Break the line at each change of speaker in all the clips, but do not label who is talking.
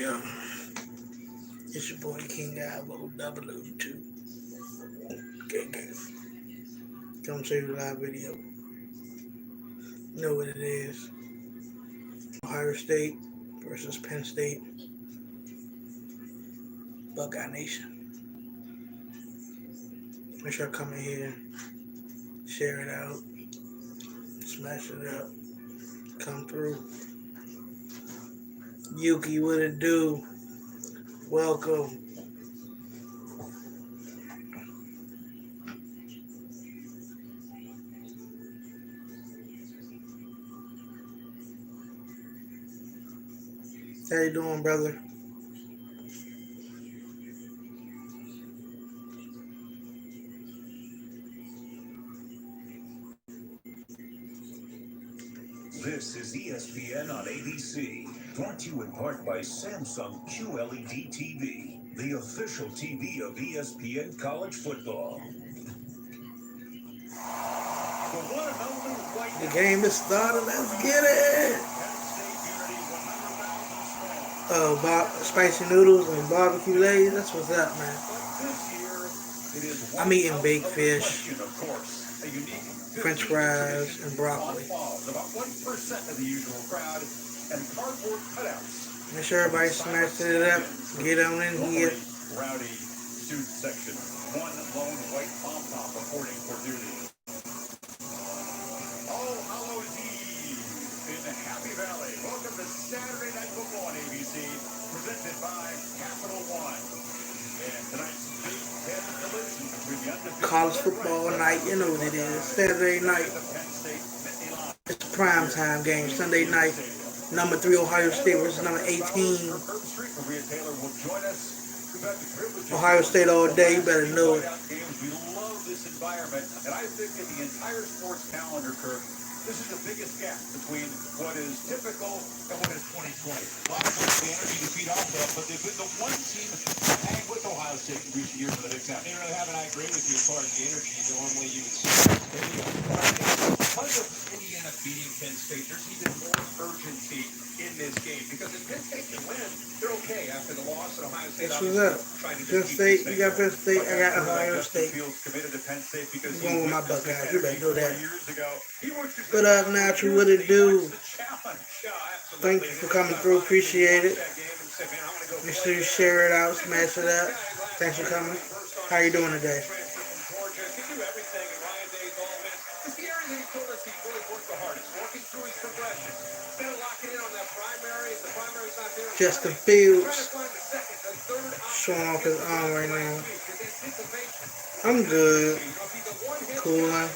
yo? It's your boy King Alvo, double O2. Gang. Come show you a live video. You know what it is. Ohio State versus Penn State. Buckeye Nation. Make sure I come in here, share it out, smash it up, come through. Yuki, what it do? Welcome. How you doing, brother?
This is ESPN on ABC, brought to you in part by Samsung QLED TV, the official TV of ESPN College Football.
The game is started. Let's get it. Spicy noodles and barbecue lays. That's what's up, man. I'm eating baked fish, French fries, and broccoli. Make sure everybody smashes it up. Get on in here.
Rowdy suit section. One lone white pom-pom reporting for duty. All Hallows Eve in the Happy Valley. Welcome to Saturday Night Football on ABC, presented by Capital One. And tonight's Big Ten collision between the undefeated
College football night, you know what it is. Saturday night. It's a prime time game. Sunday night. Number 3 Ohio State versus number 18. Ohio State all day. You better know it.
We love this environment, and I think in the entire sports calendar curve, this is the biggest gap between what is typical and what is 2020. A lot of the energy to feed off of, but they've been the one team to hang with Ohio State in recent years for the Big Ten.
They really haven't. I agree with you as far as the energy. Normally you would see. Because of Indiana beating Penn State, there's even more urgency in this game. Because if Penn State can win, they're okay after the loss at Ohio State.
That's what's up. Penn State, you got Penn State, I got Ohio State. I'm going with my Buckeyes. You better know that. What up, Natural? What it do? Thank you for coming through. Appreciate it. Make sure you share it out, smash it up. Thanks for coming. How you doing today? Justin Fields showing off his arm right now. I'm good. Cooling.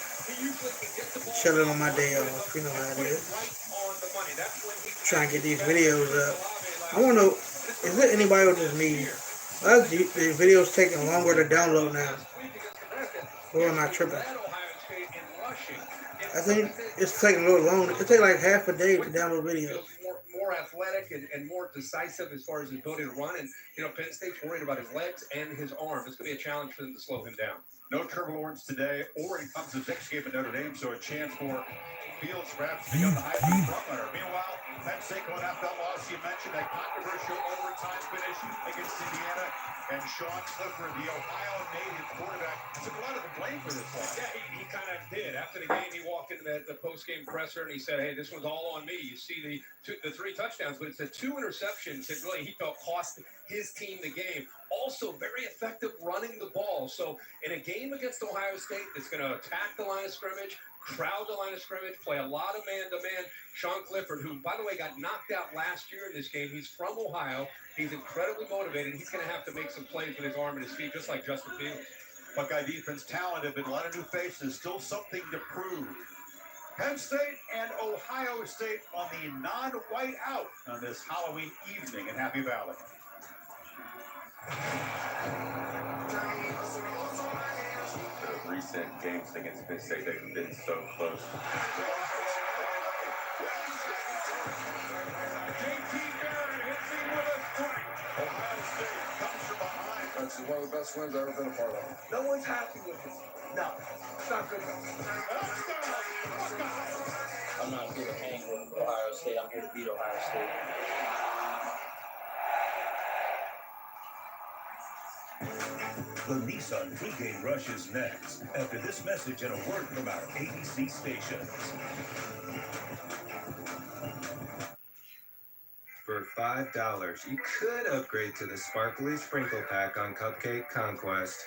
Chilling on my day off. You know how it is. Trying to get these videos up. I want to know, is there anybody with this me? The videos taking longer to download now. Or am I tripping? I think it's taking a little longer. It takes like half a day to download videos.
More athletic and more decisive as far as his ability to run. And, Penn State's worried about his legs and his arm. It's going to be a challenge for them to slow him down.
No Trevor Lawrence today. Already comes the next game at Notre Dame, so a chance for Fields perhaps to become the Heisman frontrunner. Meanwhile, Penn State going after that loss. You mentioned that controversial overtime finish against Indiana. And Sean Clifford, the Ohio native quarterback, took a lot of the blame for this loss.
Yeah, he kind of did. After the game, he walked into the post-game presser and he said, hey, this one's all on me. You see the 3 touchdowns, but it's the 2 interceptions that really he felt cost his team the game. Also, very effective running the ball. So in a game against Ohio State that's going to attack the line of scrimmage, crowd the line of scrimmage, play a lot of man-to-man, Sean Clifford, who, by the way, got knocked out last year in this game. He's from Ohio. He's incredibly motivated. He's going to have to make some plays with his arm and his feet, just like Justin Fields.
Buckeye defense talented, but a lot of new faces, still something to prove. Penn State and Ohio State on the non-white out on this Halloween evening in Happy Valley.
The recent games against Penn State, they've been so close.
That's one of the best wins I've ever been a part of.
No one's happy with it. No, it's not good enough.
I'm not here to hang with Ohio State. I'm here to beat Ohio State. The Nissan pregame rush is next after this message and a word from our ABC stations.
For $5, you could upgrade to the sparkly sprinkle pack on Cupcake Conquest.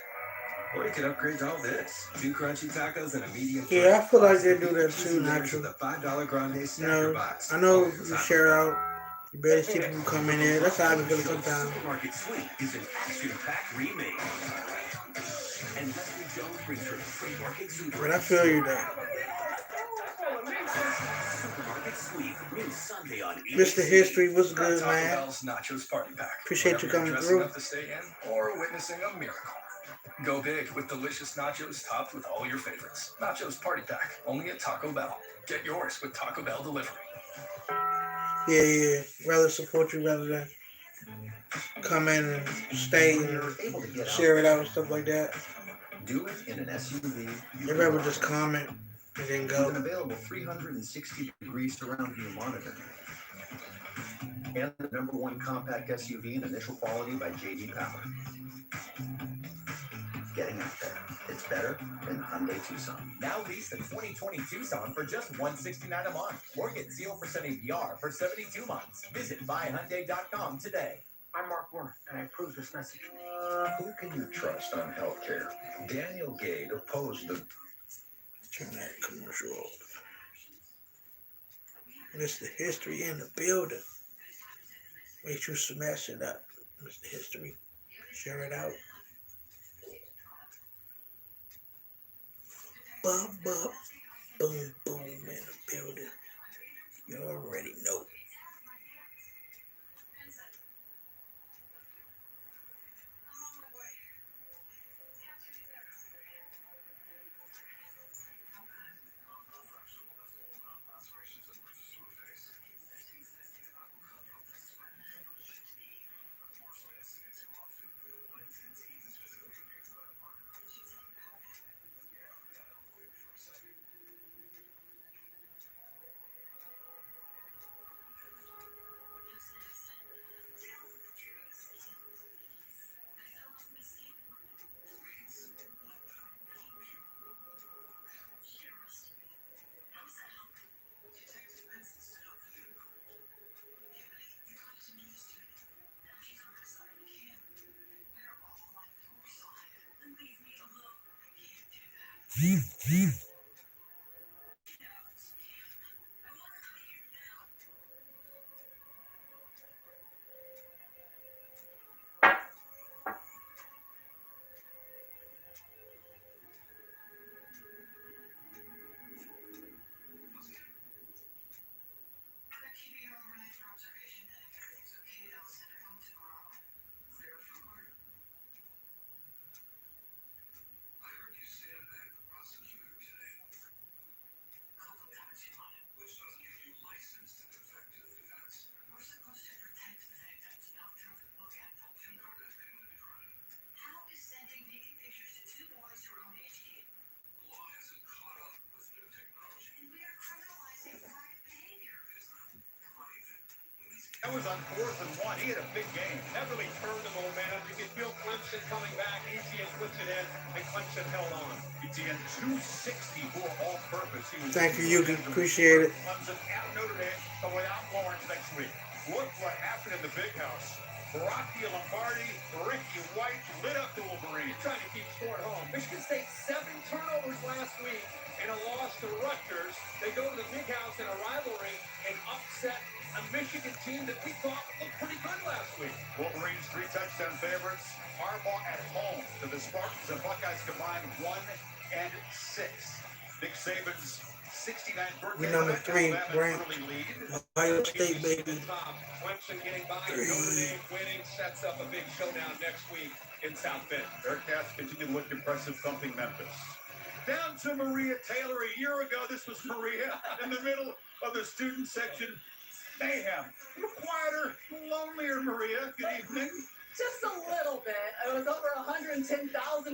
Or you could upgrade to all this. 2 crunchy tacos and a medium.
Yeah, I feel like they do that too, Natural.
The $5 grande
You
snacker
know,
box.
I know you share out. You barely see people come in here. That's how I be feeling sometimes.
Supermarket Sweep is an action-packed remake. And Leslie Jones brings her trademark exuberance.
But I feel you though.
Supermarket Sweep, new Sunday on
Mr. History, what's good,
Taco
man?
Bell's Nachos Party Pack.
Appreciate you
Whether
coming
you're
through.
dressing up to stay in or witnessing a miracle. Go big with delicious nachos topped with all your favorites. Nachos Party Pack, only at Taco Bell. Get yours with Taco Bell delivery.
Yeah. Rather support you rather than come in and stay and share it out and stuff like that.
Do it in an SUV.
They'd rather just comment and then
With
go.
an available 360-degree surround view monitor. And the #1 compact SUV in initial quality by J.D. Power. Getting out there. It's better than Hyundai Tucson.
Now lease the 2020 Tucson for just $169 a month. Or get 0% APR for 72 months. Visit buyhyundai.com today.
I'm Mark Warner, and I approve this message.
Who can you trust on healthcare? Daniel Gade opposed the...
Turn that commercial off. Mr. History in the building. Make sure you smash it up, Mr. History. Share it out. Bum, bum, boom, boom in the building. You already know.
That was on 4th and 1. He had a big game.
That really turned the momentum. You can feel Clemson coming back. ETN puts it in, and Clemson held on.
ETN 260 for all-purpose.
Thank you, Yuki. Appreciate it.
Clemson at Notre Dame, but without Lawrence next week. Look what happened in the big house. Rocky Lombardi, Ricky White lit up the Wolverines.
Trying to keep score at home. Michigan State 7 turnovers last week and a loss to Rutgers. They go to the big house in a rivalry and upset a Michigan team that we thought looked pretty good last week.
Wolverines 3 touchdown favorites. Harbaugh at home to the Spartans and Buckeyes combined 1-6. Nick Saban's 69th birthday.
We number 3 ranked. Ohio State, baby.
Clemson getting by, Notre Dame winning, sets up a big showdown next week in South Bend.
Bearcats continue to look impressive, thumping Memphis. Down to Maria Taylor. A year ago, this was Maria in the middle of the student section. Mayhem. A little quieter, a little lonelier, Maria. Good evening.
Just a little bit. It was over 110,000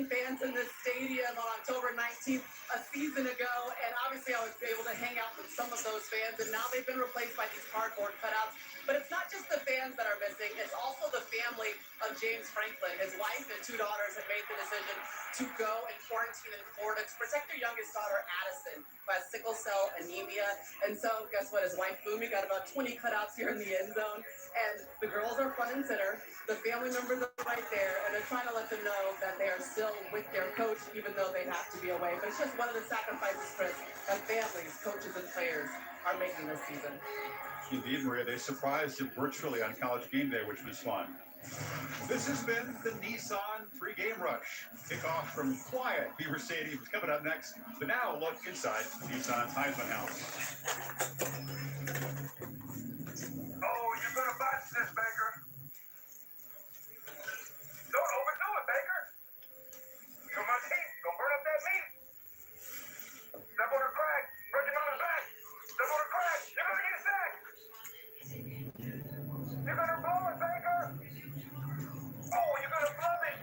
fans in this stadium on October 19th a season ago, and obviously I was able to hang out with some of those fans, and now they've been replaced by these cardboard cutouts. But it's not just the fans that are missing, it's also the family of James Franklin. His wife and 2 daughters have made the decision to go and quarantine in Florida to protect their youngest daughter, Addison, who has sickle cell anemia. And so, guess what? His wife, Boomy, got about 20 cutouts here in the end zone. And the girls are front and center. The family members are right there. And they're trying to let them know that they are still with their coach, even though they have to be away. But it's just one of the sacrifices, Chris, that families, coaches, and players are making this season.
Indeed, Maria, they surprised him virtually on College Game Day, which was fun. This has been the Nissan Pre-Game Rush. Kickoff from quiet Beaver Stadium is coming up next. But now, look inside Nissan's Heisman House.
Oh, you're going to botch this, Baker. Don't overdo it, Baker. Too much heat. Don't burn up that meat. Step on the crack. Break him on his back. Step on the crack. You're going to get sacked. You're going to blow it, Baker. Oh, you're going to blow it.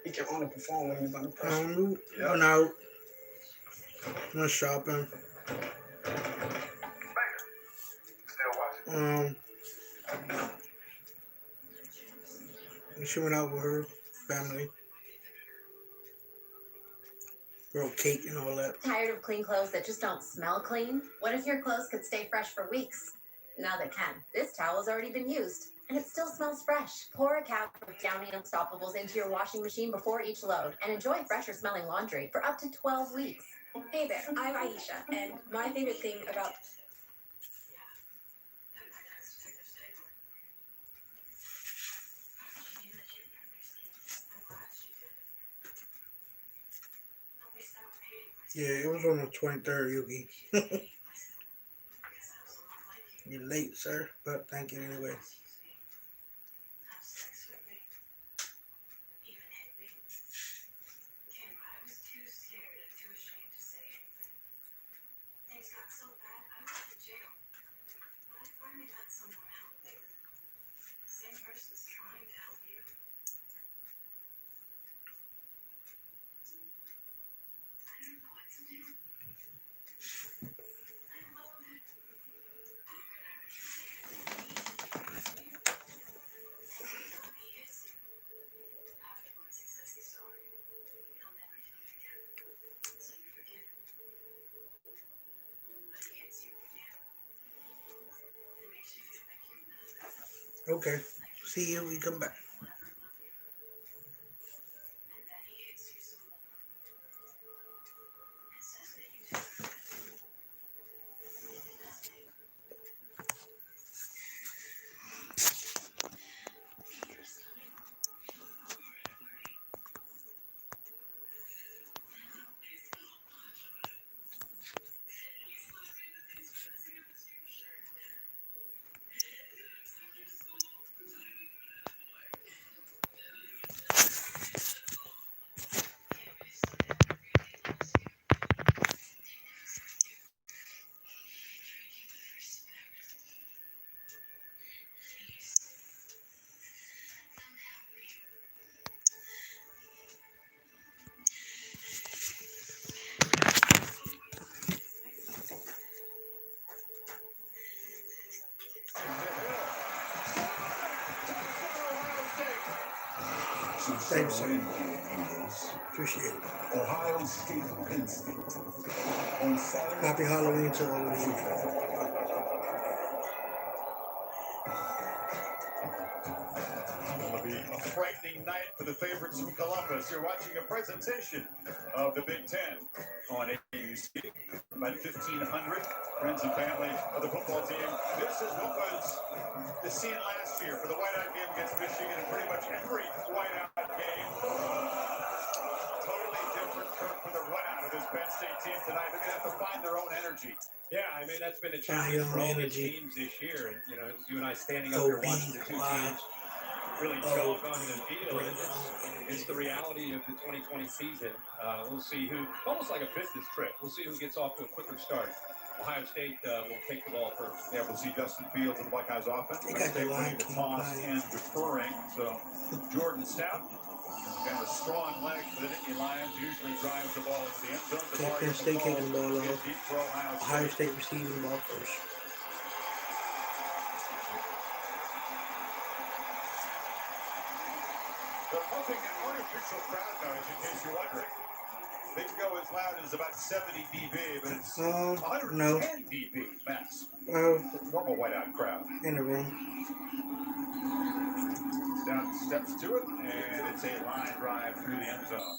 He can only perform when he's under pressure. Went out. Went shopping. She went out with her family. Wrote cake and all that.
Tired of clean clothes that just don't smell clean? What if your clothes could stay fresh for weeks? Now they can. This towel has already been used, and it still smells fresh. Pour a cap of Downy Unstoppables into your washing machine before each load, and enjoy fresher smelling laundry for up to 12 weeks.
Hey there, I'm Aisha, and my favorite thing about
Yeah, it was on the 23rd, Yuki. You're late, sir, but thank you anyway. Okay, see you when you come back. Thanks, sir. Appreciate it.
Ohio State Penn State. On Saturday.
Happy Halloween to all of you.
It'll be a frightening night for the favorites from Columbus. You're watching a presentation of the Big Ten on AUC. About 1,500 friends and family of the football team. This is what was the scene last year for the whiteout game against Michigan, and pretty much every whiteout game. Totally different for the runout of this Penn State team tonight. They're going to have to find their own energy.
Yeah, I mean, that's been a challenge for all the teams this year. And, you know, you and I standing up here watching the two teams really jog on the field. It's the reality of the 2020 season. We'll see who, almost like a business trip, we'll see who gets off to a quicker start. Ohio State will take the ball first.
Yeah, we'll see Justin Fields and the Buckeyes offense.
They got the line
the
king
toss
playing.
and deferring. So Jordan Stout got a strong leg for the Nittany Lions. Usually drives the ball into the end zone.
Okay, Penn State kicking the ball off.
Deep for
Ohio State receiving the ball first.
They're hoping an artificial crowd noise, in case you're wondering. They can go as loud as about 70 dB, but it's 110
no.
dB max.
Normal
whiteout crowd.
In the room.
Down steps to it, and it's a line drive through the end zone.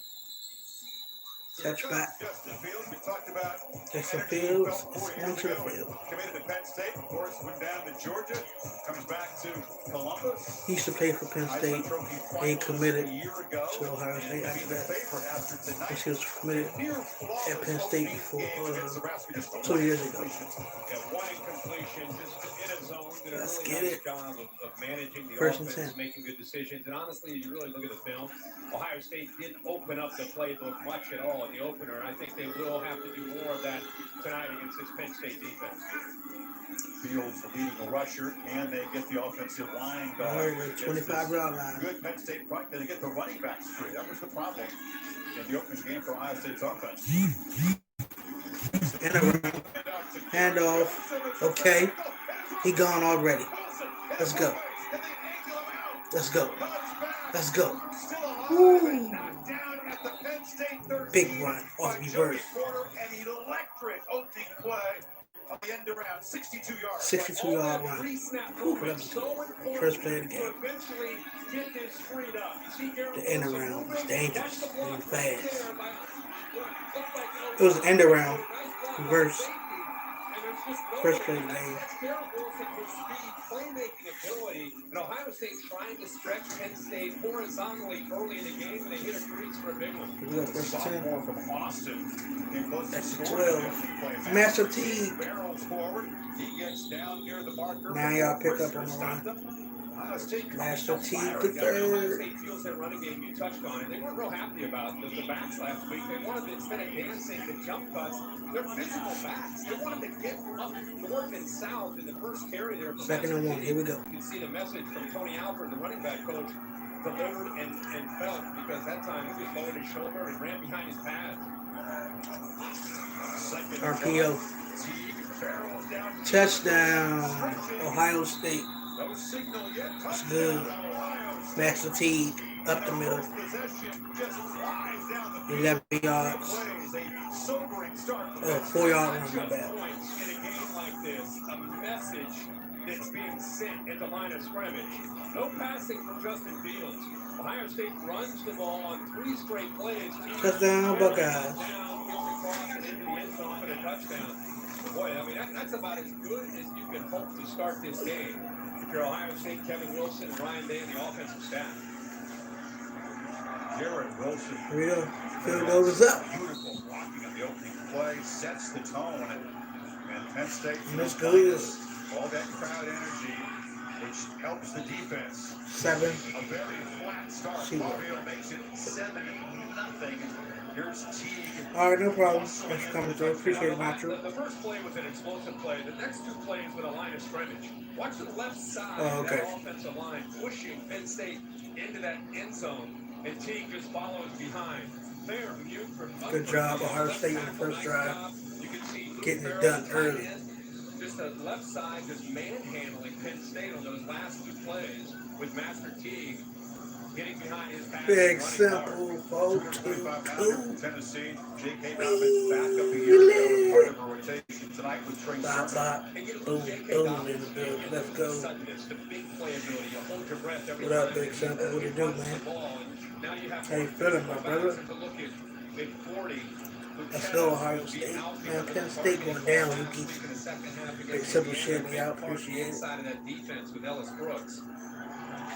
Touchback.
Justin Fields, we talked about.
Justin Fields is into the field.
Committed to Penn State, of course, went down to Georgia, comes back to Columbus.
He used to play for Penn State. He committed to Ohio State after that. Because he was committed at Penn State before 2 years ago. Let's get it.
Job of managing the
First and
offense,
10.
making good decisions, and honestly, you really look at the film. Ohio State didn't open up the playbook much at all in the opener. I think they will have to do more of that tonight against this Penn State defense.
Fields the leading rusher, and they get the offensive line going.
All right, 25-yard line.
Good Penn State front, then they get the running backs free. That was the problem in the opening game for Ohio State's offense.
And around. Handoff. Okay. He gone already. Let's go. Let's go. Let's go. Woo. Big run off reverse.
An electric opening play on the end around 62 yards.
62-yard run. Woo, that was good. First play of the game. The end around was dangerous and fast. It was an end around. Reverse. First play of the game.
And Ohio State trying to stretch Penn State horizontally early in the game, and they hit a crease for a big one.
Sophomore from Austin.
That's 12. Master T.
Barrels forward. He gets down near the marker.
Now y'all pick up on the line. Master T the third.
State feels their running game. You touched on it. They weren't real happy about the backs last week. They wanted to, instead of dancing the jump cuts, they're physical backs. They wanted to get up north and south in the first carry there.
Second and 1. Here we go.
You can see the message from Tony Alford, the running back coach, delivered and felt, because that time he just lowered his shoulder and ran behind his pads.
RPO. Touchdown. Ohio State. It's good. Master Teague up the middle. 11 yards. 4-yard run, my bad.
In a game like this, a message that's being sent at the line of scrimmage. No passing from Justin Fields. Ohio State runs the ball on 3 straight plays.
Touchdown, Buckeyes.
And into the end zone for the touchdown. Boy, I mean, that's about as good as you can hope to start this game. If you're Ohio State, Kevin Wilson and Ryan Day and the offensive staff.
Garrett Wilson.
Here we go. Field goal is up.
Beautiful blocking on the opening play, sets the tone, and Penn State
That's good.
all that crowd energy, which helps the defense.
7.
A very flat start. Mario makes it 7-0. Here's Teague.
All right, no problem. Thanks for coming through. Appreciate it, Matthew.
The first play was an explosive play. The next 2 plays with a line of scrimmage. Watch the left side of that offensive line pushing Penn State into that end zone, and Teague just follows behind. Fair mute from
Good job, Ohio State on the first drive.
You can see
Getting it done early.
Just the left side, just manhandling Penn State on those last 2 plays with Master Teague getting behind his pass.
Big simple
4-2. Tennessee, J.K. Dobbins back up a year ago, part of a rotation tonight with Trey Sermon.
Boom, boom in the building. Let's go. What up, Big Simple? What you do, man? How you feeling, my brother? Let's go, Ohio State. Man, Penn State going down. You keep Big Simple shit me out. Appreciate it.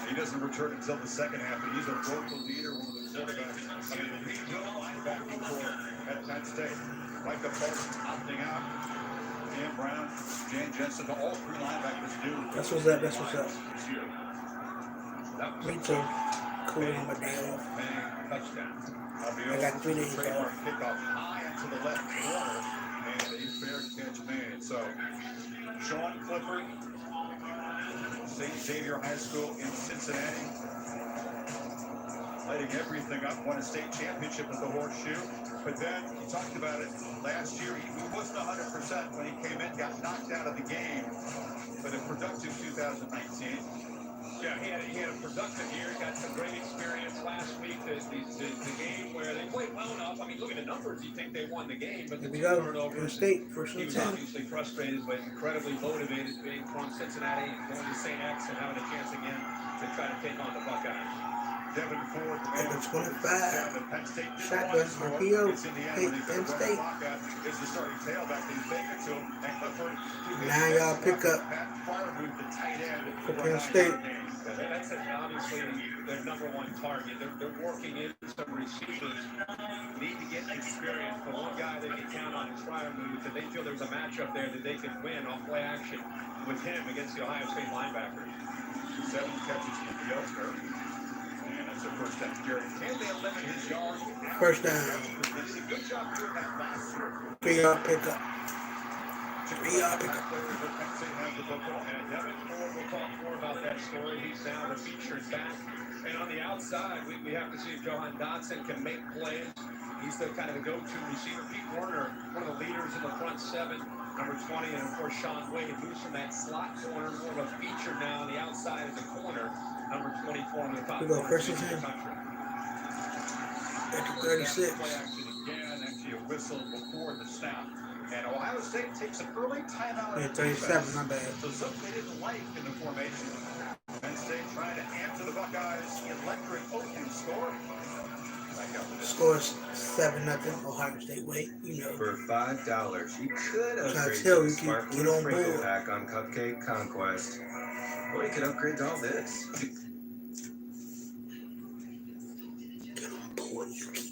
He doesn't return until the second half, but he's a vocal leader, one of the quarterbacks. At Penn State. Micah Parsons opting out. Dan Brown, Jan Jensen, all 3 linebackers do.
That's what's up. That's what's up. Me too. Cool on my day off. I got 3 days off.
Kickoff high into the left corner. And and a fair catch made. So, Sean Clifford, St. Xavier High School in Cincinnati, lighting everything up, won a state championship at the Horseshoe. But then, he talked about it last year, he wasn't 100% when he came in, got knocked out of the game. But a productive 2019.
Yeah, he had a productive year. Got some great experience last week. The game where they played well enough. I mean, look at the numbers. You think they won the game, but the two turnovers.
State first
He was
and 10.
obviously frustrated, but incredibly motivated, being from Cincinnati and going to St. X and having a chance again to try to take on the Buckeyes.
Devin Ford, the
At
man
the
who
25.
the Penn State
Shotgun RPO.
It's in the end
Hey,
when he
Penn
could
State.
is the starting tailback that he's taken to him. And Clifford,
Now y'all pick up
Pat Fryermuth, the tight end
for Penn State.
That's obviously their number one target. They're working in some receivers. Need to get experience. The one guy they can count on is Fryermuth, and they feel there's a matchup there that they can win off play action with him against the Ohio State linebackers.
7 catches for the Youngster. And that's their first down. Jared, can they limit his yards?
First down.
They did a good job doing that last year.
3-yard pickup. 3-yard pickup.
And Devin Ford will talk more about that story. He's now the featured back. And on the outside, we have to see if Johan Dotson can make plays. He's the kind of the go-to receiver. Pete Werner, one of the leaders in the front seven, number 20, and of course Sean Wade moves from that slot corner, more of a feature now on the outside of the corner, number 24 on the top.
We go first and 10. At the 36.
Play action again, actually a whistle before the snap. And Ohio State takes an early timeout.
Yeah, 37, my bad.
So something they didn't like in the formation. Penn State trying to answer the Buckeyes' electric opening score.
Scores 7-0 Ohio State. Wait, you know.
For $5, you could
Trying to
upgrade
tell
to the
you, get
Sparkly
on
Sprinkle
board.
Pack on Cupcake Conquest. Or you could upgrade to all this.
Get on board, Yuki.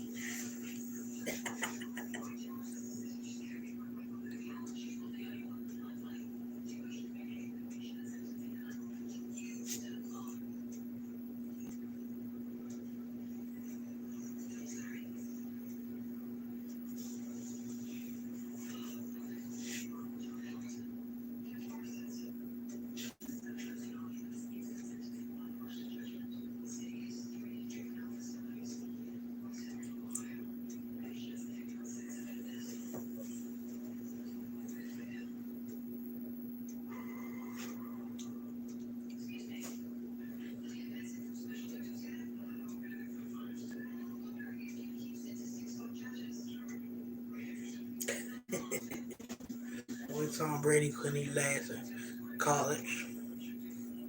When Tom Brady couldn't eat last in college.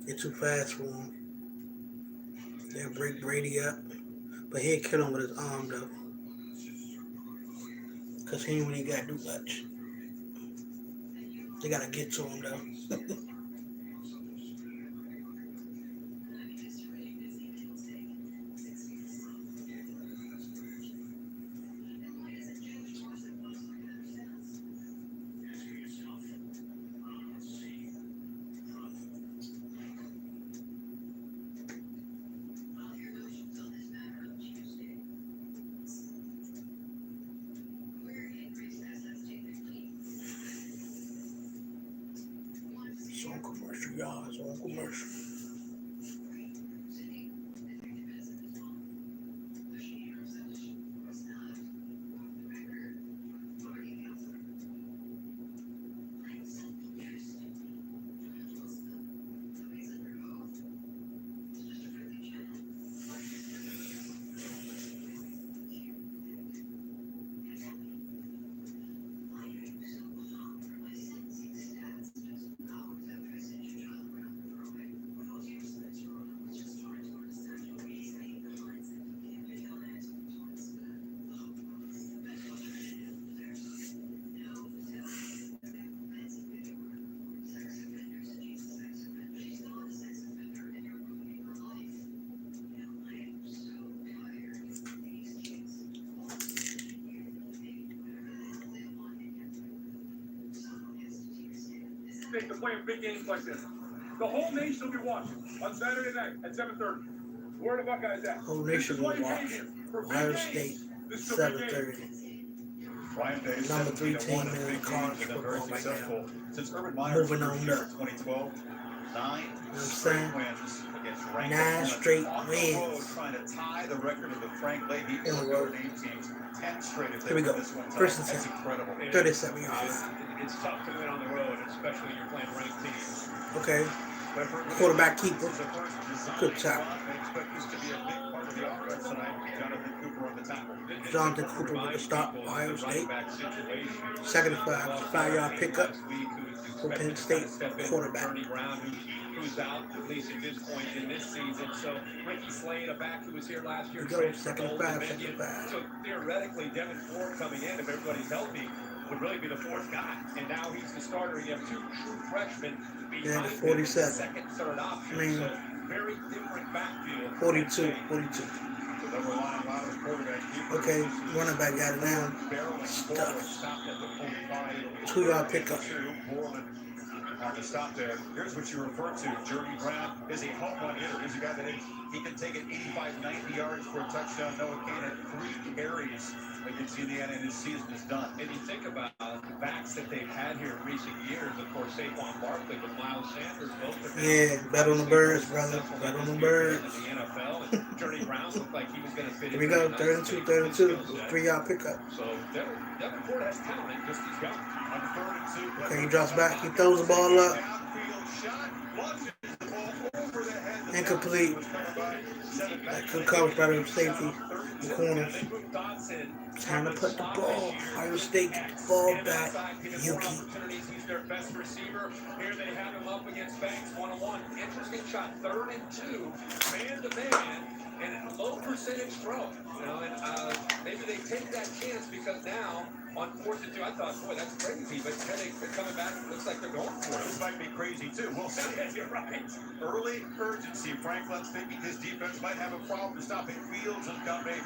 They're too fast for him. They'll break Brady up. But he'll kill him with his arm though. Cause he ain't really gotta do much. They gotta get to him though. It's on commercial, y'all. It's on commercial.
State to playing big games like this. The whole nation will be watching on Saturday night at 7:30. Where are the Buckeyes at?
Whole nation will watch. Ohio State, 7:30.
Ryan Day
Number 3
17-1
team
in
in
big
college
games and they're very
football right now.
successful since Urban Meyer's
Moving on
first year
up.
in 2012. 9
I'm
straight
saying?
wins against ranked
9
opponents
straight
on the
wins.
road, trying to tie the record of the Frank Leahy
On the
era
road.
Notre Dame teams. 10 straight if they
Here we
win
go.
this one.
First and
That's
10.
incredible.
37 yards.
It's tough to win on the road, especially when you're playing ranked teams.
Okay.
But for
Quarterback keeper.
This is the first design
Good tackle.
run. They expect this to be a big part of the offense tonight. Jonathan Cooper on the tackle.
Jonathan Cooper with the stop. Ohio State. Second and 5. 5-yard pickup for Penn State quarterback.
Who's out, at least at this point in this season. So Ricky Slade, a back who was here last year.
Go, second and 5, second and 5.
So theoretically, Devin Ford coming in, if everybody's healthy, would really be the fourth guy. And now he's the starter. You have 2 true freshmen behind
Yeah,
him,
47.
second, third option.
I mean,
so very different backfield.
42.
The number line allowed his quarterback keeper.
Okay, running back got it down.
Barreling forward,
Stuff.
stopped at the 45.
2-yard pickup.
Borland on the stop there. Here's what you refer to. Jeremy Brown is a home run hitter. He's a guy that he can take it 85, 90 yards for a touchdown. Noah Kane had 3 carries against Indiana, and his season is done.
And you think about the backs that they've had here in recent years, of course, Saquon Barkley, but Miles Sanders, both of them.
Yeah, bet on the birds, brother. Bet on the birds.
In the NFL, and Journey Brown looked like he was going to fit
Here we
in
go.
very nice
32,
with his
32.
skill set.
3-yard pickup.
So Devin Ford has talent, just as young.
On 3rd and 2.
Okay, he drops back. He throws the ball up.
Downfield shot. Launches the ball over the head of the
Incomplete.
was covered by 7
That good coverage by the safety. The corners.
They moved Dodson.
Time to put the ball. Ohio State get the ball back. Yuki.
He's their best receiver. Here they have him up against Banks 1-on-1. Interesting shot, 3rd and 2, man to man, and a low percentage throw. You know, and maybe they take that chance because now on 4th and 2, I thought, boy, that's crazy. But here they're coming back. It looks like they're going for it.
This might be crazy too. We'll see.
You're right.
Early urgency. Franklin's thinking his defense might have a problem stopping Fields and company.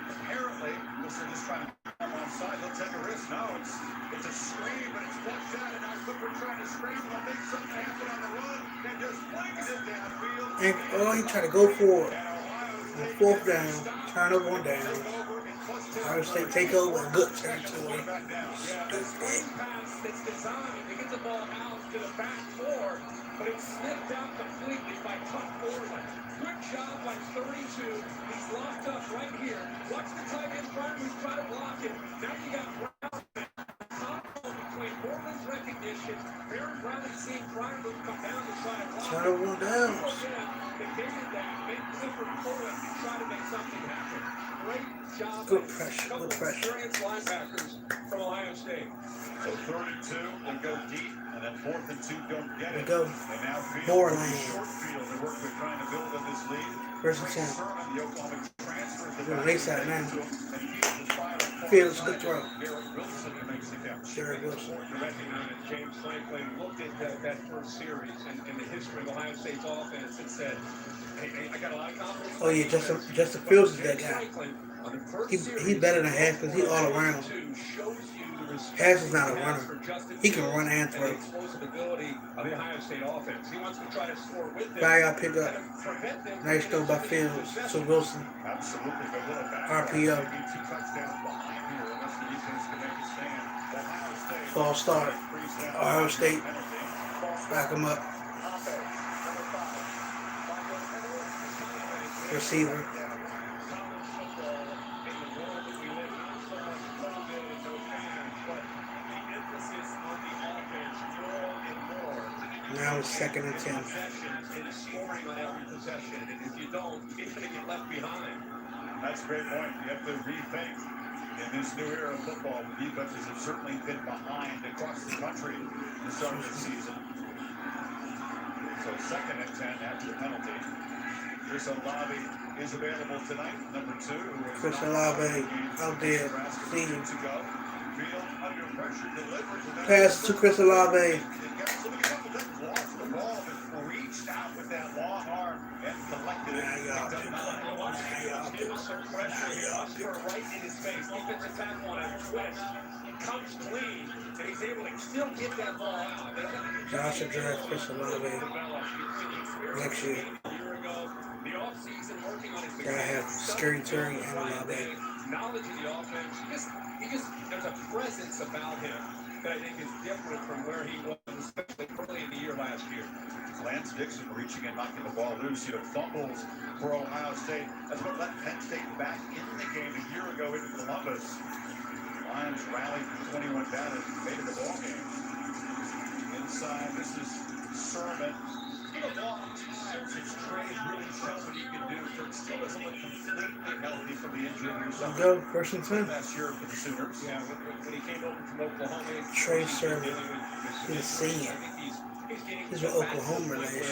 Apparently, they're just trying to come offside. They'll take a risk. No, it's a screen, but it's flushed out, and now Cooper trying to scramble and make something happen on the run, and just flings it downfield.
And he tried to go for it. On 4th down, turn over 1 down. Ohio State take over a good territory.
Stupid. It's designed to get the ball out to the back 4, but it's snipped out completely by Tuck Borland. Good job by 32. He's locked up right here. Watch the tight end front who's trying to block him. Now you got Brown. Between Borland's recognition, Baron Brown is seeing Fryermuth come down to try to block
Turn over 1 down.
They figured that, made Cooper pull it and try to make something happen. Great job.
Good pressure,
Couple
good pressure.
experienced linebackers from Ohio State.
So 3rd and 2, they go deep, and then 4th and 2 don't get
Here we
it.
go.
And now Fields
Borland.
with a short field. They work with trying to build on this lead.
First and 10.
Sermon, the Oklahoma transfer, the
We're race out now.
and Fields is firing.
Fields, good throw.
Garrett Wilson who makes the catch.
Garrett Wilson.
To recognize James Franklin looked at that first series and the history of Ohio State's offense and said, hey, I got a lot of confidence.
Oh, yeah, Justin Fields is that guy. He's better than Hash because he's all around. Hash is not a runner. He can run and throw.
Explosive ability of the Ohio State offense. He wants to try to score with them.
5-yard pickup. Nice throw by Fields to Wilson.
Absolutely, but little back.
RPO.
2 touchdowns behind here unless the defense can make a stand. Ohio State.
False start. Ohio State. Back him up. Receiver. Now it's 2nd and 10.
And scoring on every possession. And if you don't, it's going to get left behind.
That's a great point. You have to rethink. In this new era of football, the defenses have certainly been behind across the country to start this season. So 2nd and 10 after the penalty. Chris Olave is available tonight, number 2.
Chris Olave out there. Senior.
To go. Field under pressure, delivers.
Pass to Chris Olave.
Lost the ball, but reached out with that long arm and collected it.
Give us some pressure. He lost her right in his face. Defensive tackle on a twist. Comes clean, and he's able to still get that ball out.
Y'all should draft Chris Olave next year.
The offseason working on his
Gotta have Scary Terry and Olave.
Knowledge of the offense. He just there's a presence about him that I think is different from where he was, especially early in the year last year.
Lance Dixon reaching and knocking the ball loose. Fumbles for Ohio State. That's what let Penn State back in the game a year ago in Columbus. Lions rallied from 21 down and made it a ball game. Inside, this is Sermon. For the long times, it's Trey really shown what he can do. But still doesn't look completely healthy from the injury.
Go, first and 10.
Last year for the Sooners.
Yeah, when he came over from Oklahoma,
Trey Sermon. He's seeing. He's with Oklahoma last year.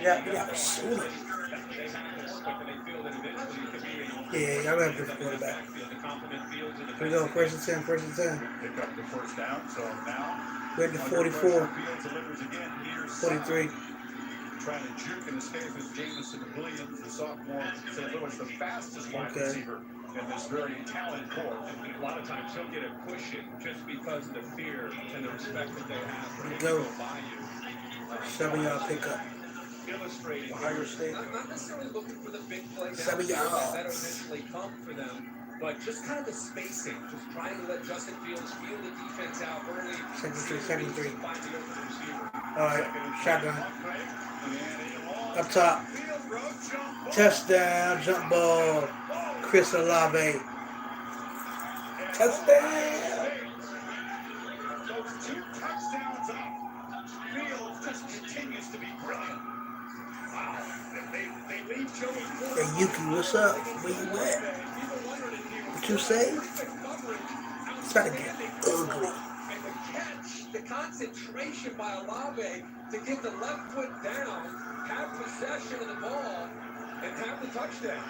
Yeah, shoot it. Yeah, y'all have this quarterback. Here we go, first and 10, first and 10.
Pick up the first down, so now
we're at the 44. 43.
Trying to juke and escape is Jamison Williams, the sophomore from St. Louis, the fastest wide receiver in this very talented corps.
And a lot of times he'll get a push it just because of the fear and the respect that they have for him to
Go.
go by you.
7 yard pickup.
Illustrating
Ohio State.
not necessarily looking for the big play
7
that'll
yards.
eventually come for them, but just kind of the spacing, just trying to let Justin Fields feel the defense out early.
Second three.
Find the open receiver.
Alright, shotgun. Up top. Touchdown, jump ball. Chris Olave. Touchdown.
Those 2 touchdowns up. Fields just continues to be brilliant. Wow. They leave Joey Ford.
Hey, Yuki, what's up? Where you at? What you say? It's about to get ugly.
And the catch, the concentration by Olave to get the left foot down, have possession of the ball, and have the touchdown.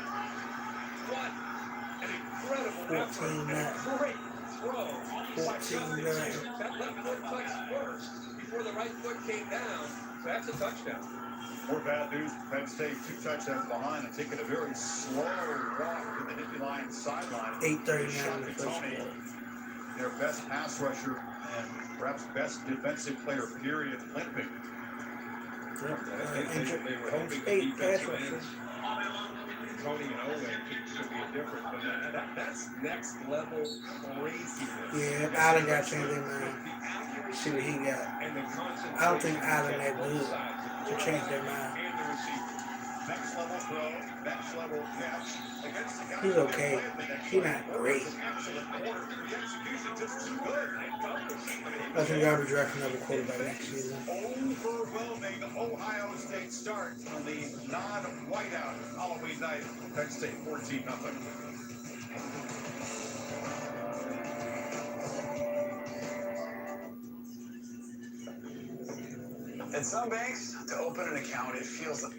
What an incredible effort and a great throw.
14-9.
That left foot touched first before the right foot came down. So that's a touchdown.
More bad news. Penn State 2 touchdowns behind and taking a very slow walk to the Nittany Lions sideline.
8:39 in the first
Tony,
quarter.
their best pass rusher and perhaps best defensive player, period, limping.
Injured. Penn State pass rusher.
Tony and Owen should be a difference, but that's next level craziness.
Yeah, Allen got changed their mind. See what he got. I don't think Allen that good to change their mind.
Next level throw, next level catch. Against the guy
He's okay. He's not great. I think I'll be drafting another quarterback next season.
Overwhelming Ohio State start on the non-whiteout Halloween night. Penn State 14-0.
At some banks, to open an account, it feels like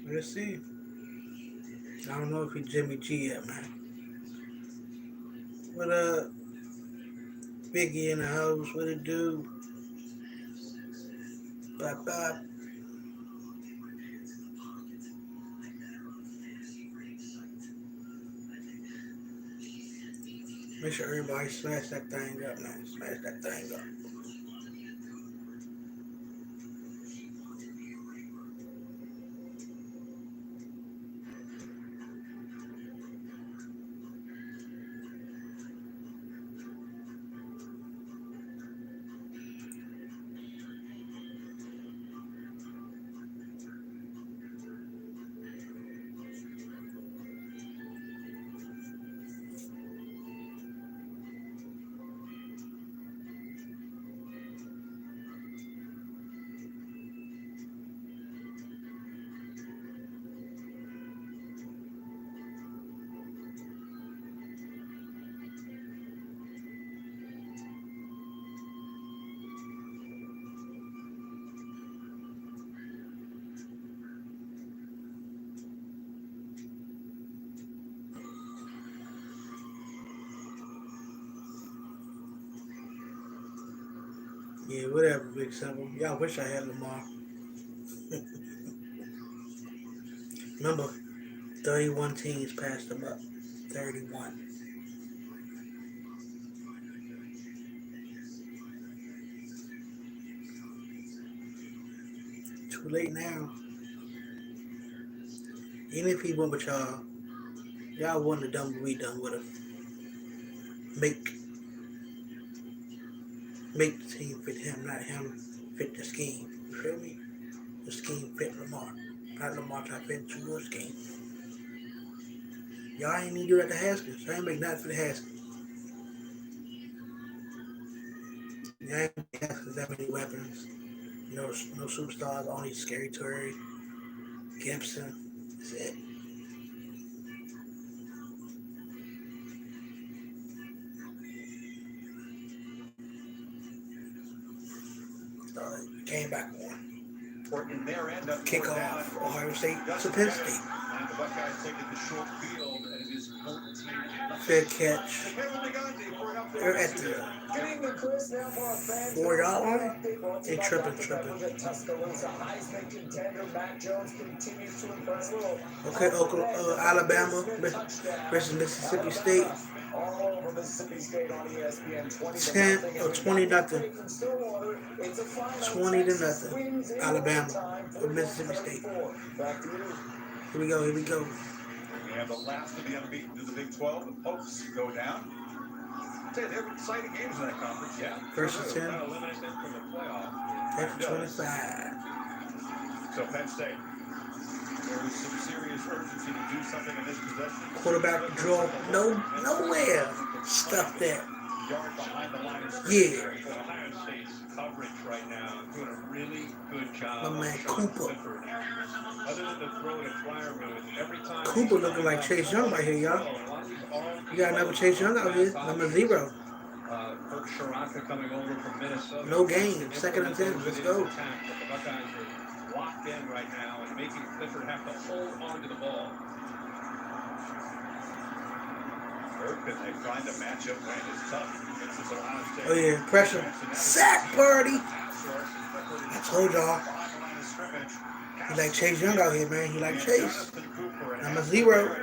Let's see. I don't know if he's Jimmy G yet, man. What up? Biggie in the house. What it do? Bop, bop. Make sure everybody smash that thing up, man. Smash that thing up. Yeah, whatever, Big Simple. Y'all wish I had Lamar. Remember, 31 teams passed him up. 31. Too late now. Even if he went with y'all wouldn't have done what we done with him. Make the team fit him, not him fit the scheme. You feel me? The scheme fit Lamar. Not Lamar trying to fit into your scheme. Y'all ain't need to do that to Haskins. Y'all ain't make nothing for the Haskins. Y'all ain't make Haskins that many weapons. No superstars, only Scary Terry, Gibson. That's it. Came back on.
In their end,
Kickoff, Ohio State to Penn State.
And the Buckeyes take it to short field, and it is 14.
Fair catch. They're at the 4-yard line. They tripping. Okay, Alabama versus Mississippi State. 10 or 20 nothing. 20 to nothing. Alabama or Mississippi State. Here we go.
We have the last of the unbeaten to the Big 12. The Pokes go down. They're exciting games in that conference. Yeah.
First and 10.
Eliminate them from the playoff.
After 25.
So Penn State. There was some serious urgency to do something in this possession.
Quarterback draw nowhere. Stuff that.
Yard behind the line of
Yeah.
Ohio State's coverage right now doing a really good job.
My man
Sean
Cooper.
Clifford. Other than the throw to Freiermuth, every time
Cooper looking like Chase Young right here, y'all. You got another Chase Young out here. Number 0.
Kirk Sharaka coming over from Minnesota.
No game. Second and 10. Let's go.
The Buckeyes are locked in right now and making Clifford have to hold on to the ball.
Urban, they find a matchup when it's tough.
Oh yeah, pressure. Sack party. I told y'all. He like Chase Young out here, man. He like Chase. Number 0.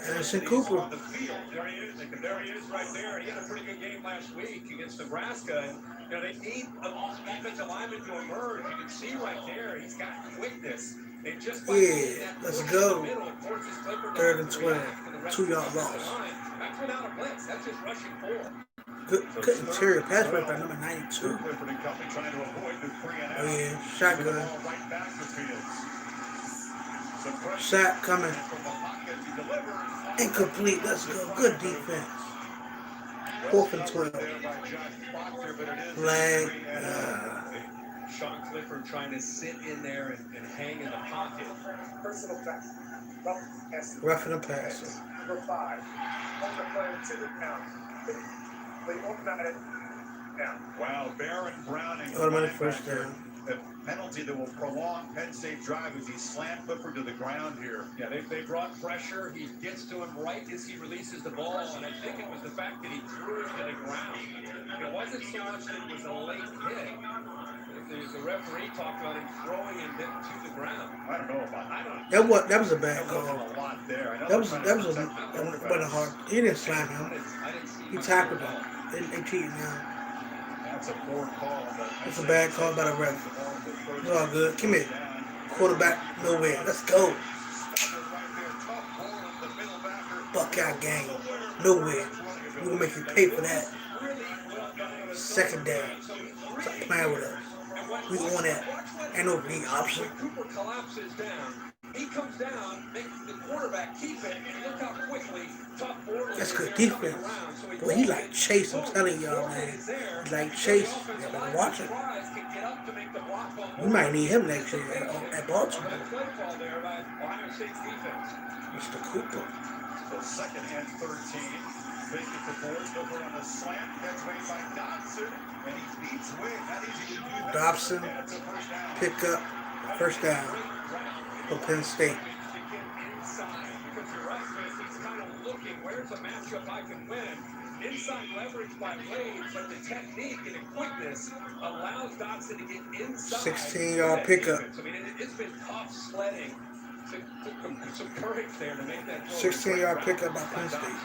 Anderson Cooper.
There he is right there. He had a pretty good game last week against Nebraska. And, they need an offensive lineman to emerge. You can see right there, he's got quickness. And just
Yeah, let's go. 3rd and 12. 2-yard loss.
That's without a blitz. That's just rushing 4.
Good interior pass right by number 92. Oh yeah, shotgun. Shot coming. Incomplete. Let's go. Good defense. 4th and 12. Flag.
Sean Clifford trying to sit in there and hang in the pocket.
Personal foul.
Roughing the passer.
Number 5. On the player to the count.
Wow, Baron Browning.
Automatic first down.
A penalty that will prolong Penn State drive as he slammed Clifford to the ground here.
Yeah, they brought pressure. He gets to him right as he releases the ball, and I think it was the fact that he threw it to the ground. It wasn't so much that it was a late hit. The referee talked about him throwing him to the ground.
I don't know about
that was a bad call. That was wasn't hard. He didn't slam him. He tackled him. They cheated now.
That's a poor call.
It's a bad call by the ref. It's all good. Come here. Quarterback nowhere. Let's go. Buckeye game. Nowhere. We're gonna make you pay for that. Second down. Stop playing with us. We on that. Ain't no read option.
Cooper collapses down. He comes down, makes the quarterback keep it, and look how quickly tough border.
That's good defense. Boy, he like Chase. I'm telling y'all, man. He like Chase. Y'all better watch him. We might need him next year at Baltimore. Mr. Cooper.
So 2nd and 13. Fake it to Ford. Over on the slant. That's made by Dodson. And he beats Wade. Not easy to do that.
Dobson. Pick up. First down. For Penn State.
Because your he's kind of looking, where's a matchup I can win? inside leverage by Blade, but the technique and the quickness allows Dotson to get inside.
16-yard pickup.
I mean, it's been tough sledding. Took some courage there to make that throw.
16-yard pickup by Penn State.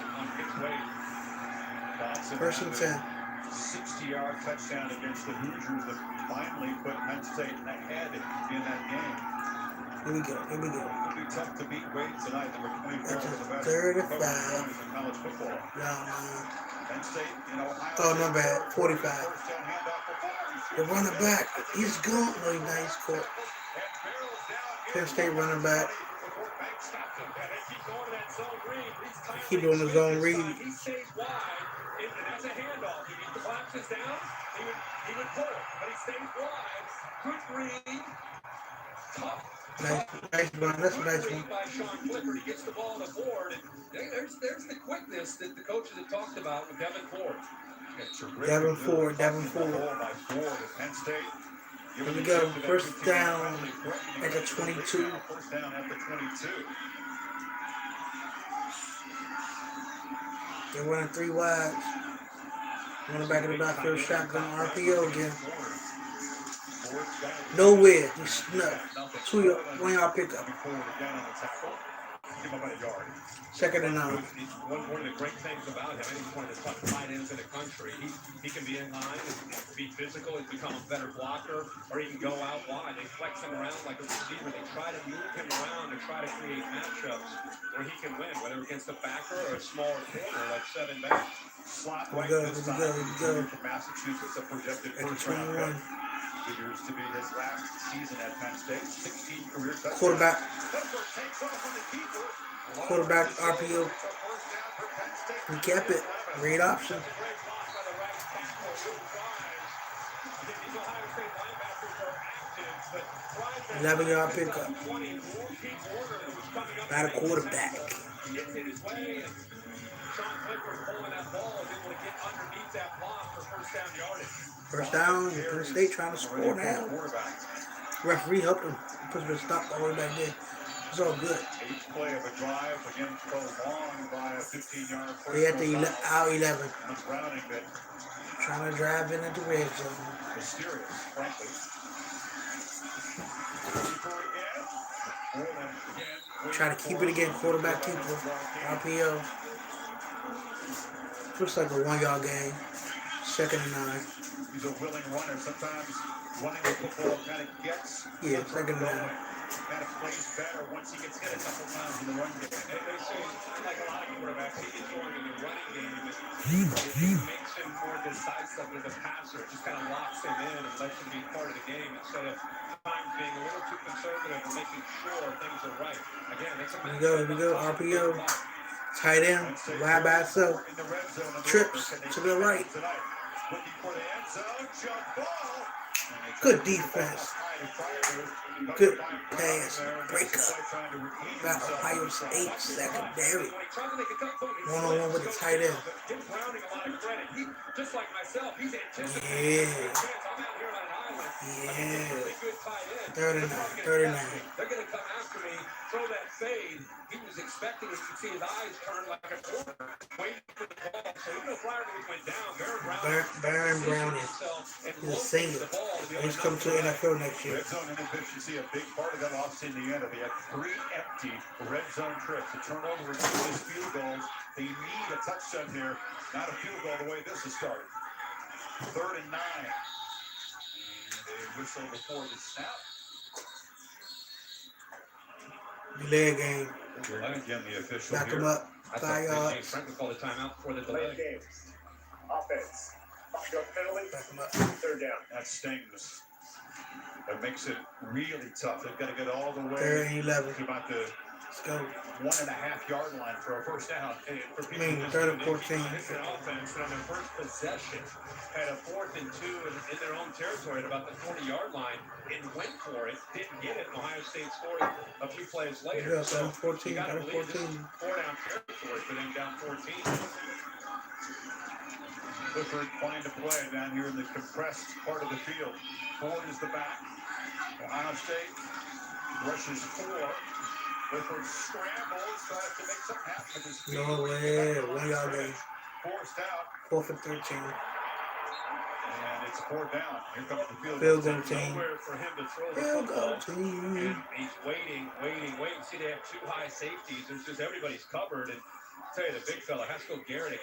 First and 10.
60-yard touchdown against the Hoosiers that finally put Penn State ahead in that game.
Here we go. Here we go.
It'll be tough to beat Wade tonight. Number 24
That's
for the best
35.
in college football.
Yeah, man.
Penn State, Ohio
Oh, my
State,
bad. 45.
first down handoff for Flores.
The running back, he's gone. No, he's not. He's caught. Penn State running back. Keep doing the zone read.
He stays wide, and that's a handoff. If he collapses down, he would pull it, but he stays wide. Good read. Tough.
Nice run. That's a nice one.
By Sean Clifford. He gets the ball on the board, and there's the quickness that the coaches have talked about with Devin Ford.
Devin Ford. Here we go. First down at the 22.
First down at the 22.
They're running 3 wide. Running back in the backfield, shotgun RPO again. Nowhere. He snuck. 1-yard pickup. Second and 9.
One of the great things about him, and he's one of the top tight ends in the country. He can be in line and be physical and become a better blocker, or he can go out wide. They flex him around like a receiver. They try to move him around to try to create matchups where he can win, whether against a backer or a smaller corner like 7 back.
Slot
Here we
right
go.
this
Here we
time.
go. Here we go.
From Massachusetts, a projected
At the
first round
21.
pick. Figures to be his last season at Penn State. 16 career touchdowns.
Quarterback.
Clifford takes off on the keeper.
Quarterback RPO. We kept it. Great option.
But
11-yard pickup. Not a quarterback.
gets in his way, and Sean Clifford pulling that ball is able to get underneath that block for first down yardage.
First down, Penn State trying to score now. Referee helped him. Put the stop all the way back there. It's all good.
Each play of a drive again prolonged by a 15-yard first.
They at the out 11.
Browning that
Trying to drive in at the red zone.
mysterious, frankly.
Try to keep it again, quarterback keeper. RPO. Looks like a 1-yard game. Second and 9.
He's a willing runner. Sometimes running the football kind of gets.
Yeah, second and 9.
Kind of plays better once he gets hit a couple times in the run game.
They say, like a lot of quarterbacks, he gets going in the running game. It makes him more decisive as a passer. It just kind of locks him in and lets him be part of the game instead of times being a little too conservative and making sure things are right. Again, that's a
Here we go, RPO. Tight end, right by itself. Trips to the right. Good defense. Good pass. Break up. Got Ohio State secondary. One-on-one with the tight end. Yeah. Yeah. 39.
They're going to come after me, throw that fade. He was expecting it to see his eyes turn like a corner, waiting for the ball. So even though Flyer went down,
Baron Browning is a senior. He's coming to the NFL next year.
Red zone inefficiency, a big part of that loss in Indiana. They had 3 empty red zone trips. The turnover was 2 field goals. They need a touchdown here, not a field goal the way this is started. 3rd and 9. They whistle before the snap.
Delay game.
Again, the official
Back
here.
him up. 5 yards.
James Franklin called the timeout for the delay.
Game. Offense. Penalty.
Back him up.
3rd down.
That stings. That makes it really tough. They've got to get all the way
3rd and 11.
to about the
Let's go.
1.5-yard line for a first down. For people
3rd and 14.
It's an offense that on their first possession had a 4th and 2 in their own territory at about the 40-yard line and went for it, didn't get it, and Ohio State scored a few plays later.
Yeah,
So
14.
you got to
Got a
believe this
14.
is 4-down territory for them down 14.
Clifford flying to play down here in the compressed part of the field. Ford is the back. Ohio State rushes 4. Clifford scrambles, tries to make something happen with his feet.
No way. 1-yard game.
forced out.
4 for 13.
And it's 4 down. Here comes the field
Field
goal
goal team.
Nowhere for him to throw the
Field
football.
goal team.
And he's waiting. See, they have 2 high safeties. It's just everybody's covered. And I'll tell you, the big fella, Haskell Garrett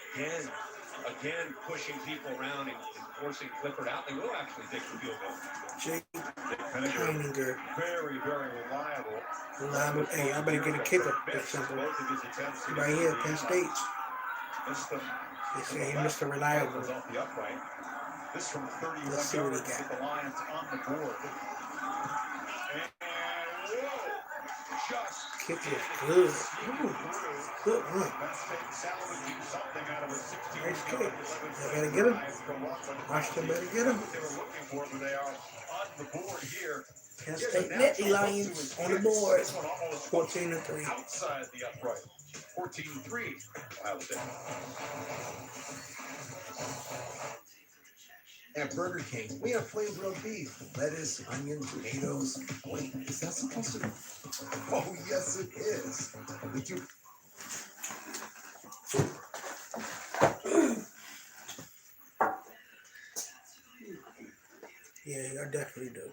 again pushing people around and forcing Clifford out. They will actually take the field goal.
Jake
Heininger, very, very reliable.
Reliable. Hey, I better get a kicker. It's simple.
Both of his attempts
Right here, Penn State.
missed them.
They say he Mr. Reliable.
Was off the upright. This from 31
Let's see what he
yards
got.
with the Lions on the board. And whoa! Just
Kick is good. Ooh, good run. Nice kick. They better get him. Washington better get him.
They were looking for, but they are on the board here.
Penn State Nittany Lions on the board. 14-3.
Outside the upright. 14-3. Ohio State.
At Burger King, we have plain grilled beef, lettuce, onion, tomatoes. Wait, is that supposed to? Oh, yes, it is. We do.
Yeah, I definitely do.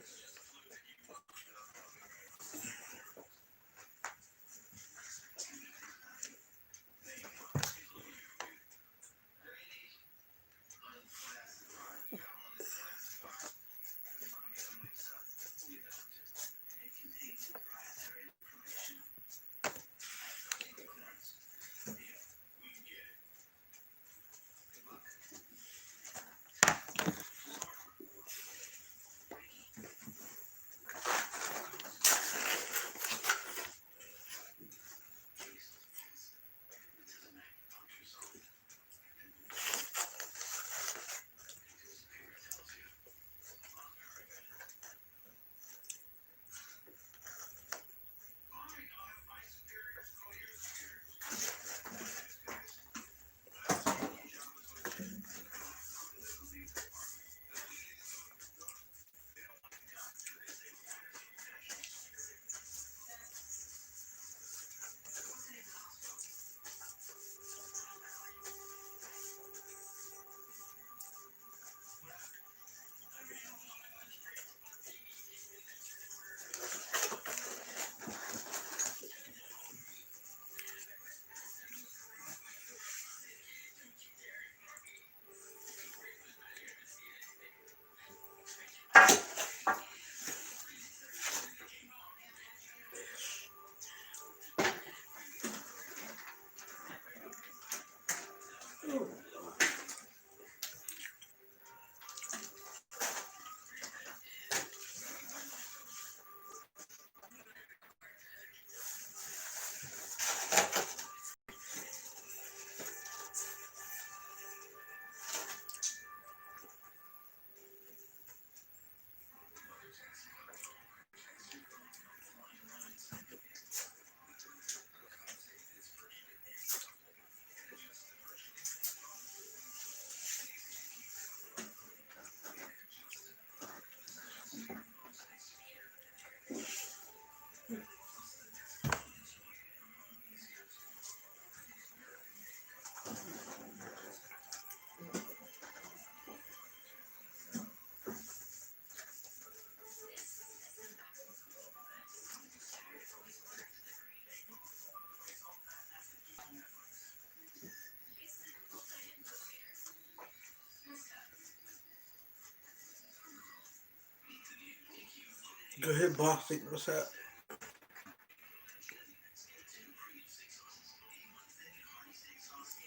Go ahead, Boston. What's up?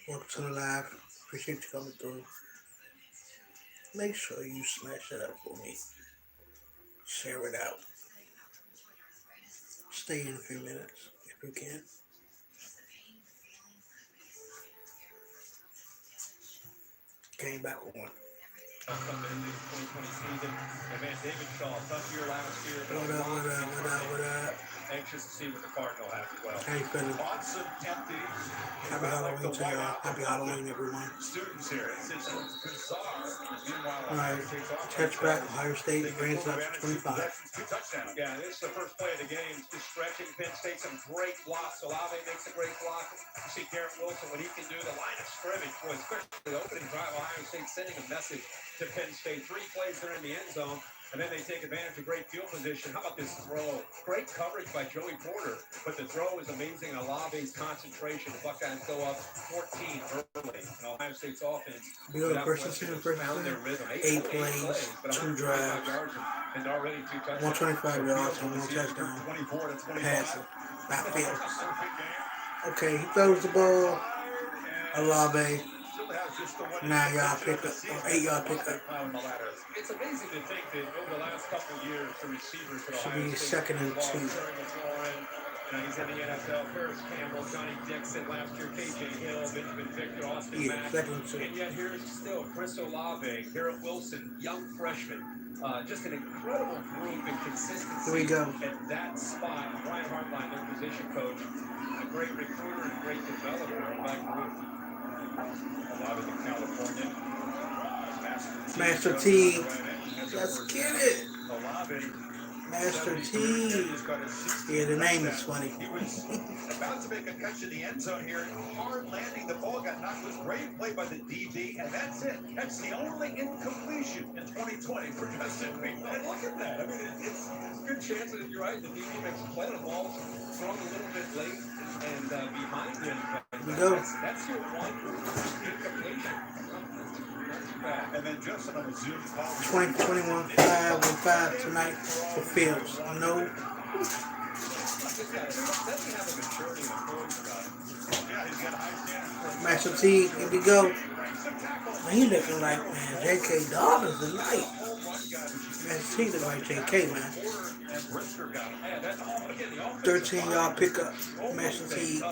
Welcome to the live. Appreciate you coming through. Make sure you smash it up for me. Share it out. Stay in a few minutes if you can. Came back with one.
Coming into the 2020 season. And man, David Shaw, tough year last year.
What up?
Anxious to see what the Cardinal has as well.
How you feeling?
Watson empties.
Happy Halloween to y'all. Happy Halloween, everyone.
Students here. It's bizarre. Meanwhile,
All right. Touchback, Ohio State, Brands up to 25.
Two touchdowns.
Yeah, this is the first play of the game. Just stretching. Penn State, some great blocks. Olave makes a great block. You see Garrett Wilson, what he can do. The line of scrimmage, boy, especially the opening drive. Ohio State sending a message to Penn State. 3 plays there in the end zone. And then they take advantage of great field position. How about this throw? Great coverage by Joey Porter, but the throw is amazing. Olave's concentration. The Buckeyes go up 14 early. And Ohio State's offense.
Bill Christensen,
found their rhythm.
8 plays, 2 drives,
and already 2 touchdowns.
125 yards and 1 touchdown.
24 to 25.
Passing, not Fields. Okay, he throws the ball. Olave. 9-yard pickup or 8-yard pickup.
It's amazing to think that over the last couple of years, the receivers at
Should
Ohio
be
State
2nd and 2.
He's in the NFL. Ferris Campbell, Johnny Dixon last year, KJ Hill, Benjamin Victor, Austin
Yeah,
Mack.
2nd and 2.
And yet here's still Chris Olave, Garrett Wilson, young freshman. Just an incredible group and consistency.
Here we go.
At that spot. Brian Hartline, their position coach, a great recruiter and great developer of that group.
Olave in California.
Master T. Let's get it.
Olave.
Master T. Yeah, the name is funny.
He was about to make a catch in the end zone here. Hard landing. The ball got knocked. It was great play by the DB, and that's it. That's the only incompletion in 2020 for Justin Fields.
And look at that. I mean, it's a good chance that if you're right, the DB makes a play. The ball's thrown a little bit late and behind him.
We go.
That's your one incompletion.
And then Justin on the Zoom call.
2021 5-5 tonight for Fields. No. Master T, here we go. Man, he looking like, man, J.K. Dobbins tonight. Master T looking like J.K., man. 13-yard pickup. Master T.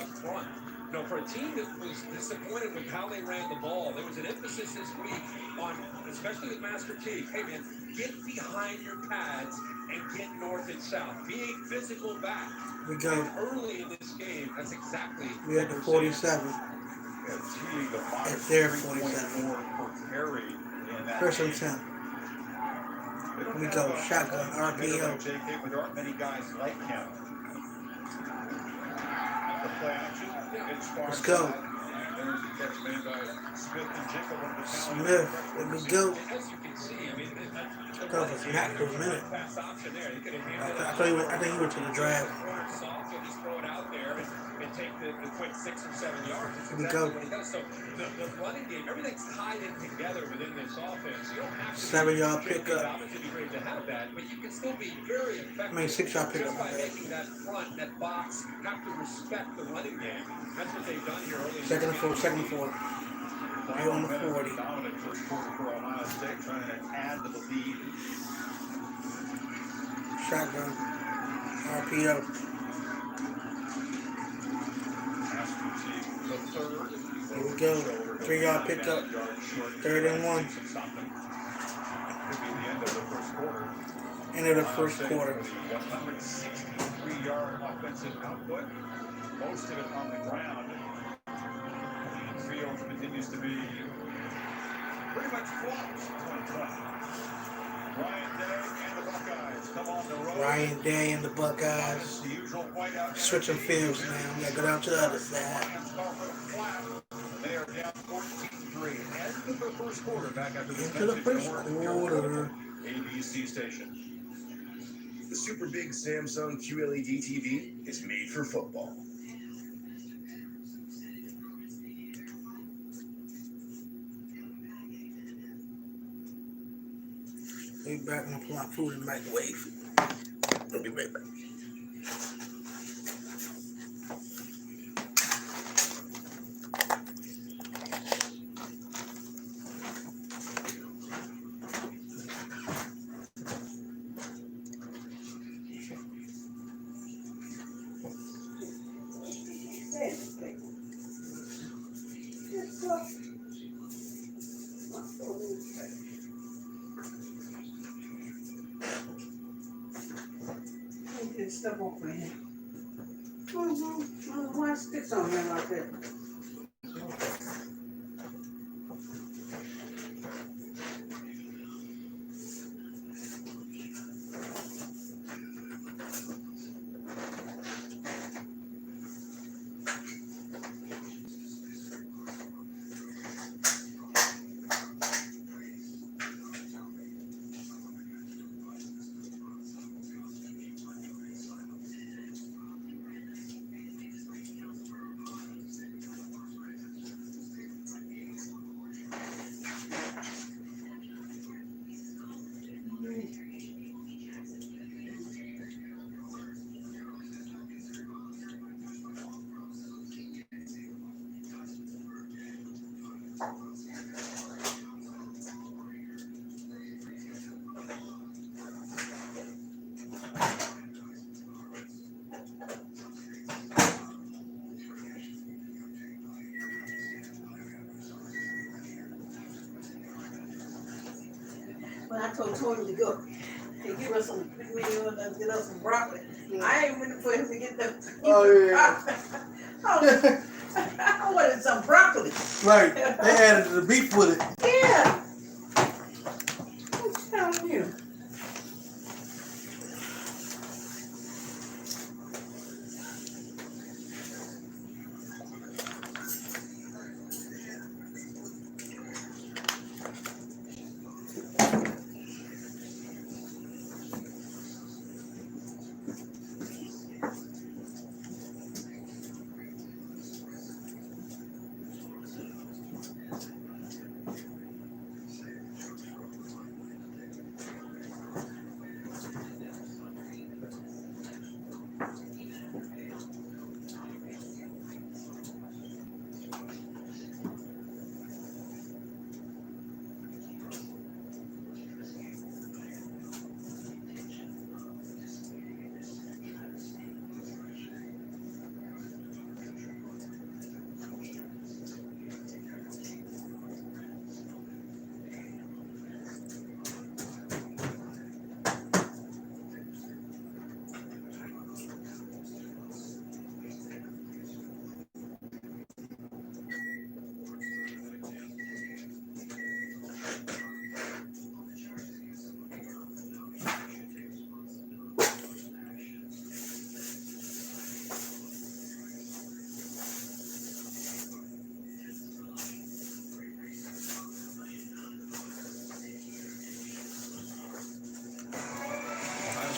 No, for a team that was disappointed with how they ran the ball, there was an emphasis this week on, especially with Master T, hey man, get behind your pads and get north and south. Be a physical back.
We go.
And early in this game, that's exactly.
We at the 47. At their 47. First and 10. We go. Shotgun, RPO.
JK, but there aren't many guys like him. The play action.
Let's go. Smith, let me go. That was Matt for a minute. I think he went to the draft. Here we go.
So the running game, everything's tied in together within this offense. You don't have to
7-yard pickup.
obviously be great to have that, but you can still be very effective.
6-yard pickup.
Just by making that front, that box, have to respect the running game. That's what they've done here early.
Second and 4. Right on the 40.
Dominant first quarter for Ohio State, trying to add to the lead.
Shotgun, RPO. Here we go. 3-yard pickup. 3rd and 1. End of the first quarter.
163-yard offensive output. Most of it on the ground. Fields continues to be pretty much flawless in 2020. Ryan Day and the Buckeyes come on the road.
Ryan Day and the Buckeyes. Switching fields now. We gotta go down to the other side.
They are down 14-3. End of the first quarter. Back after this
Into the first quarter.
ABC station.
The super big Samsung QLED TV is made for football.
Be back and put my food in the microwave. I'll be right back.
get stuff off of him. Why sticks on him like that? When I told Tony to go and give us some, get us some broccoli, I ain't waiting for him to get the.
Oh, yeah.
I wanted some broccoli.
Right. They added the beef with it.
Yeah. What's down here?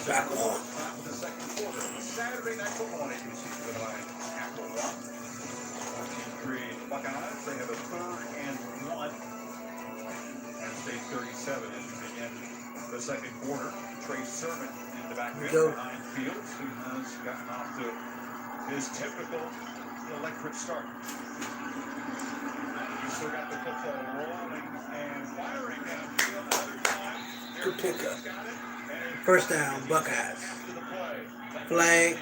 Back on.
The second quarter. Saturday night football on ABC for the Apple One. 14-3 Buckeyes. They have a 3rd and 1. And State 37 as we begin the second quarter. Trey Sermon in the backfield behind Fields, who has gotten off to his typical electric start. He's still got the football rolling and firing downfield another time.
Good pickup. First down, Buckeyes. Flag.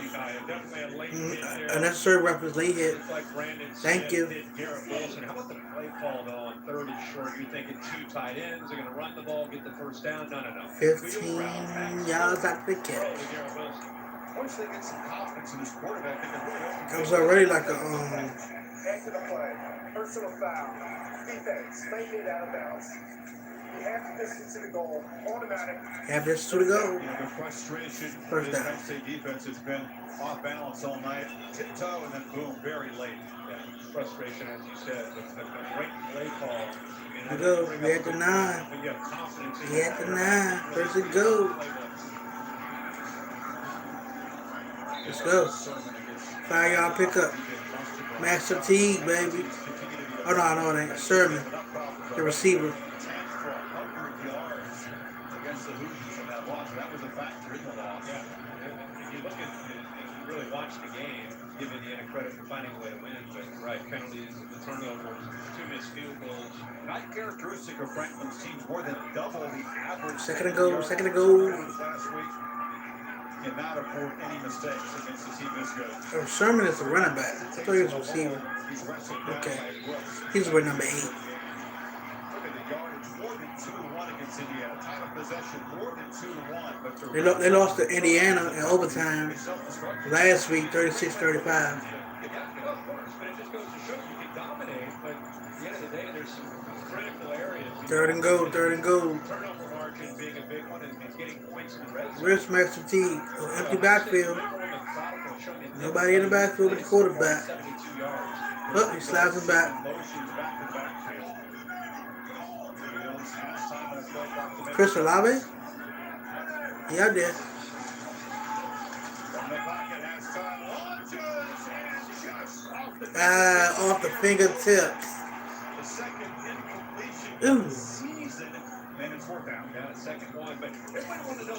Unnecessary reference, late hit. Thank you.
How about the play called on 3rd and short? You're thinking 2 tight ends. They're going to run the ball, get the first down. No.
15 yards after the catch.
Once they get some confidence in this quarterback, they can really open.
It was already like a
Back to the play. Personal foul. Defense. Maintain out of bounds. You have the distance to the goal. Automatic.
half distance to the goal.
The frustration.
First down.
Penn State defense has been off balance all night. Tiptoe and then boom, very late.
Yeah, frustration, as you said. A great play call.
We go. We at the 9. We at the 9. First and go. Let's go. 5-yard pickup. Master Teague, baby. Oh, no, it ain't. Sermon, the receiver.
Against the Hoosiers in that loss. That was a factor in the loss.
Yeah. If you look at it, if you really watch the game, give Indiana credit for finding a way to win. But, right, penalties, the turnovers, 2 missed field goals.
Not characteristic of Franklin's team, more than double the average.
Second and go.
Last week. Cannot afford any mistakes against the team this good.
Oh, Sermon is the running back. I thought he was a receiver. Okay. He's with number 8.
Look at the yardage, more than 2-1 against Indiana. Time of possession, more than 2-1. But
They lost to Indiana in overtime last week, 36-35.
Yeah, of course, but it just goes to show you can dominate, but at the end of the day, there's some critical areas.
Third and goal.
Turnover margin being a big one and getting points in the red zone.
Wrist match fatigue, empty backfield. Nobody in the backfield but the quarterback. Oh, he slides him back. Chris Olave? Yeah, I did. Off the fingertips. Ooh.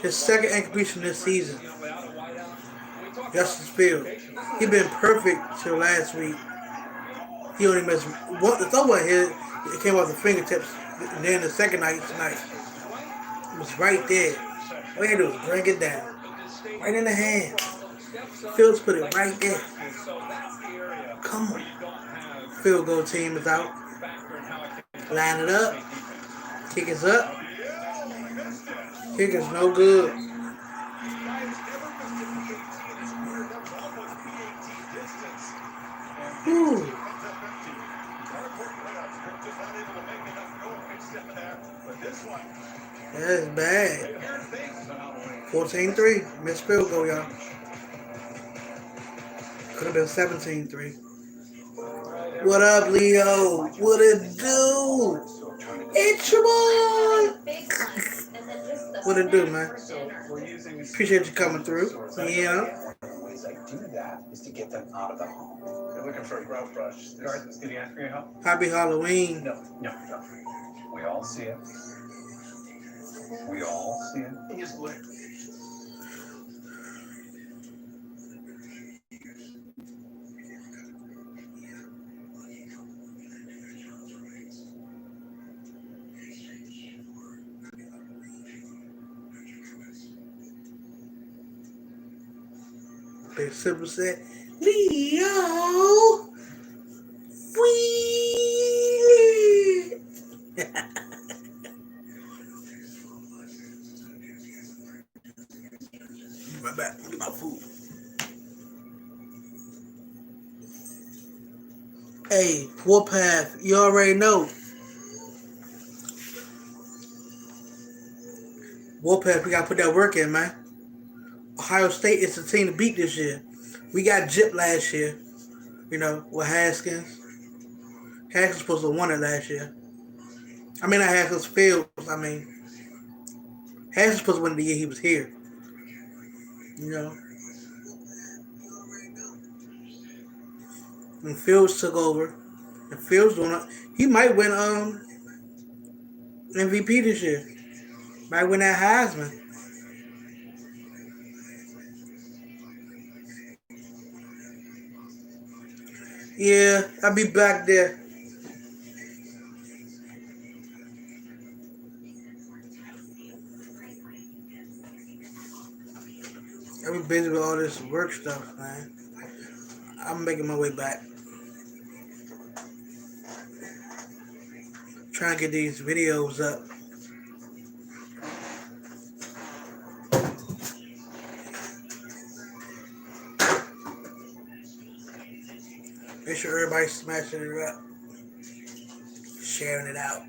His second incompletion this season. Justice Field. He been perfect till last week. He only missed one. The throw one hit, it came off the fingertips. And then the second night tonight, it was right there. All you had to do was bring it down. Right in the hand. Fields put it right there. Come on. Field goal team is out. Line it up. Kick is up. Kick is no good. Whew. That's bad. 14-3. Missed field goal, y'all. Could have been 17-3. What up, Leo? What it do? It's your boy. What it do, man? Appreciate you coming through. Yeah.
Ways I do that is to get them out of the home. You're looking for a grout brush. Garth, did he ask for your help?
Happy Halloween.
No. We all see it. We all see it. He's lit.
Big Simple said, Leo, free. My back, get my food. Hey, Warpath, you already know. Warpath, we gotta put that work in, man. Ohio State is the team to beat this year. We got gypped last year, you know, with Haskins. Haskins was supposed to have won it last year. I mean, not Haskins, Fields. I mean, Haskins was supposed to win the year he was here. You know. And Fields took over. And Fields doing it. He might win MVP this year. Might win that Heisman. Yeah, I'll be back there. I'll be busy with all this work stuff, man. I'm making my way back. Trying to get these videos up. Make sure everybody's smashing it up, sharing it out.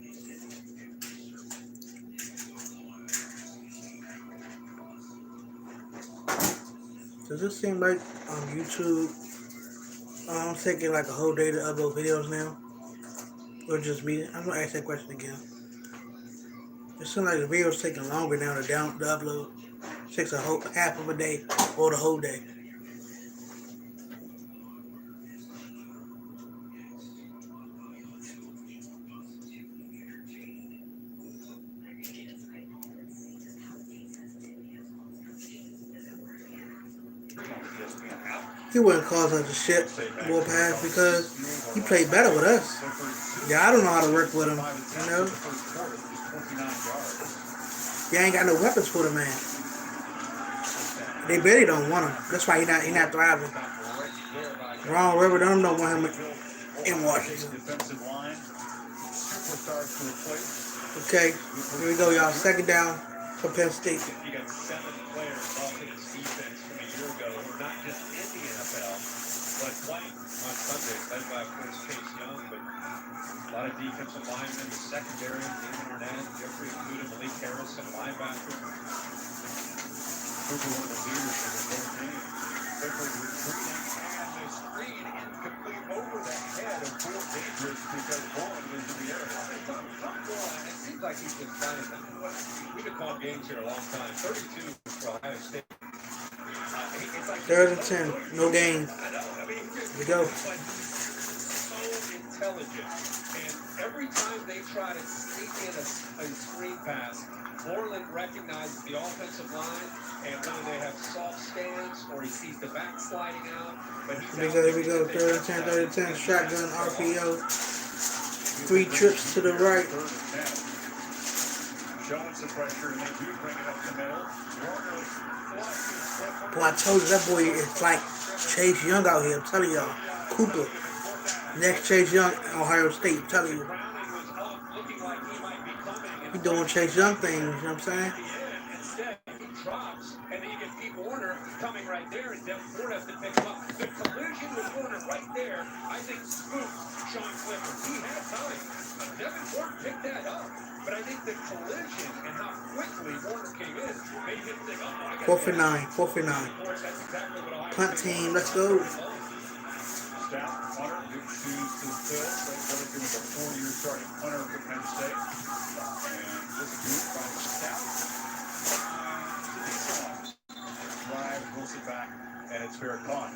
Does this seem like on YouTube, I'm taking like a whole day to upload videos now? Or just me? I'm gonna ask that question again. It seems like the video's taking longer now to upload. It takes half of a day or the whole day. He wouldn't cause us a shit, Warpath, because he played better with us. Yeah, I don't know how to work with him, you know? You ain't got no weapons for the man. They barely don't want him. That's why he not thriving. Ron River don't want him in Washington. Okay, here we go, y'all. Second down. for Penn State.
You got 7 players off in this defense from a year ago who are not just in the NFL, but playing on Sunday, led by, of course, Chase Young, but a lot of defensive linemen, the secondary, Damon Arnett, Jeffrey Okudah, Malik Harrison, linebacker.
Cooper, one of the leaders in the whole game. Quickly retreating, and the screen incomplete over the head of Fort Dangerous because Vaughn was in the air.
It seems like he's been playing. We've been calling games here a long time. 32 for Ohio State. It's like
3rd and 10, no gain. Here we go.
so intelligent. And every time they try to sneak in a screen pass, Moreland recognizes the offensive line, and whether they have soft stance or he sees the back sliding out. But he's
Here we go. 3rd and 10, 3rd and 10. Shotgun RPO. 3 trips to the right.
Showing some pressure, and they do bring it up the middle. Warner flushes.
Boy, I told you that boy is like Chase Young out here. I'm telling y'all. Cooper. Next Chase Young, Ohio State. I'm telling you. He doing Chase Young things, you know what I'm saying?
Instead, he drops, and then you get Pete Warner coming right there, and Devin Ford has to pick him up. The collision with Warner right there, I think, spooked Sean Clifford. He had time. Devin Ford picked that up. But I think the collision and how quickly Warner came in made him think, oh, I got
4th and 9. 4th and 9. Punt team, let's go.
Stout punter, big shoes to fill. Blake Whitaker was a 4-year starting punter for Penn State. And this group by Stout. Drive, rolls it back, and it's fair caught.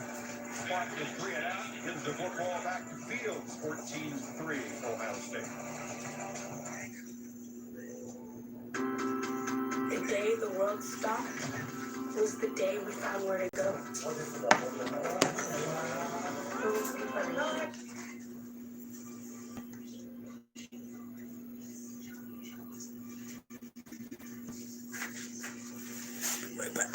Clock is 3 and out. Gives the football back to Fields. 14-3, Ohio State.
The day the world stopped was the day we found where to go.
Right back.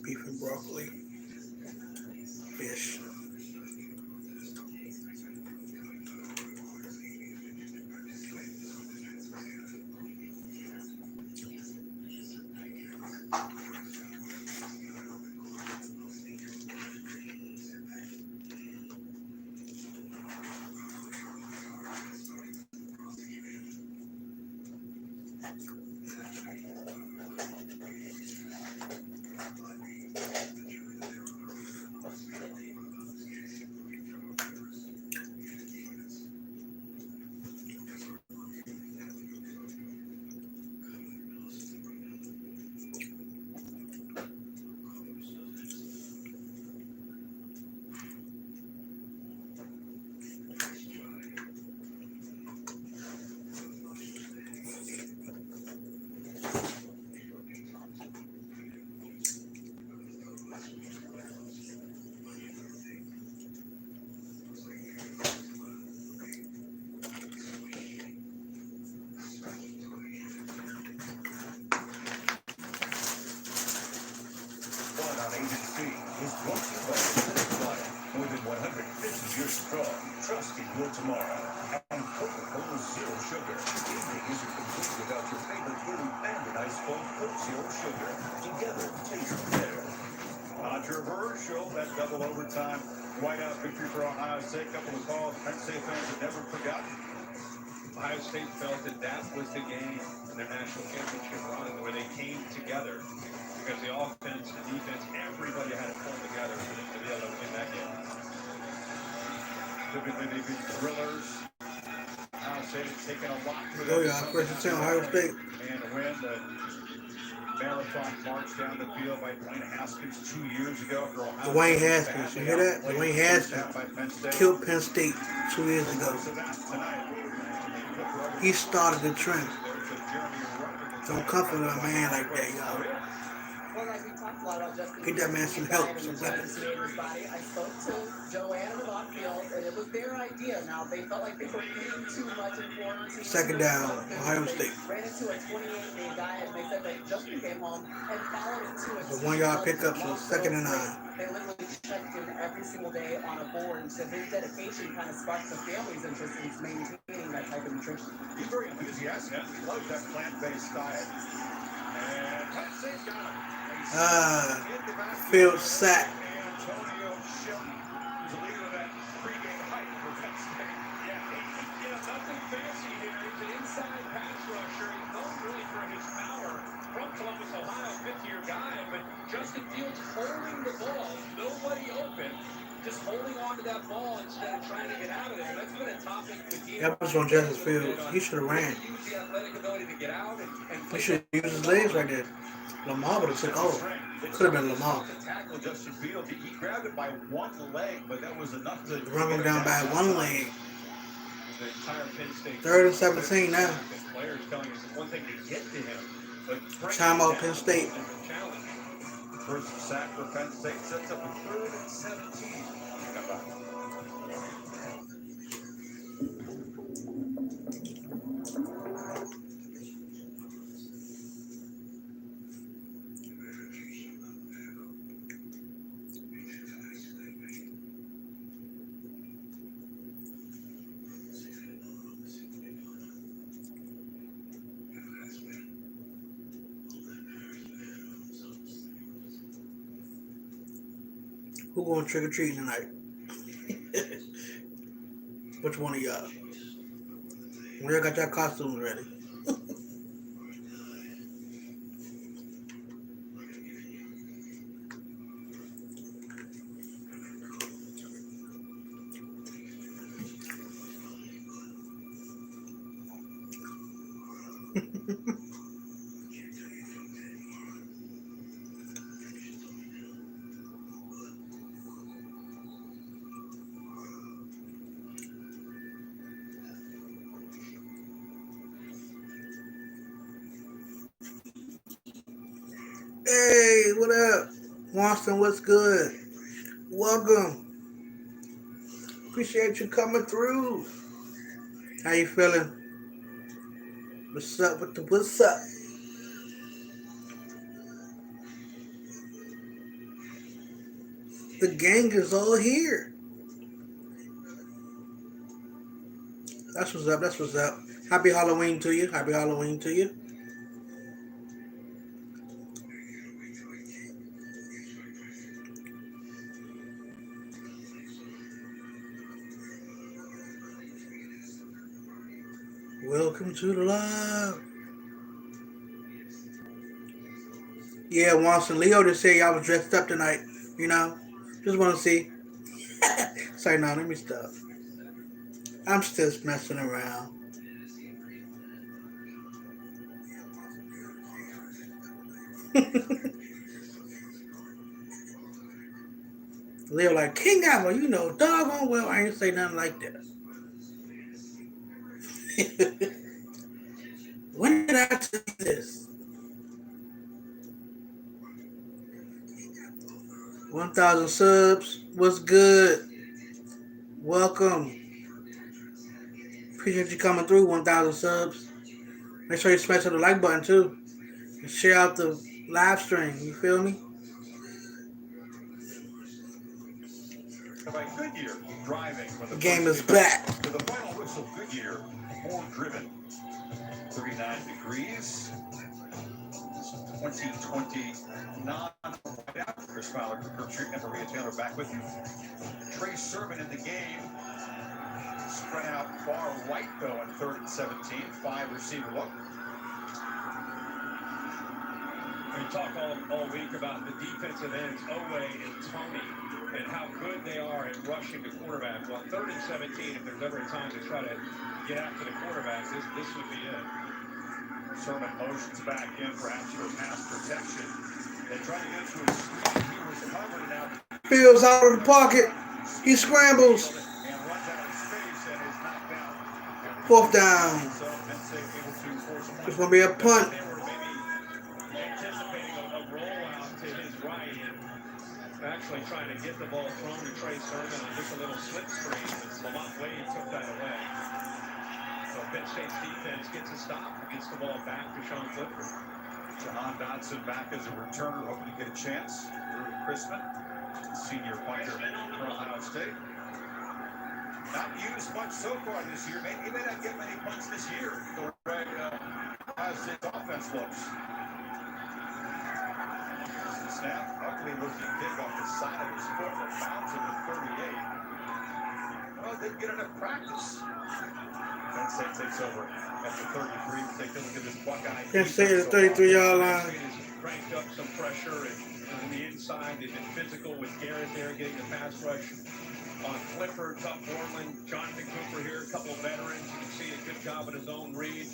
Beef and broccoli. Fish.
is brought to you by Flyer. More than 150 years strong, trusting your tomorrow. And Coca-Cola Zero Sugar. Evening isn't complete without your favorite food and an ice cold Coke Zero Sugar. Together, taste better. Controversial, that double overtime whiteout victory for Ohio State. Couple of calls Penn State fans have never forgotten.
Ohio State felt that was the game in their national championship run where they came together because the offense, the defense, everybody had to pull together to be able to win that game. Typically, they've been thrillers. Ohio State has taken a lot to them.
Oh yeah, question Ohio State.
And win the marathon march down the field by Dwayne Haskins 2 years ago.
Dwayne Haskins, you hear that? Dwayne Haskins killed Penn State 2 years ago. He started the trend. Don't comfort a man like that, y'all.
Well, like we talked a lot about Justin.
Get that man some help, some weapons.
I spoke to Joanne and Devon Fields, and it was their idea. Now, they felt like they were getting too much in quarantine.
Second down, Ohio State.
Ran into a 28-day guy, and they said that Justin came home and followed it to
The 1 yard pickup, so 2nd and 9.
They literally checked in every single day on a board, and said his dedication kind of sparked the family's interest in maintaining that type of nutrition.
He's very enthusiastic. He loves that plant-based diet. And Penn State's got him.
Field sack.
Antonio Shelton, who's the leader of that pregame hype for Penn State.
Yeah, nothing fancy here. He's an inside pass rusher. He's known really for his power. From Columbus, Ohio, fifth-year guy, but Justin Fields holding the ball, nobody open, just holding on to that ball instead of trying to get out of there. That's been a topic with you.
That was on Justin Fields. He should have ran.
Use the athletic ability to get out and
He should have used his legs right there. Lamar would have took over. Could have been Lamar.
Tackle Justin Fields. He grabbed it by one leg, but that was enough to
Run him down by one leg.
the entire Penn State.
3rd and 17 now.
Players telling us it's one thing to get to him, but
Timeout Penn State.
First sack for Penn State sets up a 3rd and 17. Come back.
Who going trick or treating tonight? Which one of y'all? When y'all got your costumes ready? Hey, what up? Watson, what's good? Welcome. Appreciate you coming through. How you feeling? What's up with the what's up? The gang is all here. That's what's up. That's what's up. Happy Halloween to you. Happy Halloween to you. Welcome to the live. Yeah, Watson. Leo just said y'all was dressed up tonight. You know, just want to see. Sorry, no, let me stop. I'm still messing around. Leo like, King Apple, you know, doggone well, I ain't say nothing like that. When did I say this? 1,000 subs. What's good? Welcome. Appreciate you coming through. 1,000 subs. Make sure you smash the like button too. And share out the live stream. You feel me?
By Goodyear driving from
The game is back.
to the final whistle. Goodyear more driven. 39 degrees. 2029. Chris Fowler, Kirk Street, and Maria Taylor back with you. Trey Sermon in the game. spread out far right, though, on 3rd and 17. 5 receiver look.
We talk all week about the defensive ends, Owe and Tony, and how good they are at rushing the quarterback. Well, 3rd and 17, if there's ever a time to try to get after the quarterbacks, this would be it.
Sermon motions back in for actual pass protection. They tried to get to his screen. He was covered now.
Fields out of the pocket. He scrambles.
And runs out of space and is knocked down.
4th down.
So Penn State able to force a
It's going to be a punt.
They were maybe anticipating a rollout to his right and actually trying to get the ball thrown to Trey Sermon on just a little slip screen. Lamont Wade took that away. So Penn State's defense gets a stop and gets the ball back to Sean Clifford.
Jahan Dotson back as a returner, hoping to get a chance. Rudy Chrisman, senior punter for Ohio State. Not used much so far this year. He may not get many punts this year. The way Ohio State's offense looks. Snap, ugly looking kick off the side of his foot that bounds at the 38. Well, didn't get enough practice. Penn State takes over at the 33. Take a look at this Buckeye.
Penn State at the 33-yard line.
Cranked up some pressure and on the inside. They've been physical with Garrett there, getting the pass rush on Clifford, Tuck Borland, Jonathan Cooper here, a couple of veterans. You can see a good job at his own read.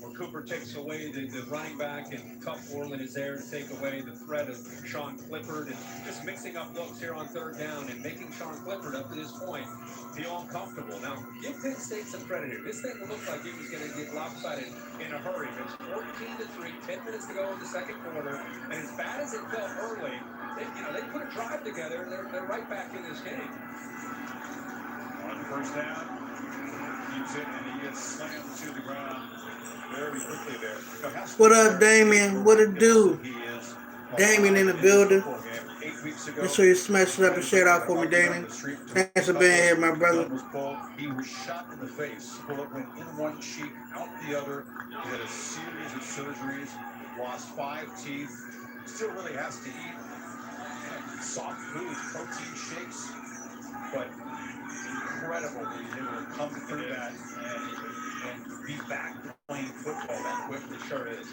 Where Cooper takes away the running back, and Tuck Borland is there to take away the threat of Sean Clifford, and just mixing up looks here on 3rd down and making Sean Clifford up to this point feel uncomfortable. Now, give Penn State some credit here. This thing looked like it was going to get lopsided in a hurry. It's 14-3, 10 minutes to go in the second quarter, and as bad as it felt early, they put a drive together, and they're right back in this game.
On 1st down, keeps it, and he gets slammed to the ground very quickly there.
What up, Damien? What it do? Damien in the building. Make sure you smash it up and share it out for me, Damien. Thanks for being here, my brother.
He was shot in the face. Bullet went in one cheek, out the other. He had a series of surgeries, lost 5 teeth. Still really has to eat soft foods, protein shakes, but incredible that he's able to come through that and be back playing football that quickly.
Sure is.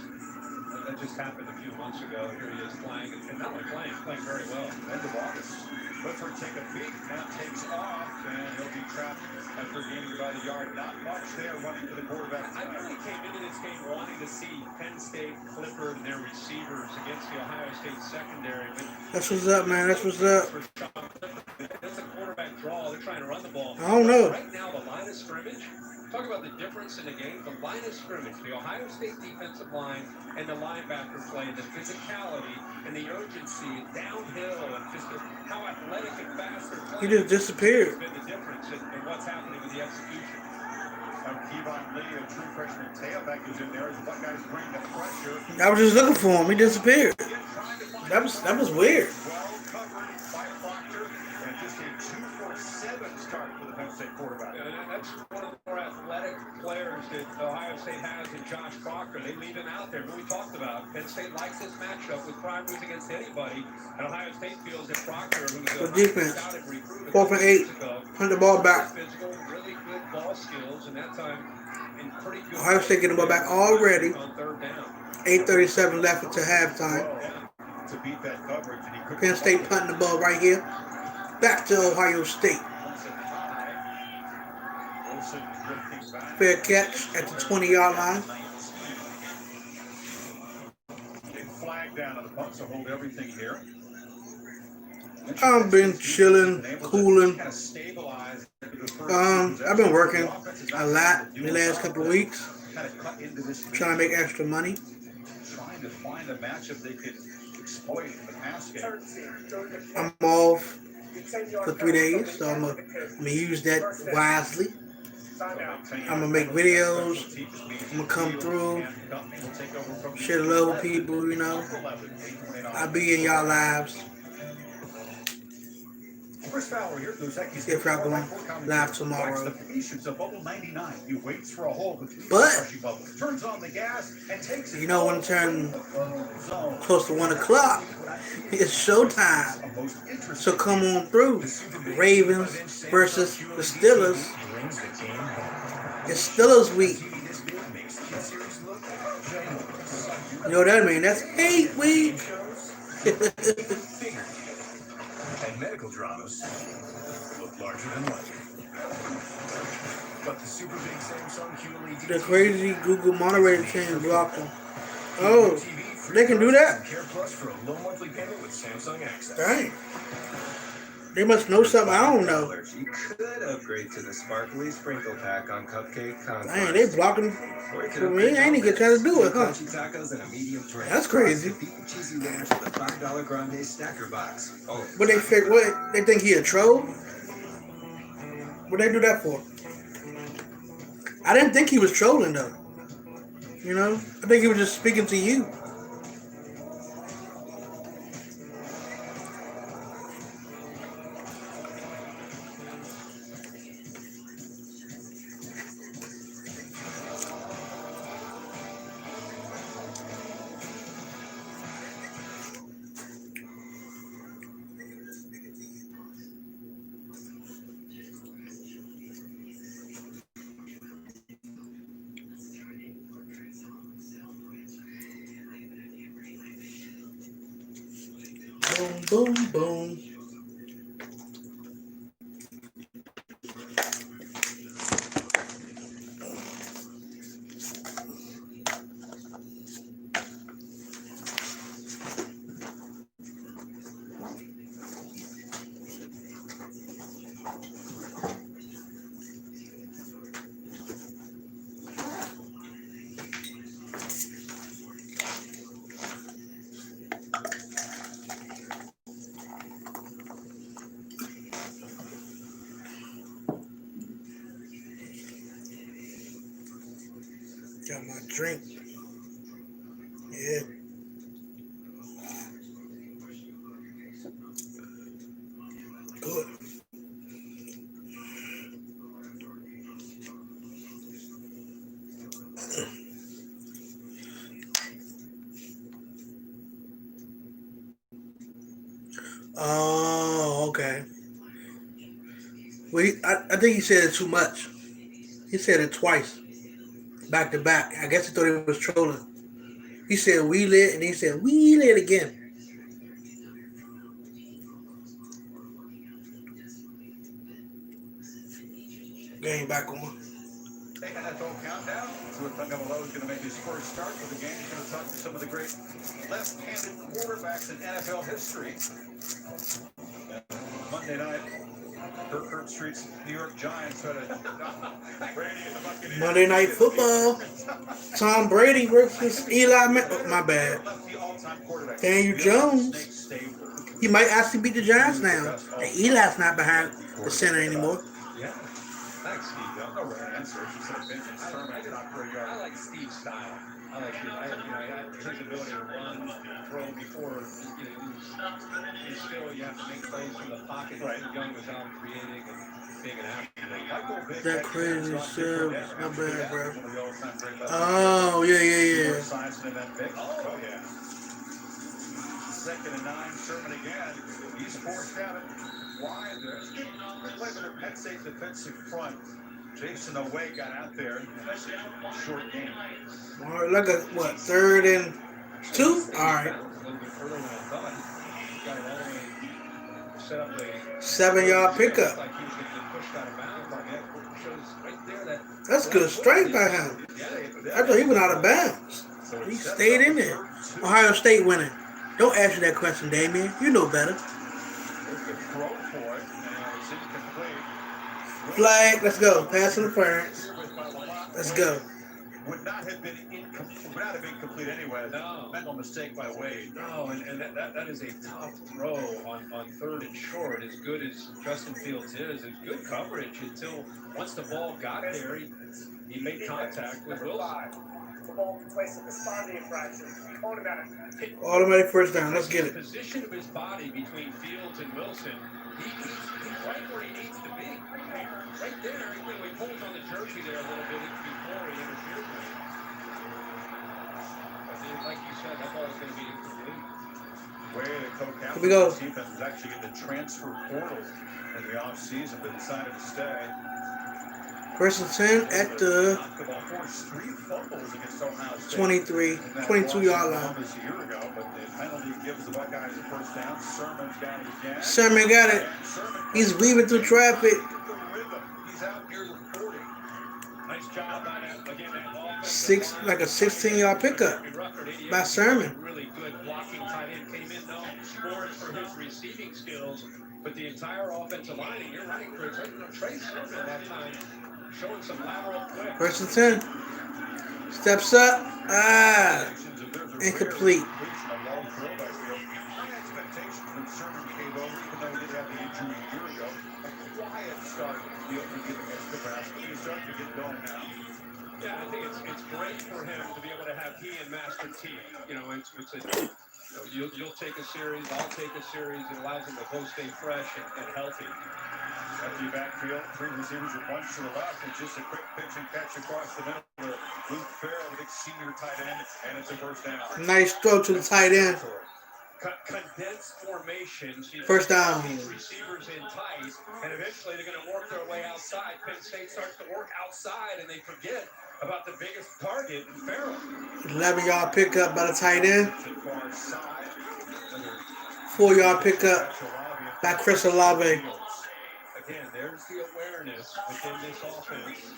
That just happened a few months ago. Here he is playing, and not only playing very well.
End of August. Clifford take a peek, now takes off, and he'll be trapped after gaining about a yard. Not much there running to the quarterback.
I really came into this game wanting to see Penn State, Clifford, and their receivers against the Ohio State secondary.
That's what's up, man. That's what's up.
That's a quarterback draw. They're trying to run the ball.
I don't know.
Right now, the line of scrimmage, talk about the difference in the game. The line of scrimmage, the Ohio State defensive line and the linebacker play, the physicality and the urgency downhill and just how athletic and fast they're playing.
He just disappeared.
Has been the difference in what's happening with the execution.
Kevon Lee, a true freshman tailback, is in there as the Buckeyes bring the pressure.
I was just looking for him. He disappeared. That was weird.
Well covered by Proctor, and just a 2-for-7 start for the Penn State quarterback.
And that's one of the more athletic players that Ohio State has in Josh Proctor. They leave him out there. But we talked about Penn State likes this matchup with primaries against anybody. And Ohio State feels that Proctor, who's a
defense.
scouted recruit,
4 for 8. Punt the ball back.
Physical, really good ball skills, and that time in pretty good.
Ohio State getting the ball back already.
On 3rd down.
8:37 left until halftime.
To beat that coverage, and he couldn't.
Penn State punting the ball right here. Back to Ohio State. Fair catch at the 20-yard line.
Big flag down on the punt, so hold everything here.
I've been chilling, cooling. I've been working a lot the last couple of weeks. Trying to make extra money.
Trying to find a matchup they could exploit in the pass game.
I'm off for 3 days, so I'm gonna use that wisely. I'm gonna make videos. I'm gonna come through, share the love with people, you know. I'll be in y'all lives. If y'all going live tomorrow. But you know when it turns close to 1 o'clock, it's showtime. So come on through. Ravens versus the Steelers.
brings the game home.
It's Steelers week.
TV this big makes Kid Series look ginormous.
You know what that mean? That's hate week.
Bigger. And medical dramas look larger than life. But the super big Samsung QLED
The crazy Google moderator change blocked them. Oh, they can do that?
Care Plus for a low monthly payment with Samsung Access.
Dang. They must know something I don't know.
You could upgrade to the sparkly sprinkle pack on Cupcake Conquest.
Dang, they blocking for me. I ain't even get a chance to do it, huh?
Crunchy tacos and a medium drink.
That's crazy.
Beef and cheesy ranch with a $5 grande snacker box. Oh,
But they fake what? They think he a troll? What they do that for? I didn't think he was trolling though. You know? I think he was just speaking to you. Boom, boom, boom. Got my drink. Yeah. Good. Oh, okay. Well, I think he said it too much. He said it twice. Back to back. I guess he thought he was trolling. He said we lit and he said we lit again. Game back on.
The NFL countdown. So Tagovailoa is going to make his first start for the game. He's going to talk to some of the great left-handed quarterbacks in NFL history. Monday night, Kirk Street's New York Giants had a Brady and the Buccaneers.
Monday Night Football. Tom Brady versus Eli. My bad. Daniel Jones. He might actually beat the Giants now. And Eli's not behind the center anymore.
Yeah. Thanks, Steve. No right answer.
I like Steve's style. I like his ability to run, throw before you still you have to make plays from the pocket. Right. Young without creating and being an athlete.
That crazy shit. Not bad, bro. Oh, yeah.
Oh, yeah. 2nd and 9, Sherman again. He's forced out it. Wide there. Play with a Penn State defensive front. Jason Away got out there. Short game.
All right, look at what, 3rd and 2? All right. 7-yard pickup. That's good strength by him. I thought he went out of bounds. He stayed in there. Ohio State winning. Don't ask you that question, Damien. You know better. Flag, let's go. Pass interference. Let's go.
Would not have been complete anyway. No. Mental mistake by Wade.
No, and that is a tough throw on 3rd and short. As good as Justin Fields is, it's good coverage until once the ball got there, he made contact with Wilson.
The ball in place of the spotting infraction.
Automatic first down. Let's get it.
The position of his body between Fields and Wilson, he's right where he needs to be. Right there, when he pulls on the jersey there a little bit before he interfered with him. But then, like you said, that ball is going to be incomplete.
Way the co-captain
Here we go.
defense is actually in the transfer portal in the offseason, but decided to stay.
First and 10 at the 23, 22-yard line. Sermon got it. He's weaving through traffic. Like a 16-yard pickup by Sermon.
Really good blocking tight end, came in known for his receiving skills, but the entire offensive line, and you're right, Chris, Trey Sermon at that time showing some lateral quick.
First and 10. Steps up. Incomplete.
Yeah, I think it's great for him to be able to have he and Master T. You know, you'll take a series, I'll take a series. It allows him to both stay fresh and healthy.
Empty backfield, three receivers are bunched to the left, and just a quick pitch and catch across the middle to Luke Farrell, the big senior tight end, and it's a first down.
Nice throw to the tight end.
Condensed formation. So
First down.
These receivers in tight, and eventually they're going to work their way outside. Penn State starts to work outside, and they forget about the biggest target, Farrell.
11-yard pickup by the tight end. 4-yard pickup by Chris Olave.
Again, there's the awareness within this offense,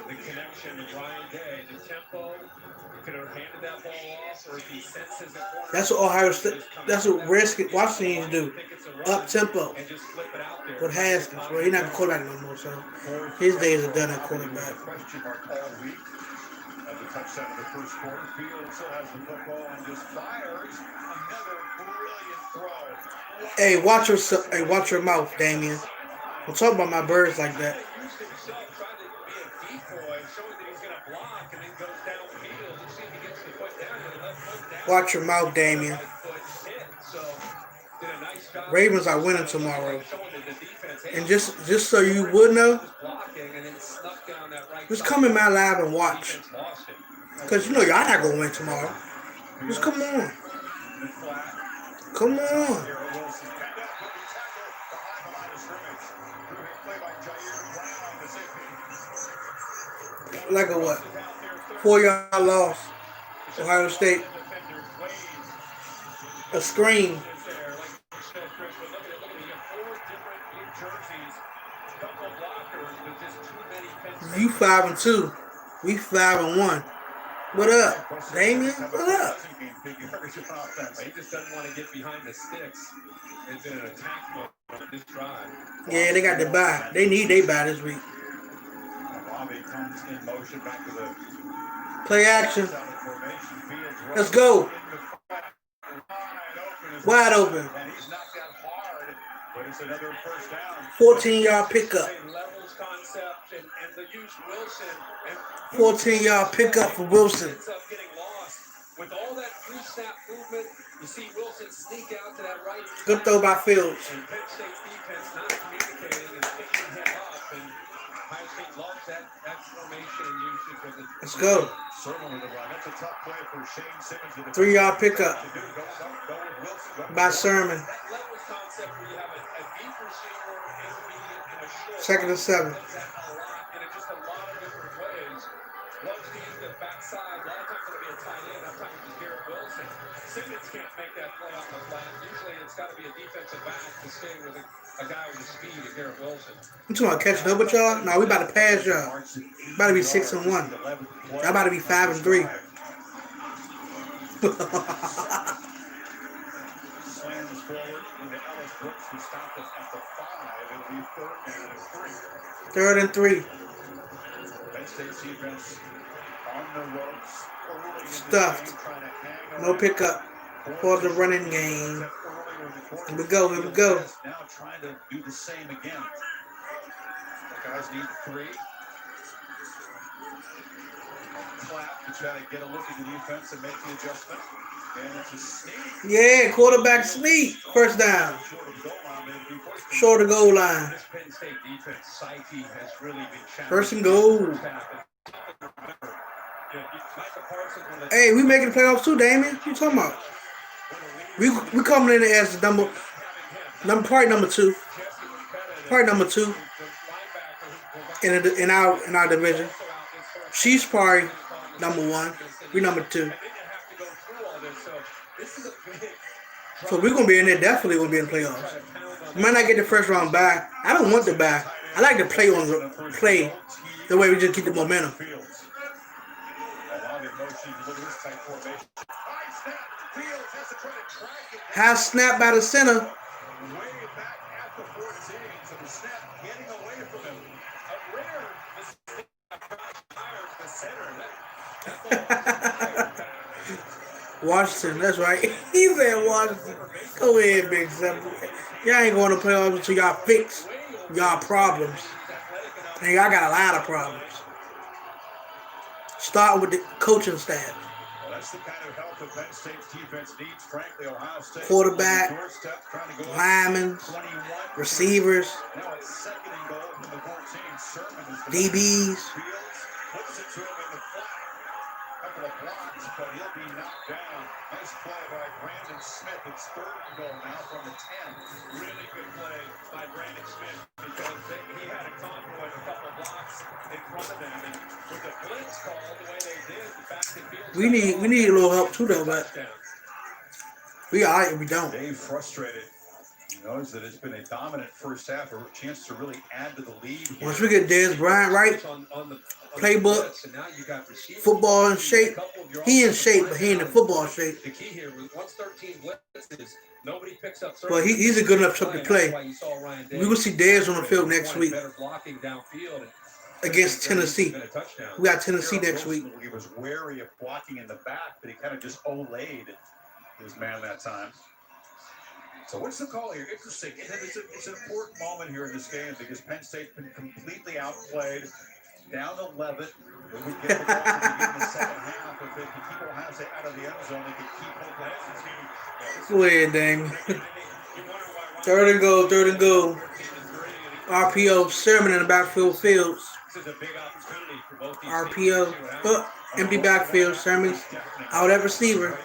the connection with Ryan Day, the tempo. You could have handed that ball off, or if he senses it.
That's what Ohio State. That's what Washington do. Up tempo with Haskins. Well, he's not a quarterback no more, so his days are done at quarterback.
Question mark all week. As a touchdown in the first quarter, Fields still has the football and just fires another brilliant throw.
Hey, watch your mouth, Damien. Don't talk about my birds like that. Watch your mouth, Damien. Ravens are winning tomorrow. And just so you would know, just come in my live and watch. Because you know y'all not going to win tomorrow. Just come on. Come on. Like a what? 4-yard loss. Ohio State. A screen. You 5-2. We 5-1. What up, Damien? What up?
He just doesn't want to get behind the sticks. It's in an attack mode this drive.
Yeah, they got the bye. They need their bye this week.
Comes in motion back to the
play action. Let's go. Wide open.
And he's knocked out hard, but it's another first down.
14-yard pickup. 14-yard pickup for Wilson.
With all that pre-snap movement, you see Wilson sneak out to that right.
Good throw by Fields.
And Penn State's defense not communicating and picking him up, and Ohio State loves that formation and usage of the.
Let's go.
That's a tough play for Shane Simmons.
3-yard pickup by Sermon. Second and 7. Simmons can't make that play off the flat. Usually it's got to be a defensive back to stay with a guy with the speed of Garrett Wilson. You talking about catching up with y'all? No, we about to pass y'all. About to be 6-1. Y'all about to be 5-3.
Slams forward into Ellis Brooks, who stopped us at the 5. It'll be 3rd and 3.
3rd and 3.
Penn State's defense on the ropes.
Stuffed. No pickup for the running game. Here we go. Here we go.
Now trying to do the same again. The guys need 3. Clap to try to get a look at the defense and make the adjustment. And it's a sneak.
Yeah, quarterback sneak. First down. Short of goal line.
This Penn State defense psyche has really been challenged.
First and goal. Hey, we making the playoffs too, Damien. What you talking about? We coming in as the part number 2. Part number 2. in our division. She's probably number 1. We number 2. So we're gonna be in there. Definitely gonna be in the playoffs. We might not get the first round back. I don't want the back. I like to play the way we just keep the momentum. Half snap by the center. Washington, that's right. He said Washington. Go ahead, Big Simple. Y'all ain't going to playoffs until y'all fix y'all problems. And y'all got a lot of problems. Start with the coaching staff.
Well, that's the kind of help that Penn State's defense needs. Frankly, Ohio State
Quarterback, linemen, receivers, DBs.
Puts it to him in the flat. Couple of blocks, but he'll be knocked down. Nice play by Brandon Smith. It's 3rd and goal now from the 10.
Really good play by Brandon Smith because he had a convoy a couple blocks in front of him, and with the blitz call the way they did, the back and field.
We need a little help too, though, but we all right if we don't.
Dave frustrated. He knows that it's been a dominant first half, a chance to really add to the lead.
Once we get Dez Bryant right, playbook, football in shape. He in shape, but he in the football shape.
The key here was once 13 blitzes, nobody picks up.
But he's a good enough to play. We will see Dez on the field next week against Tennessee. We got Tennessee next week.
He was wary of blocking in the back, but he kind of just olayed his man that time. So what's the call here? Interesting. It's an important moment here in this game because Penn State's been completely outplayed, down 11. They would get the ball to begin the second half. If they can keep Ohio State out of the end zone, they can keep hope.
Go ahead, Damon. 3rd and goal. RPO, Sherman in the backfield fields. RPO, empty backfield, Sherman's out at receiver.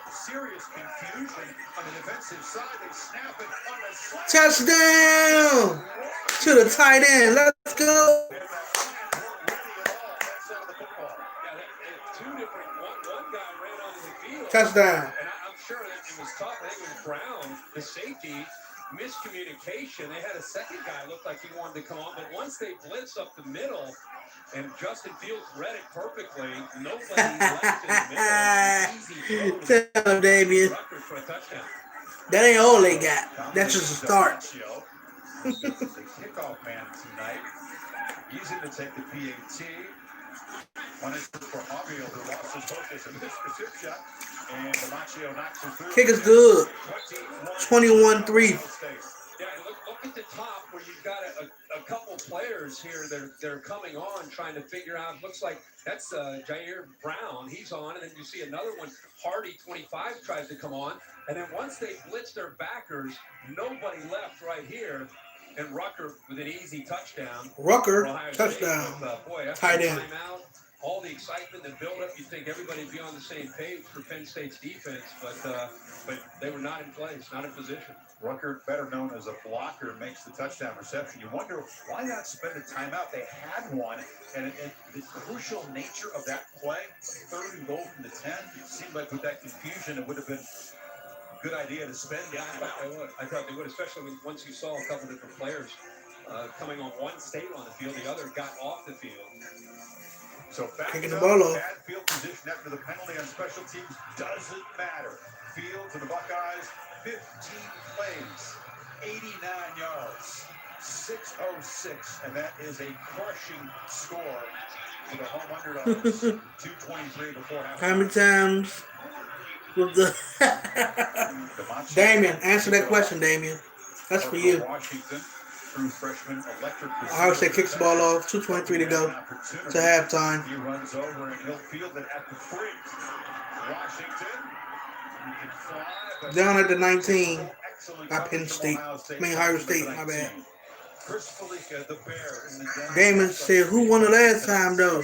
Serious confusion on the defensive side. They snap it on the side.
Touchdown to the tight end. Let's go. Touchdown.
And I'm sure it was tough. I think it was Brown, the safety, miscommunication. They had a second guy looked like he wanted to come on, but once they blitz up the middle, and Justin Fields read it perfectly. Nobody left in the middle.
Tell him, Damien. That ain't all they got. That's just a start.
The kickoff man tonight. He's in to take the PAT. One is for Javier, who lost his focus and missed the chip shot. And Demaccio knocks it through.
Kick is good. 21-3.
Yeah, look at the top where you've got a couple players here that are coming on trying to figure out. Looks like that's Jair Brown. He's on, and then you see another one. Hardy, 25, tries to come on, and then once they blitz their backers, nobody left right here, and Rucker with an easy touchdown.
Rucker touchdown. Tight end.
Timeout, all the excitement and build-up. You think everybody'd be on the same page for Penn State's defense, but they were not in place, not in position.
Rucker, better known as a blocker, makes the touchdown reception. You wonder why not spend a timeout? They had one, and the crucial nature of that play, 3rd and goal from the 10, it seemed like with that confusion, it would have been a good idea to spend.
Yeah, I thought they would, especially once you saw a couple different players coming on. One stayed on the field, the other got off the field.
So back
Kicking the ball off.
Bad field position after the penalty on special teams doesn't matter. Fields and the Buckeyes, 15 plays, 89 yards, 606, and that is a crushing score for the home underdogs. 2:23 before half.
How many times with the Damien? Answer that question, Damien. That's for you.
Washington, true freshman, electric.
I would say kicks the ball off. 2:23 to go to halftime.
He runs over and he'll field it at the 3. Washington.
Down at the 19 by Penn State. Ohio State, my bad.
Chris Felica, the Bear in the Denver
Damon said, who won the last time, though?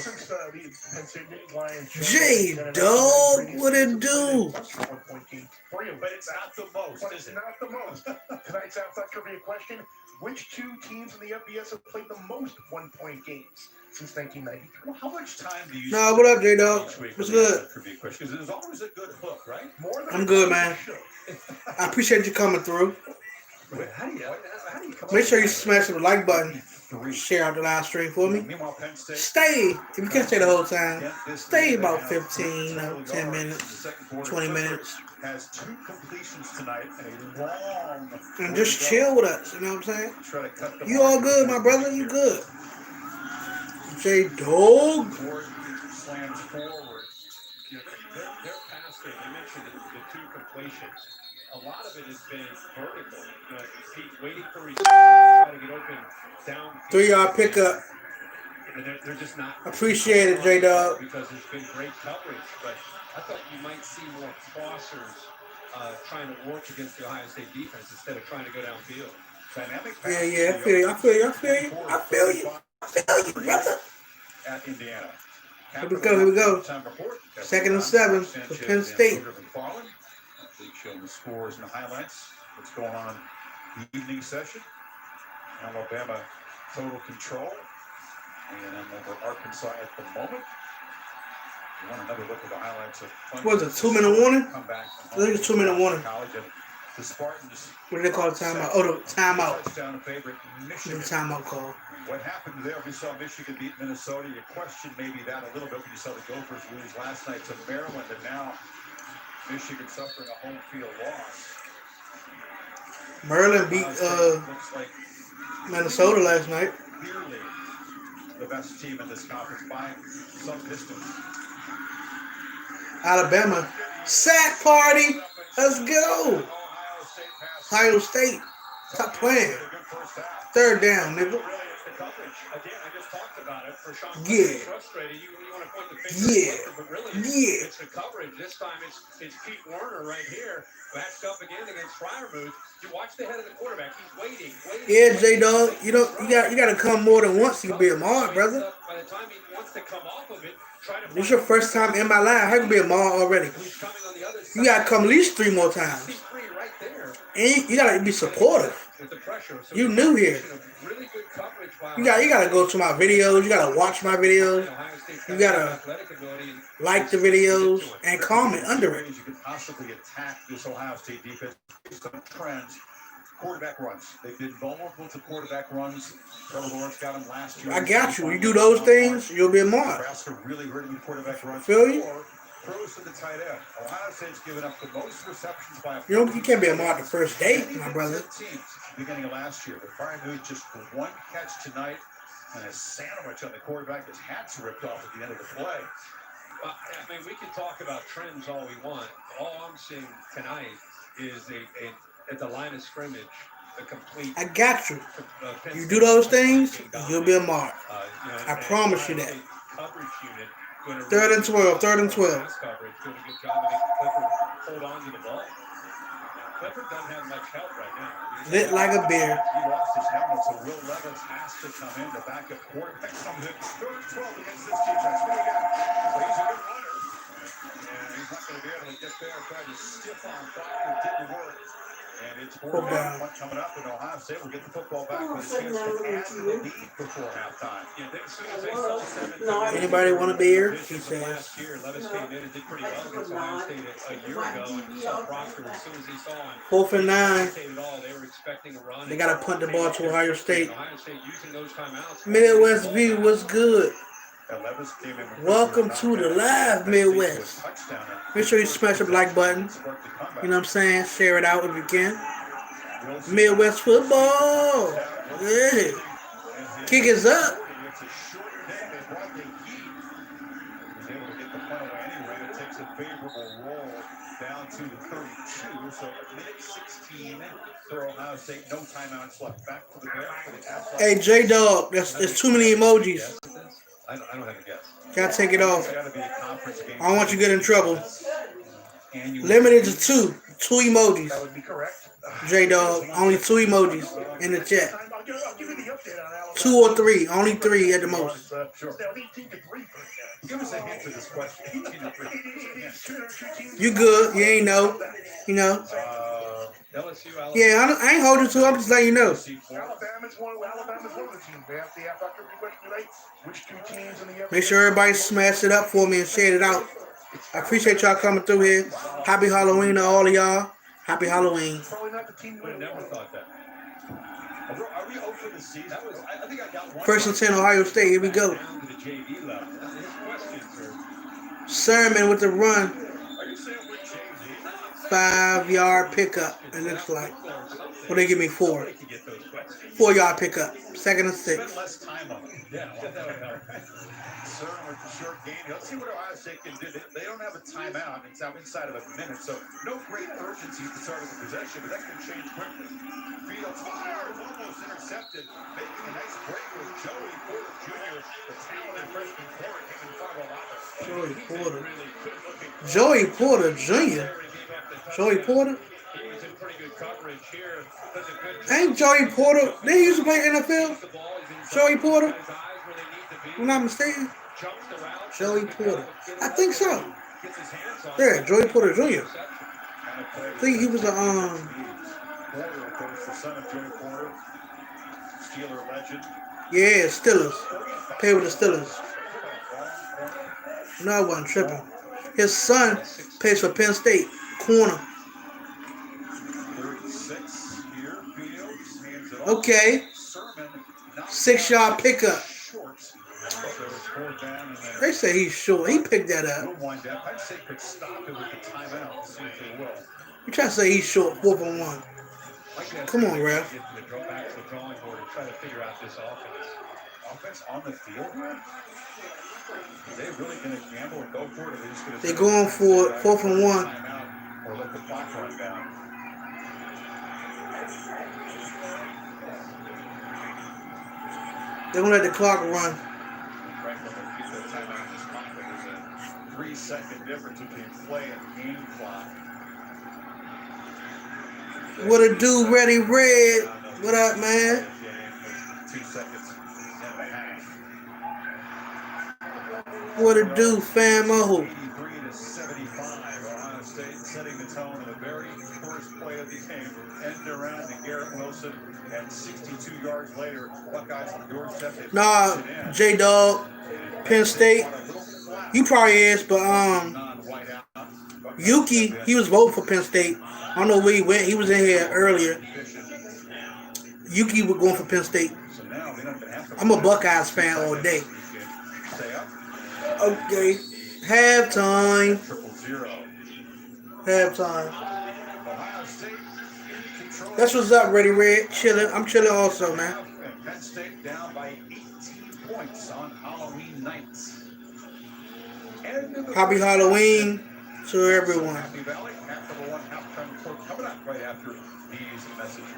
J-Dog, what it do?
But it's not the most, is it?
Not the most. Tonight's outside trivia question: which two teams in the FBS have played the most one-point games since 1990?
Well, how much time do you
Nah, what up, J-Dog? What's good?
Because there's always a good hook, right?
I'm good, man. I appreciate you coming through.
How do you come
Make sure you smash the like button. Share out the live stream for me.
Meanwhile, Penn State,
Stay, if you can't stay the whole time, stay about 15, 10 minutes, 20 minutes.
has 2 completions tonight and a long.
And just chill with us, you know what I'm saying?
Try to cut them
You all good, my brother? You good? J-Dog.
Ford slams forward. You know, their passing, I mentioned the 2 completions. A lot of it has been vertical. You know, he's waiting for receivers to try to get open down.
3-yard pickup.
And they're just not.
Appreciate it, J-Dog.
Because there's been great coverage, but I thought you might see more crossers trying to work against the Ohio State defense instead of trying to go downfield. Dynamic.
Yeah, I feel you, brother.
At Indiana.
Here we go. 2nd and 7 for Penn State.
Showing the scores and the highlights. What's going on in the evening session. Alabama total control. And over Arkansas at the moment. You want another look at the highlights of
What was it, 2-minute warning?
I
think it's 2-minute warning.
The Spartans.
What do they call it? Timeout. Oh, the timeout.
Touchdown favorite, Michigan.
The timeout call.
What happened there? We saw Michigan beat Minnesota. You questioned maybe that a little bit when you saw the Gophers lose last night to Maryland, and now Michigan suffering a home field loss.
Maryland beat Minnesota last night.
Clearly the best team in this conference by some distance.
Alabama. Sack party. Let's go. Ohio State. Stop playing. 3rd down, nigga.
Again, I just talked about it. For Sean,
Yeah.
frustrated. You want to point the finger
Yeah.
at Clifford, but really,
Yeah.
it's the coverage. This time it's Pete Werner right here, matched up again against Fryermuth. You watch the head of the quarterback. He's waiting.
Yeah, J-Dog. You gotta come more than once. You can be a Ahmad, brother.
By the time he wants to come off of it, try to.
This your first time in my life. How can be a Ahmad already? You gotta come at least 3 more times.
Right there.
And you gotta be supportive.
With the pressure. So
You new here.
really good coverage by
You gotta go to my videos. You gotta watch my videos. You gotta like the videos and comment under it.
You could possibly attack this Ohio State defense based on trends. Quarterback runs. They've been vulnerable to quarterback runs. Trevor Lawrence got them last year.
I got you. You do those things, you'll be a Ahmad.
Nebraska really hurt with quarterback runs.
Feel you?
Throws to the tight end. Ohio State's given up the most receptions by a
You can't be a Ahmad the first day, my brother.
Beginning of last year, but Fryermuth just for 1 catch tonight and a sandwich on the quarterback. His hat's ripped off at the end of the play.
Well, I mean, we can talk about trends all we want. All I'm seeing tonight is at the line of scrimmage, a complete.
I got you. You do those things, you'll be a Ahmad. I promise you that.
Coverage unit.
3rd and 12. 3rd and 12.
Coverage doing a good job of making Clifford hold on to the ball. Clifford doesn't have much help right now.
Lit like a beer.
He lost his helmet, so Will Levis has to come in. The backup quarterback comes in. 3rd and 12 against this defense. What do you got? So he's a good runner. And he's not going to be able to get there. Tried to stiff on Proctor. It didn't work. And it's 4th down coming up, and Ohio State will get the football back with a chance to add to the lead before halftime.
Yeah, as soon as they saw 7.
Anybody want a beer? He says.
Last year, Levis came in and did pretty well against Ohio State a year ago, and saw Proctor as soon as he saw him.
4th and 9.
They were expecting a run.
They gotta punt the ball to Ohio State.
Ohio State using those timeouts.
Midwest View, what's good?
Levis came in.
Welcome to the live Midwest. Make sure you smash the like button. You know what I'm saying? Share it out if you can. Midwest football. Yeah. Kick is up.
Down to the 32, so minute 16 for Ohio State. No timeouts left. Back to the Bears.
Hey, J-Dog, there's too many emojis.
I don't have a guess.
Gotta take it off. I don't want you to get in trouble. Limited to 2 emojis.
That would be correct.
J-Dog, only 2 emojis in the chat.
I'll give you the update on Alabama.
2 or 3, only 3 at the most.
Sure.
Now 18 to 3 for now.
Give us a hint to this question. 18 to 3.
You good? You ain't know. You know.
LSU, Alabama.
Yeah, I ain't holding to. I'm just letting you know.
Alabama's one of the teams. They have to after we went tonight. Which 2 teams in the
Make sure everybody smash it up for me and share it out. I appreciate y'all coming through here. Happy Halloween to all of y'all. Happy Halloween.
Probably not the team.
Would have never thought that.
Are we over the season? I think I got one.
First and 10, Ohio State. Here we go.
Down to the JV level. His questions are.
Sermon with the run.
Are you saying we're JV?
5-yard pickup. It looks like. Well, they give me 4. 4-yard pickup. 2nd and 6.
Spend less time on it. Yeah, that would help. Certainly with the short game. Let's see what Ohio State can do. They don't have a timeout. It's out inside of a minute, so no great urgency at the start of the possession, but that can change quickly. Fields fires, almost intercepted, making a nice break with Joey Porter Jr., the talented freshman forward, in front of a lot of
Joey Porter. Joey Porter Jr. Joey Porter?
He was in pretty good coverage here. Does a good job.
Ain't Joey Porter? Did he used to play NFL? Joey Porter? If I'm not mistaken. Joey Porter. I think so. Yeah, Joey Porter Jr. I think he was a
Porter, of course, the son of Joey Porter, Steeler legend.
yeah, Steelers. Played with the Steelers. No, I wasn't tripping. His son plays for Penn State. Corner.
36 here, Fields hands it off.
Okay. 6-yard pickup. They say he's short. He picked that up.
I'd say could stop it with the timeout. See if they will.
You try to say he's short, 4th and 1. Come on, Ralph.
Go back to the drawing board and try to figure out this offense.
Offense on the field, man? Are they really going to gamble and go for it? Or are they just going to?
They're going for it, 4th and 1.
Timeout or let the clock run down.
They're going to let the clock run.
Franklin will keep the timeout in this clock, but there's a 3-second difference between play and game clock.
What a do, Ready Red. What up, man?
2 seconds and a half.
What a do, famo.
83-75. Ohio State setting the tone in the very first play of the game. End around to Garrett Wilson, and 62 yards later, Buckeyes on the doorstep.
Nah, J-Dog, Penn State. He probably is, but Yuki, he was voting for Penn State. I don't know where he went. He was in here earlier. Yuki was going for Penn State. I'm a Buckeyes fan all day. Okay. Halftime. Halftime. That's what's up, Ready Red. Chilling. I'm chilling also, man.
Penn State down by 18 points on Halloween night.
Happy Halloween to everyone.
Happy Valley, half of 1 halftime report coming up right after these messages.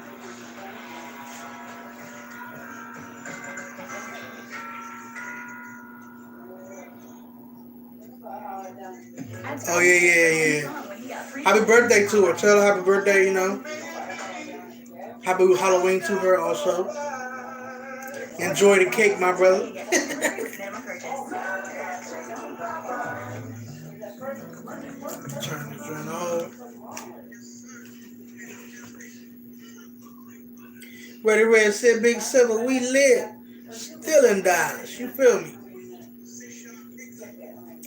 Oh, yeah. Happy birthday to her. Tell her happy birthday, you know. Happy Halloween to her also. Enjoy the cake, my brother. Turn this one off. Ready Red said Big Silver, we live. Still in Dallas. You feel me?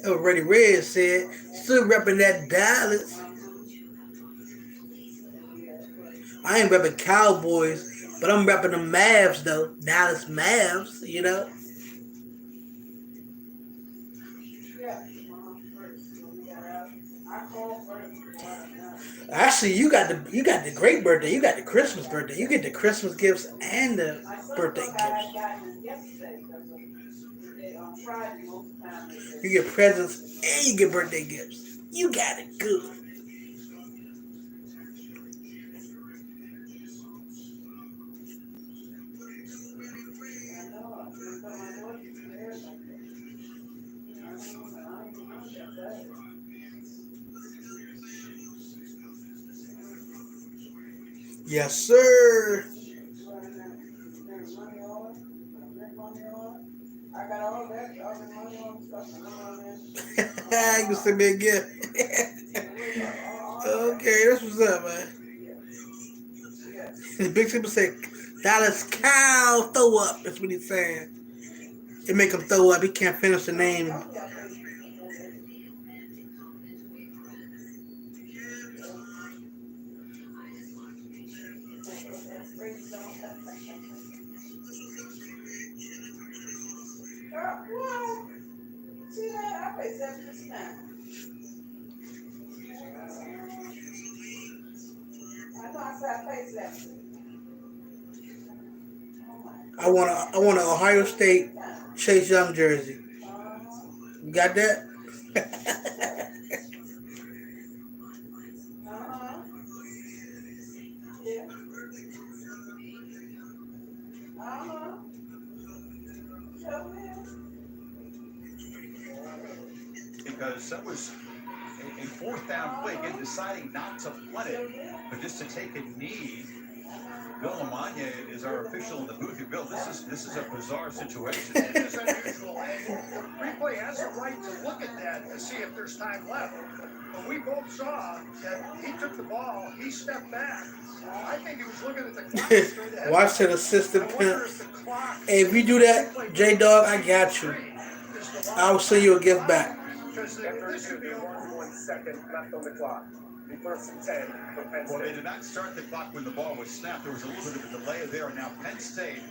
Oh, Ready Red said, still repping that Dallas. I ain't repping Cowboys, but I'm repping the Mavs, though. Dallas Mavs, you know? Actually, you got the great birthday. You got the Christmas birthday. You get the Christmas gifts and the birthday gifts. You get presents and you get birthday gifts. You got it good. Yes, sir. sent me a gift. Okay, that's what's up, man. The big people say, Dallas Cow throw up. That's what he's saying. It make him throw up. He can't finish the name.
See that? I pay 7 now. I know I said I pay 7.
I want an Ohio State Chase Young jersey. You got that?
Because that was a fourth down play, again deciding not to punt it, but just to take a knee. Bill Lamagna is our official in the booth. Bill, this is a bizarre situation.
It is unusual, and replay has a right to look at that to see if there's time left. But we both saw that he took the ball, he stepped back. I think he was looking at the clock straight ahead.
Watch that assistant pimp. Hey, if you do that, J-Dog, I got you. I will send you a gift back.
Because this could be over.
1 second left on the clock. The first and 10 for Penn State.
Well, they did not start the clock when the ball was snapped. There was a little bit of a delay there. And now Penn State,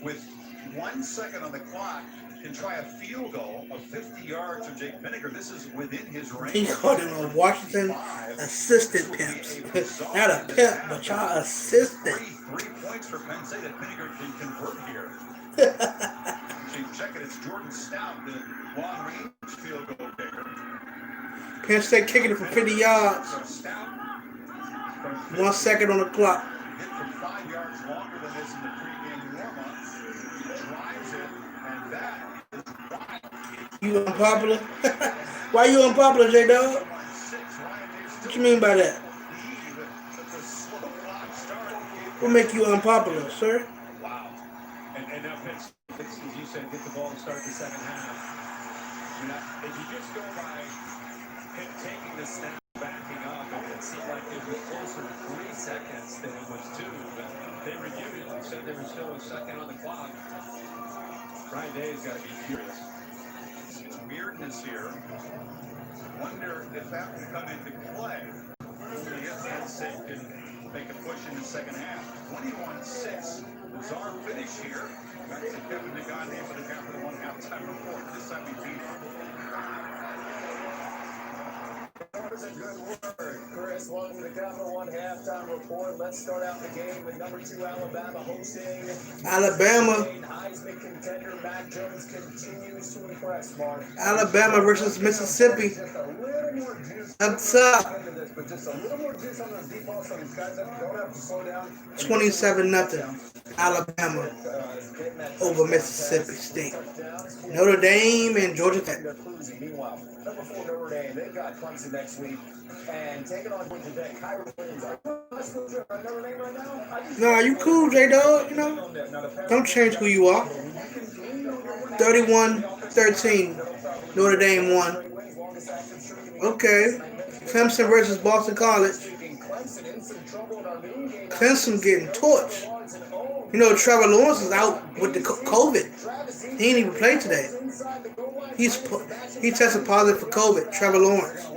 with 1 second on the clock, can try a field goal of 50 yards from Jake Vinegar. This is within his range.
He called him a Washington assistant pimps. Not a pimp, but y'all assistant.
Three points for Penn State that Vinegar can convert here. So you check it. It's Jordan Stout, the long-range field goal kicker.
Penn State kicking it for 50 yards. 1 second on the clock.
Hit from 5 yards longer than this in the pregame warm-up. Drives it, and that is wild.
You unpopular? Why you unpopular, J-Dog? What you mean by that? What make you unpopular, sir?
Wow. And now Penn State, as you said, get the ball and start the second half. If you just go by taking the snap, backing up, it seemed like it was closer to 3 seconds than it was 2. But they reviewed it and said there was still a second on the clock. Ryan Day's got to be furious.
Some weirdness here. Wonder if that will come into play. Only if Penn State can make a push in the second half. 21-6. Bizarre finish here. Back to Kevin Negandhi for the Capital One halftime report. This time we beat him.
That was a good word, Chris. Welcome to the Capital One halftime report. Let's start out the game with number 2 Alabama hosting
Alabama.
Heisman contender Mac Jones continues to impress, Mark.
Alabama versus Mississippi.
Just a little more juice.
Up top.
But just a little more juice on those deep balls on these guys that don't have to slow down.
27-0. Alabama over Mississippi State. Notre Dame and Georgia Tech.
Meanwhile, number 4 Notre Dame, they've got Clemson next week. And taking on Georgia Tech, Kyrie Williams. Notre Dame right now?
Nah, you cool, J-Dog, you know. Don't change who you are. 31-13. Notre Dame won. Okay. Clemson versus Boston College. Clemson getting torched. You know, Trevor Lawrence is out with the COVID. He ain't even played today. He tested positive for COVID. Trevor Lawrence.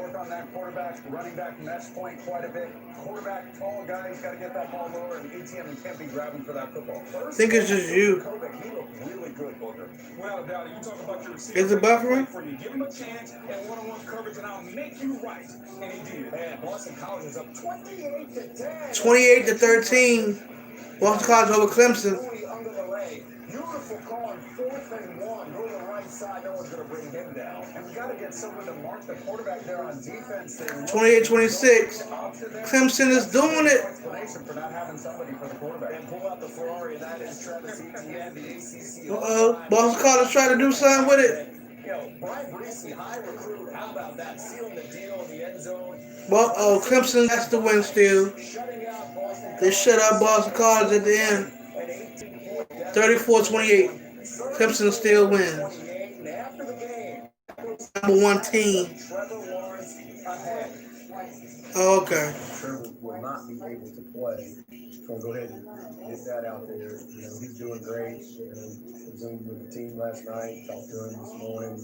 Running back match point quite a bit. Quarterback, tall guy, he's got to get that ball lower, and ATM can't be grabbing for that football.
I think it's just you.
He looked really good, Booker.
Well, Dowdy, you talk about your receiver.
Is it buffering?
For you. Give him a chance and one-on-one coverage, and I'll make you right. And he did.
And Boston College is up 28-10.
28-13. Boston College over Clemson.
Under the leg. Beautiful call on 4th and 1. Go to the right side. No one's going to bring him down. And we got to get someone to mark the quarterback there on defense.
28-26. Clemson is doing it.
Explanation for not having somebody for the quarterback. And pull out the Ferrari, and that is Travis Etienne, the ACC.
Uh-oh. Boston College trying to do something with it.
You know, Brian Breesy, high recruit. How about that? Sealing the deal in the end zone.
Well, Clemson has to win still. They shut out Boston College at the end. 34-28. Clemson still wins.
After the game,
Number one team.
Trevor Lawrence ahead.
Oh, okay.
Trevor will not be able to play. So I'll go ahead and get that out there. You know, he's doing great. You know, Zoomed with the team last night, talked to him this morning.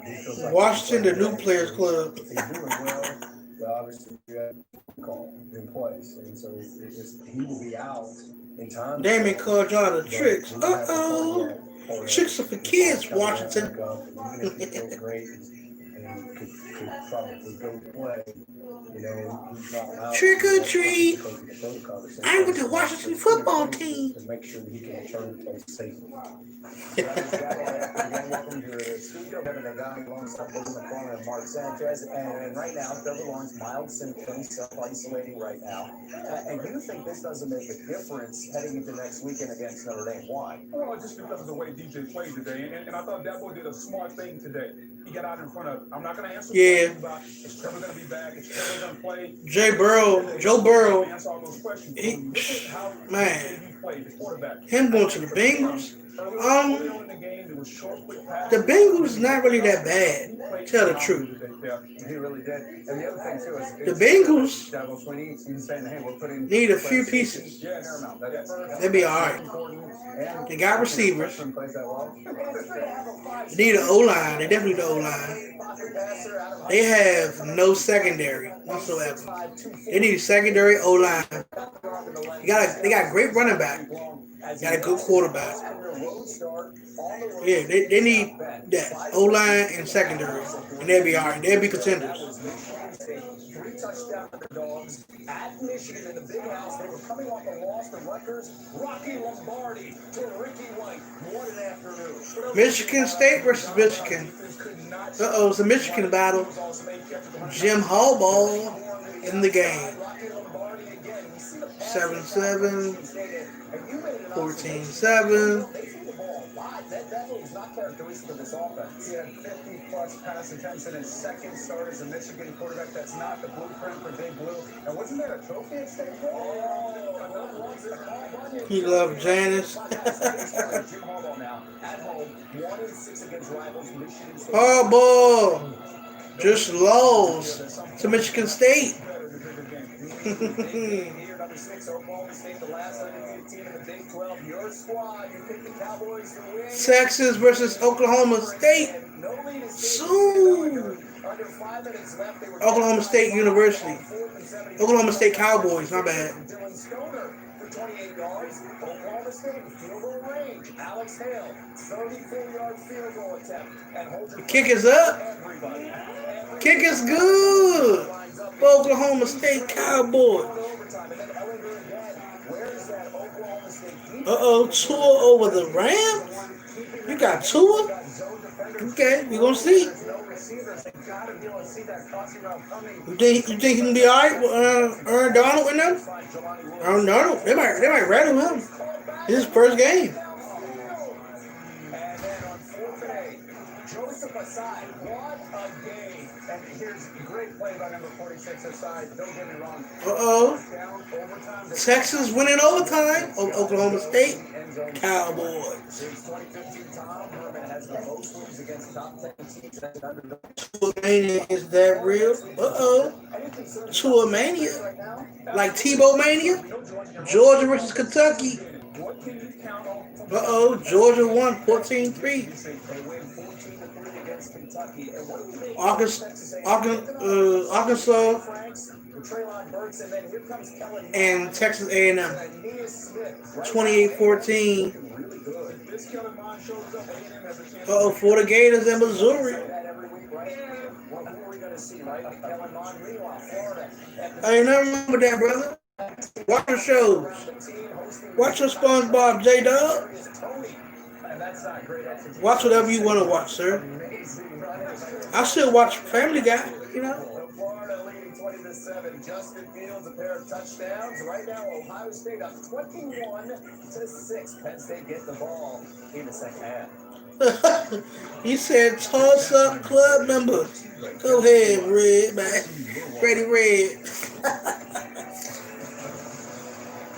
He feels like
Washington, the new players club.
he's doing well, but obviously you have a call in place. And so he will be out in time.
Damon called y'all the tricks. Uh-oh. Tricks are for kids, Washington.
Even if he feels great and could probably go play, you know, he's not out.
Trick or treat. I'm with the Washington football team.
To make sure that he can return to play safely. Welcome to the studio. Kevin Nagani alongside Logan McClellan and Mark Sanchez. And right now, Trevor Lawrence, mild symptoms, self-isolating right now. And you think this doesn't make a difference heading into next weekend against Notre Dame? Why?
Well, just because of the way DJ played today. And I thought Dabo did a smart thing today. He got out in front of, I'm not going to answer questions about, is Trevor going to be back? Is Trevor going to play?
Joe Burrow,
Answer all those questions.
man,
He played, the quarterback.
him going to the Bengals. The Bengals not really that bad. Tell the truth.
He really did. And the other thing too is
the Bengals
Dabo Swinney saying, "Hey, we'll put in
need a few pieces. They'll be all right. They got receivers. They need an O-line. They definitely need the O-line. They have no secondary whatsoever. They need a secondary O-line. They got great running back. Got a good quarterback. Yeah, they need that O-line and secondary, and they'll be all right. They'll be contenders.
3 touchdown dogs at Michigan in the big house. They were coming off a loss to Rutgers. Rocky Lombardi to Ricky White. What an afternoon.
Michigan State versus Michigan. Uh-oh, it's a Michigan battle. Jim Harbaugh in the game. 7-7, 14-7.
That was not characteristic of this offense. He had 50-plus pass attempts in his second start as a Michigan quarterback. That's not the blueprint for Big Blue. And wasn't there a trophy at stake?
He loved Janice. Harbaugh just lost to Michigan State.
Number 6, Oklahoma State, the last undefeated team in the Big 12. Your squad, you picked the Cowboys to win.
Texas versus Oklahoma State. Soon. Oklahoma State University. Oklahoma State Cowboys, my bad.
Dylan Stoner for 28 yards. Oklahoma State field goal range. Alex Hale, 34-yard field goal attempt. And
the kick is up. Kick is good. Oklahoma State Cowboys. Uh-oh, Tua over the Rams? You got Tua? Okay, we're going to see. You think he can be all right with Aaron Donald in them? Aaron Donald, they might rattle him. It's his first game.
Joseph Aside, what a game. And here's a great play by number 46 Aside. Don't get me wrong.
Uh-oh. Texas winning overtime over Oklahoma State. Cowboys.
Since 2015, Tom Herman has the most wins against top 10 teams as an underdog.
Tua Mania, is that real? Uh-oh. Tua Mania. Like Tebow Mania? Georgia versus Kentucky. Uh-oh. Georgia won 14-3. Arkansas and Texas A&M 28-14. Uh-oh, for the Gators in Missouri. I ain't never remember that, brother. Watch your shows. Watch your SpongeBob, J-Dub. Watch whatever you want to watch, sir. I still watch Family Guy, you know.
Florida leading 20-7. Justin Fields, a pair of touchdowns. Right now, Ohio State up 21-6. Penn State get the ball in the second half.
He said, toss up club number. Go ahead, Red, man. Freddie Red.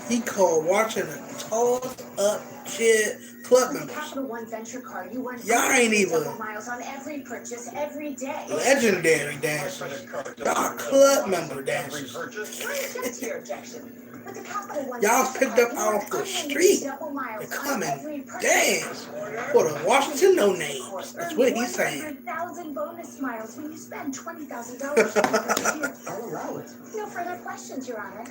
He called watching a toss up shit club
With the
members.
Capital One Venture Card, you earn
Y'all ain't even
double miles on every purchase every day.
legendary dancers. Y'all club member dancers.
Where's your objection? With the Capital One
Y'all
Venture
picked
Card,
up
you earn
off the
unlimited
street
double miles
to
on
come
every
and
purchase.
dance for the Washington No Names. That's what he's saying.
100,000 bonus miles when you spend $20,000.
I'll allow it.
No further questions, Your Honor.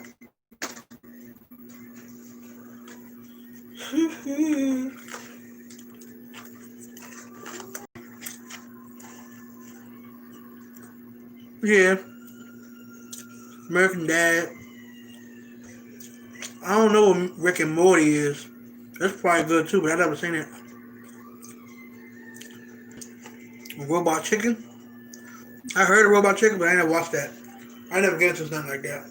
Yeah. American Dad. I don't know what Rick and Morty is. That's probably good too, but I've never seen it. Robot Chicken. I heard of Robot Chicken, but I never watched that. I never get into something like that.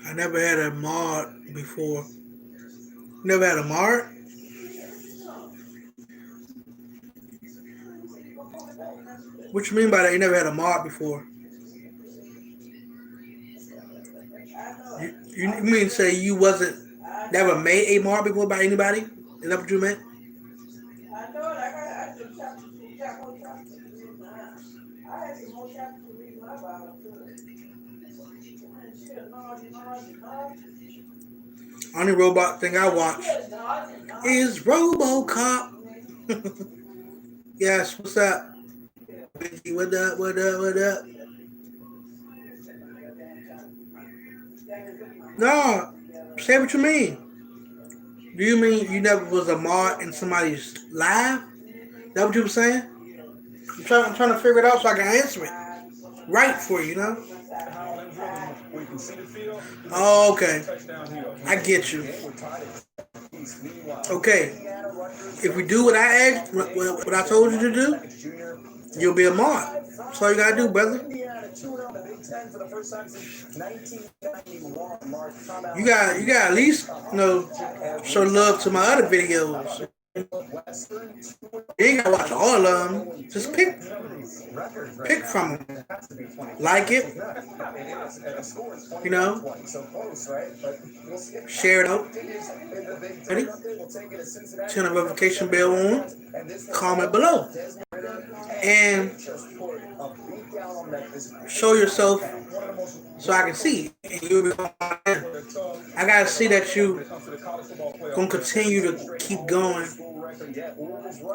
I never had a mod before. Never had a mod? What you mean by that? You never had a mod before? You mean to say you never made a mod before by anybody? Is that what you meant?
I know it. I got more chapters to read now. I had some more chapters to read my Bible too.
Only robot thing I watch is RoboCop. Yes, what's up? What up? What up? What up? No, say what you mean. Do you mean you never was a mod in somebody's live? Is that what you were saying? I'm trying to figure it out so I can answer it right for you, you know? Oh, okay. I get you. Okay. If we do what I asked, what I told you to do, you'll be a mod. That's all you gotta do, brother. You got at least, show love to my other videos. You ain't gotta watch all of them. Just pick from them. Like it. Share it out. Ready? Turn the notification bell on. Comment below. And show yourself so I can see. And you'll be I gotta see that you gonna continue to keep going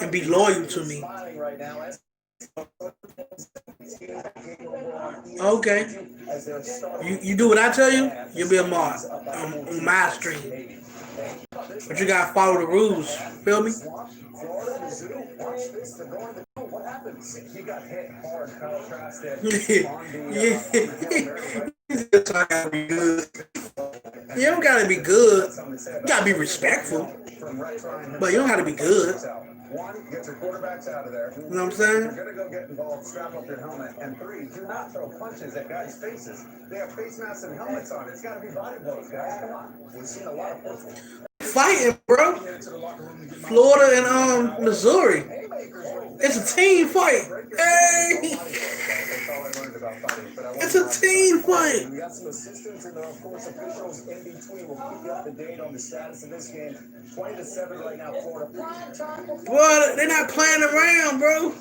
and be loyal to me. Okay. You do what I tell you, you'll be a mod on my stream. But you gotta follow the rules. Feel me?
What happens? He got hit hard, contrasted.
You don't gotta be good. You gotta be respectful. But you don't gotta be good.
One, get your quarterbacks out of there.
You know what I'm saying?
You're gonna go get involved, strap up your helmet. And three, do not throw punches at guys' faces. They have face masks and helmets on. It's gotta be body blows, guys. Come on. We've seen a lot of football.
Fighting, bro. Florida and Missouri. It's a team fight. Hey. It's a team fight.
We got some assistants and of course officials in between. We'll keep you up to date on the status of this game. 20-7 right now, Florida.
Boy, they're not playing around, bro.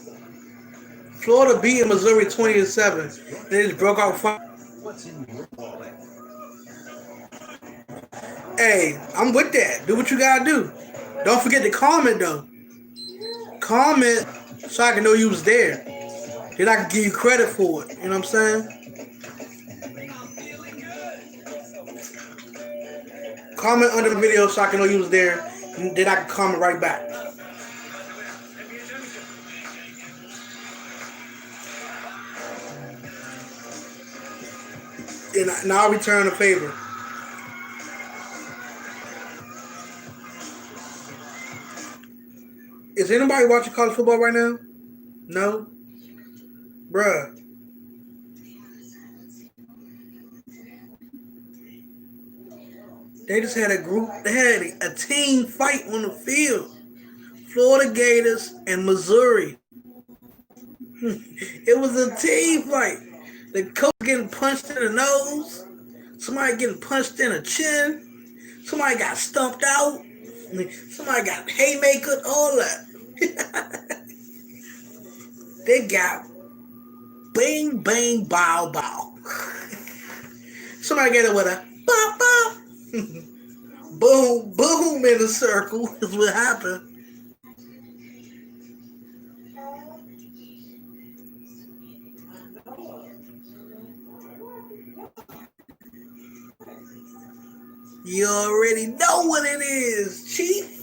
Florida beating Missouri 20-7. They just broke out fight.
What's in your wallet?
Hey, I'm with that. Do what you gotta do. Don't forget to comment though. Comment so I can know you was there. Then I can give you credit for it. You know what I'm saying? Comment under the video so I can know you was there. And then I can comment right back. And I'll return the favor. Is anybody watching college football right now? No? Bruh. They just had a group, they had a team fight on the field. Florida Gators and Missouri. It was a team fight. The coach getting punched in the nose. Somebody getting punched in the chin. Somebody got stumped out. Somebody got haymakers, all that. They got bang, bang, bow, bow. Somebody get it with a bop, bop. Boom, boom in a circle is what happened. You already know what it is, Chief.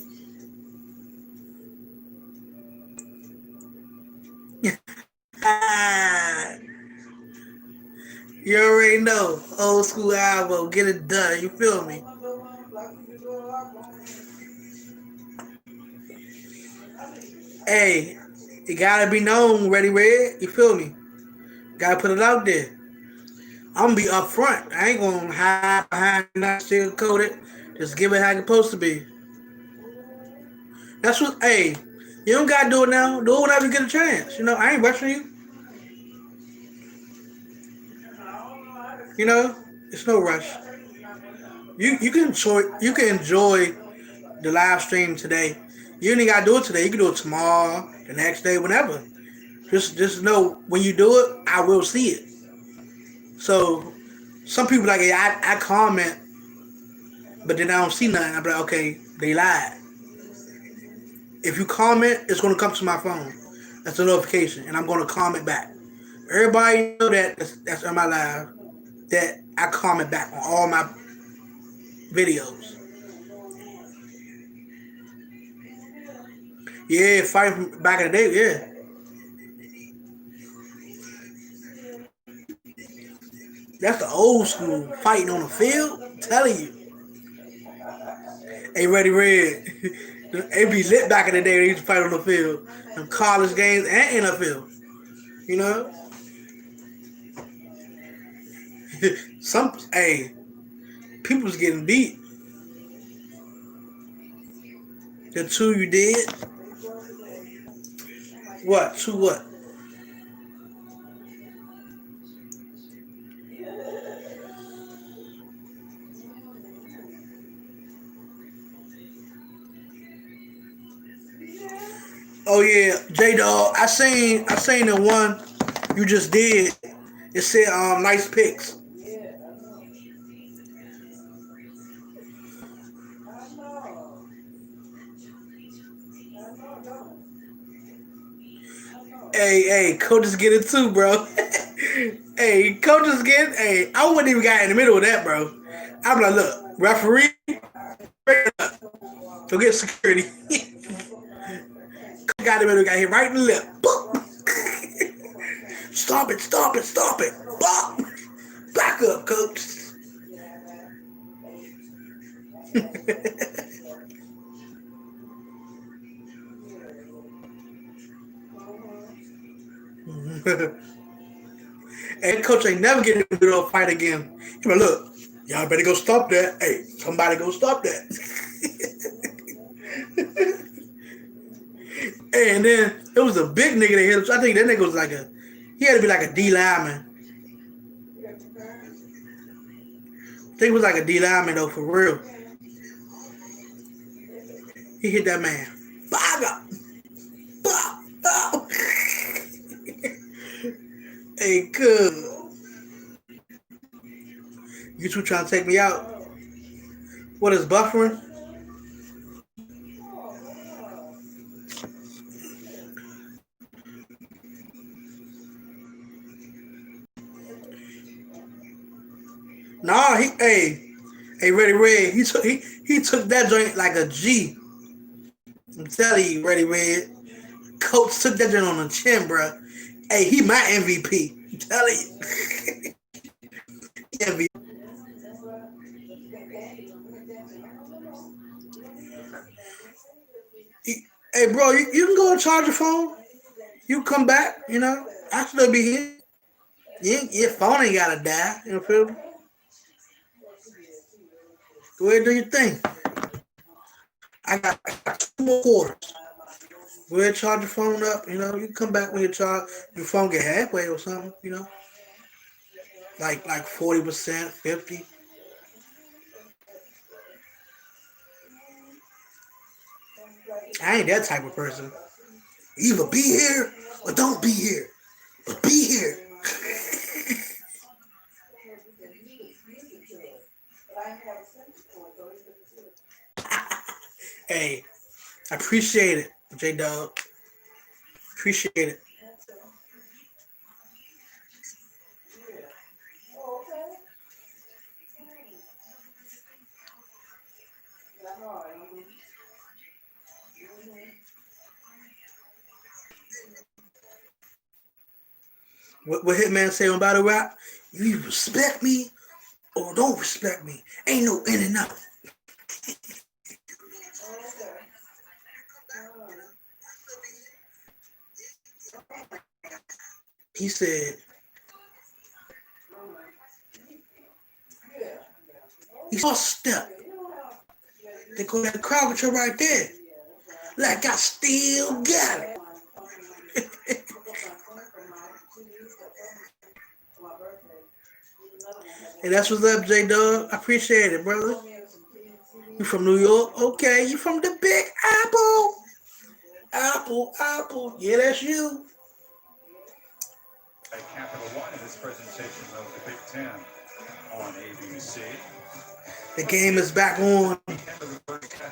You already know. Old school album, get it done. You feel me? Hey, it gotta be known, Ready Red. You feel me? Gotta put it out there. I'm gonna be upfront. I ain't gonna hide behind that sugarcoat it. Just give it how it's supposed to be. That's what. Hey, you don't gotta do it now. Do it whenever you get a chance. You know, I ain't rushing you. You know, it's no rush. You can enjoy the live stream today. You ain't gotta do it today. You can do it tomorrow, the next day, whenever. Just know when you do it, I will see it. So some people like, hey, I comment, but then I don't see nothing. I'm like, okay, they lied. If you comment, it's gonna come to my phone. That's a notification, and I'm gonna comment back. Everybody know that's on my live. That I comment back on all my videos. Yeah, fighting from back in the day, yeah. That's the old school fighting on the field. I'm telling you. Hey, Ready Red. It be lit back in the day. They used to fight on the field. Them college games and NFL. You know? People was getting beat. The two you did? What? Two what? Oh yeah, J-Dog. I seen the one you just did. It said nice picks. Hey, coaches get it too, bro. Hey, coaches get it. Hey, I wouldn't even got in the middle of that, bro. I'm like, look, referee, go get security. Got in the middle, got hit right in the lip. Stop it. Bop. Back up, coach. And coach ain't never getting into a fight again. He like, look, y'all better go stop that. Hey, somebody go stop that. And then it was a big nigga that hit him. So I think that nigga was he had to be like a D lineman. I think it was like a D lineman though, for real. He hit that man. Baga! Hey, good. You two trying to take me out? What is buffering? Nah, hey, Ready Red. He took that joint like a G. I'm telling you, Ready Red. Coach took that joint on the chin, bro. Hey, he my MVP. I'm telling you. MVP. Hey, bro, you can go and charge your phone. You come back, you know. I still be here. Your phone ain't gotta die. You feel me? Go ahead and do your thing. I got 2 more quarters. Go ahead and charge your phone up. You know, you can come back when your phone get halfway or something. You know, like 40%, 50. I ain't that type of person. Either be here or don't be here. But be here. Hey, I appreciate it, J-Dog. Appreciate it. What Hitman say on Battle Rap? You either respect me or don't respect me. Ain't no in and out. He said, he saw a step. They go that crowd with you right there. Like I still got it. Hey, that's what's up, J-Dog. I appreciate it, brother. You from New York? Okay, you from the Big Apple. Apple. Yeah, that's you.
At Capital One in this presentation of the Big Ten on ABC.
The game is back on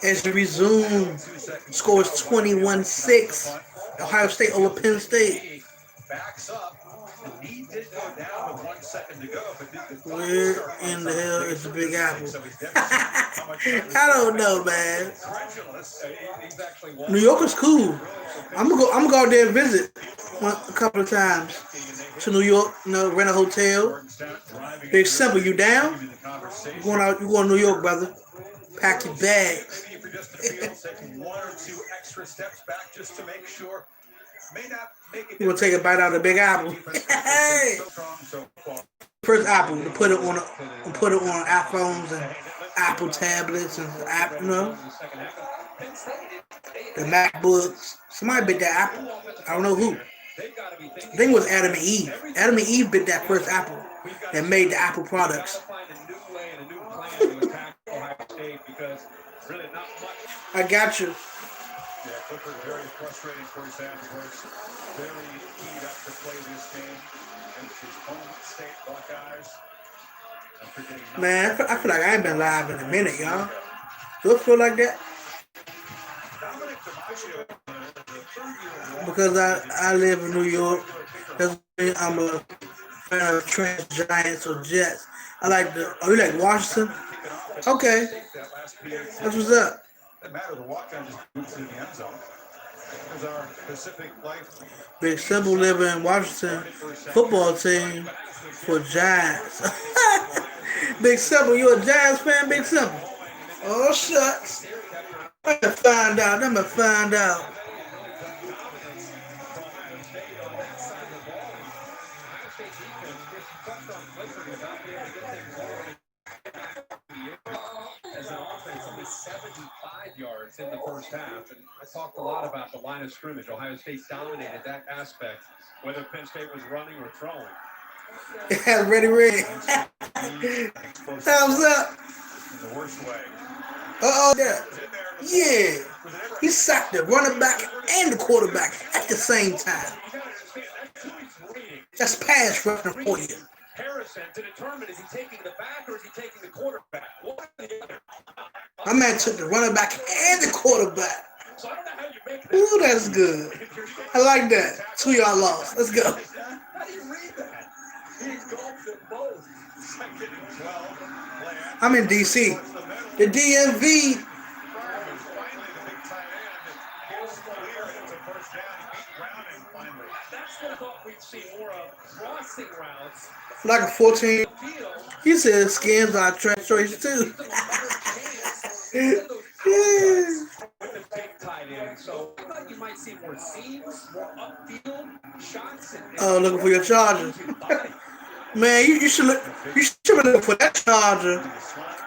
as we resume. Scores 21-6. Ohio State over Penn State.
Backs up. The knee did go down with 1 second to go, but
where in the hell is the Big Apple? I don't know, man. New York is cool. I'm gonna go out there and visit a couple of times to New York. You know, rent a hotel. Big Simple, you down? You going to New York, brother? Pack your bags.
Maybe if you're just taking 1 or 2 extra steps back just to make sure. May not make it.
You gonna take a bite out of the Big Apple? Hey! First Apple to put it on iPhones and Apple tablets and you know, the MacBooks. Somebody bit that Apple. I don't know who. I think it was Adam and Eve. Adam and Eve bit that first Apple that made the Apple products. I got you.
Yeah, Clifford very frustrating first half, of course. Very keyed up to play this game against his home state Buckeyes.
Man, I feel like I ain't been live in a minute, y'all. Do it feel like that? Because I live in New York. I'm a fan of Trans, Giants, or Jets. I like you like Washington? Okay. That's what's up.
Doesn't matter, the walk-on just moves to the end zone. There's our Pacific Life.
Big Simple living in Washington football team for Giants. Big Simple, you a Giants fan, Big Simple? Oh, shucks. I'm gonna find out.
Yards in the first half, and I talked a lot about the line of scrimmage. Ohio State dominated that aspect, whether Penn State was running or throwing.
Yeah, ready. Thumbs up.
In the worst way.
Yeah. He sacked the running back and the quarterback at the same time. That's pass rushing for you.
Harrison to determine, is he taking the back or is he taking the quarterback? One or the other.
My man took the running back and the quarterback.
So I don't know how you make that.
Ooh, that's good. I like that. 2 y'all lost. Let's go.
How do you read that? He engulfed them both. Second and 12.
I'm in D.C. The DMV.
That's what I thought we'd see more of, crossing routes.
Like a 14. He said skins are trash choice too.
With the big tight ends. So I thought you might see more seams, more upfield shots.
Oh, looking for your charger. Man, you should look. You should be looking for that charger.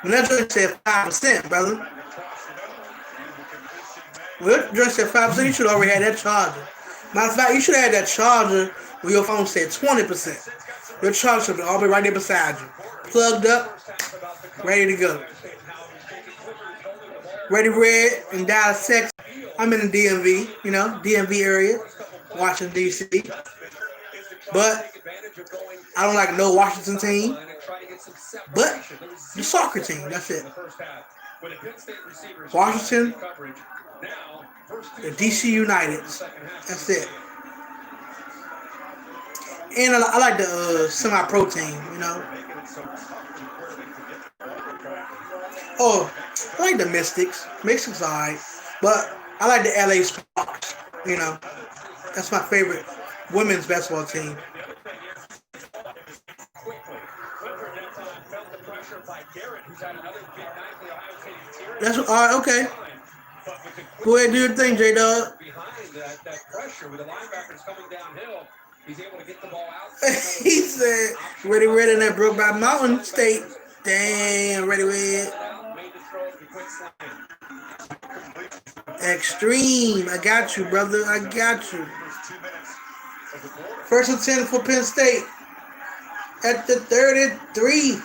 When that joint said 5%, brother. When that joint said 5%, you should already have that charger. Matter of fact, you should have had that charger when your phone said 20%. Your charger should be all right there beside you, plugged up, ready to go. Ready Red in Dallas, Texas. I'm in the DMV, DMV area, Washington, D.C. But I don't like no Washington team. But the soccer team, that's it. Washington, the D.C. Uniteds, that's it. And I like the semi-pro team, Oh, I like the Mystics. Mystics are alright. But I like the LA Sparks, That's my favorite women's basketball team. That's alright, okay. Go ahead and do your thing, J-Dog. He said, Ready Red in that Brokeback Mountain State. Damn, Ready Red. Extreme. I got you, brother. I got you. 1st and 10 for Penn State. At the 33.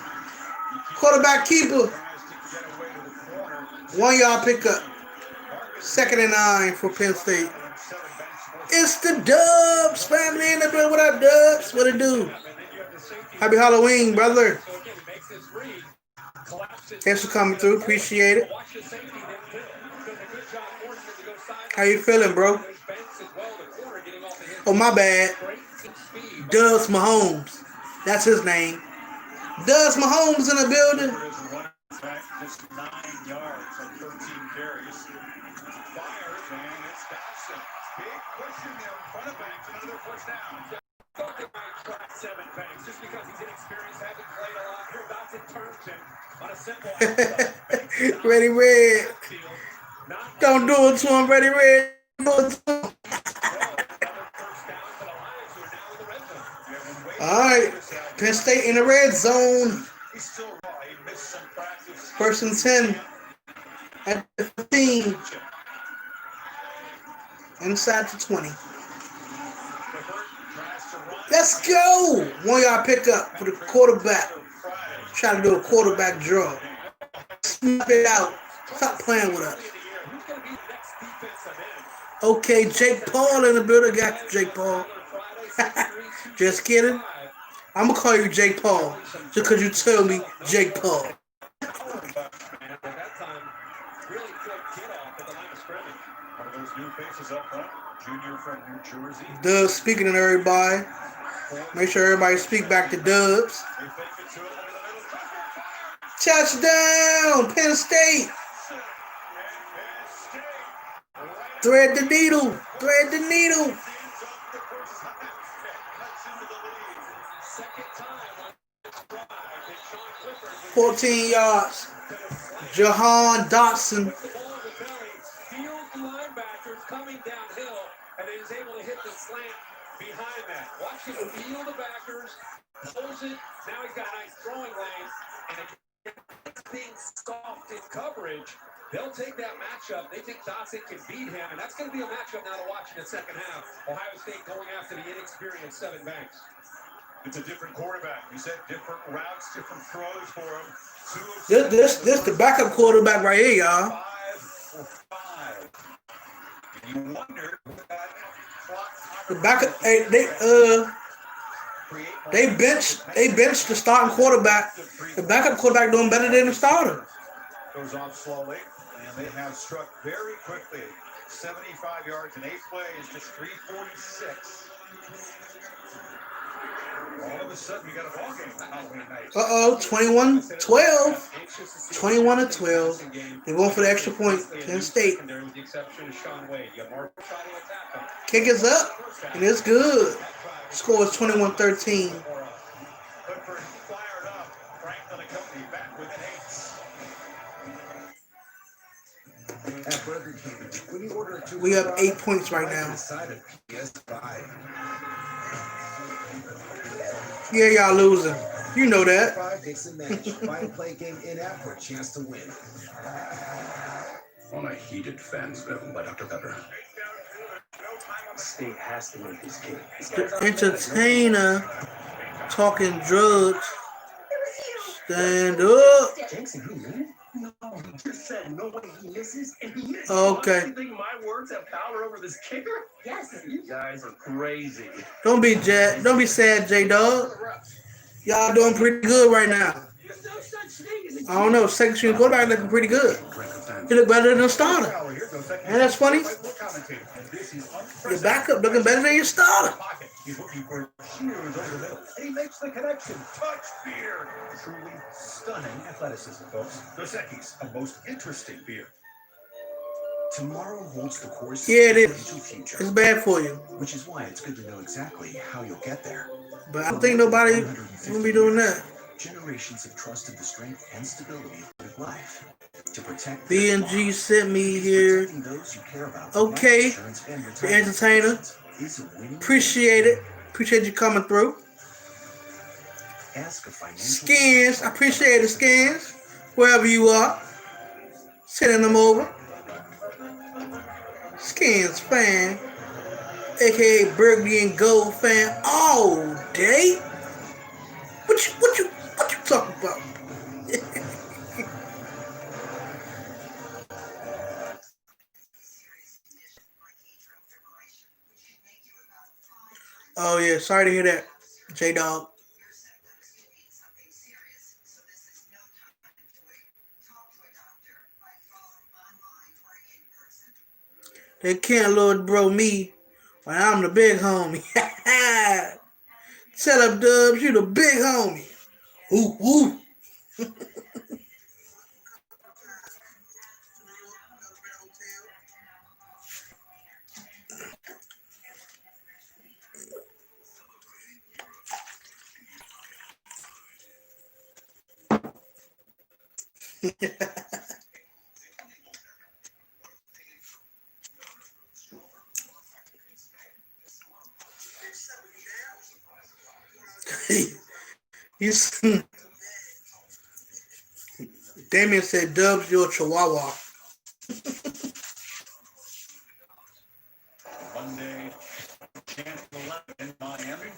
Quarterback keeper. 1 yard pickup. 2nd and 9 for Penn State. It's the Dubs family in the building. What up, Dubs? What it do? Happy Halloween, brother. Thanks for coming through. Appreciate it. How you feeling, bro? Oh, my bad. Dubs Mahomes. That's his name. Dubs Mahomes in the building.
Just 9 yards on 13 carries. Fires, and it's Dawson. Big push in there in front of Banks. Another first down. I thought they might try 7 Banks just because he's inexperienced, hasn't played a lot. Here, Dawson turns him on a simple.
Ready Red. Don't do it to him, Ready Red. Do it to him. All right. Penn State in the red zone.
He's still raw. He missed some practice.
1st and 10 at the 15. Inside to 20. Let's go. 1 yard pickup for the quarterback. Trying to do a quarterback draw. Snap it out. Stop playing with us. Okay, Jake Paul in the building. Got you, Jake Paul. Just kidding. I'm going to call you Jake Paul just because you tell me Jake Paul. Dubs speaking to everybody. Make sure everybody speak back to Dubs. Touchdown, Penn State. Thread the needle. Thread the needle. 14 yards. Jahan Dotson.
Field linebackers coming downhill, and he's able to hit the slant behind that. Watch him feel the backers, pulls it. Now he's got a nice throwing lane, and being soft in coverage. They'll take that matchup. They think Dotson can beat him, and that's going to be a matchup now to watch in the second half. Ohio State going after the inexperienced Sevyn Banks.
It's a different quarterback. You said different routes, different throws for him.
This the backup quarterback right here, y'all.
5 for 5. And you wonder who that clock.
The backup. They benched the starting quarterback. The backup quarterback doing better than the starter.
Goes off slowly, and they have struck very quickly. 75 yards in 8 plays, just 346. All of a sudden, you got a ball game Halloween night.
21-12. 21-12. They're going for the extra point. Penn State. Kick is up, and it's good. Score is 21-13.
Fired up. Franklin and company back within 8.
At Burger King, when you order a two
We have 8 points right now.
side of PS5.
Yeah, y'all losing. You know that.
5 mix and match. Buy and play game in-app for a chance to win.
On a heated fan zone by Dr. Pepper.
State has to make this cake.
The entertainer talking drugs. Stand up.
Jackson, he knew? No, he just said no way he misses, and he is.
Okay.
You think my words have power over this kicker? Yes. You guys are crazy.
Don't be sad, J-Dog. Y'all doing pretty good right now. I don't know. Second string quarterback looking pretty good. He look better than the starter. And that's funny. Your backup looking better than your starter.
He's looking for shears over the middle. And he makes the connection. Touch beard. Truly stunning athleticism, folks. Dos Equis, a most interesting beard.
Tomorrow holds the course.
Yeah, it is.
Into future,
It's bad for you.
which is why it's good to know exactly how you'll get there.
But I don't think nobody gonna be doing that.
Generations have trusted the strength and stability of life to protect
BNG sent me here.
protecting those you care about.
Okay.
Life insurance and
The
retirement
entertainer.
solutions is a winning
Appreciate it. Appreciate you coming through.
Ask a financial
Skins. I appreciate the skins. Wherever you are. Sending them over. Skins fan. AKA Burgundy and Gold fan all day. What you talking about? Oh yeah, sorry to hear that, J-Dog. They can't Lord bro me when I'm the big homie. Tell up Dubs, you the big homie. Ooh, ooh. He's Damien said, Dubs, you're a chihuahua.
Monday, chance 11 in Miami.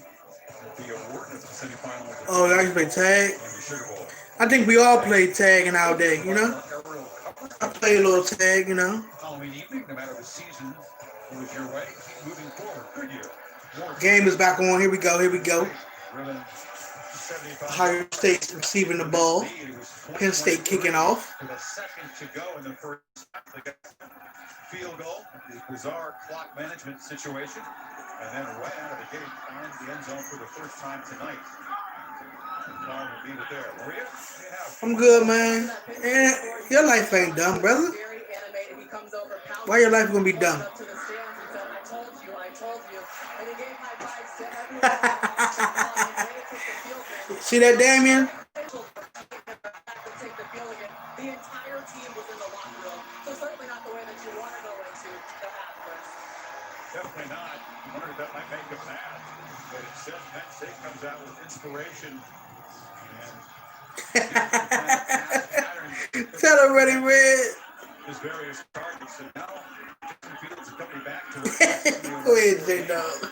The award is the semifinals.
Oh, y'all can play tag?
And the Sugar Bowl.
I think we all play tag in our day, you know? I play a little tag, you know?
Halloween evening, no matter the season, was your way. Keep moving forward. Good year.
Game is back on. Here we go. Here we go.
Driven 75
Ohio State receiving the ball. Penn State kicking off.
with a second to go in the first half. They got field goal. The bizarre clock management situation. And then right out of the gate and the end zone for the first time tonight. Carl will leave it there. Maria, what do you have?
I'm good, man. And your life ain't dumb, brother.
Very animated. He comes over, pounds
Why your life gonna be dumb?
up to the stands and said, I told you. And he gave high fives to everyone.
See that, Damien?
To take the field again. The entire team was in the locker room. So certainly not the way that you want to go into the half, Chris.
Definitely not. I wonder if that might make them mad. But it says Penn State comes out with inspiration.
Tell her Ready Red.
His various targets. And now Justin Fields is coming back to it.
Go ahead, J-Dog.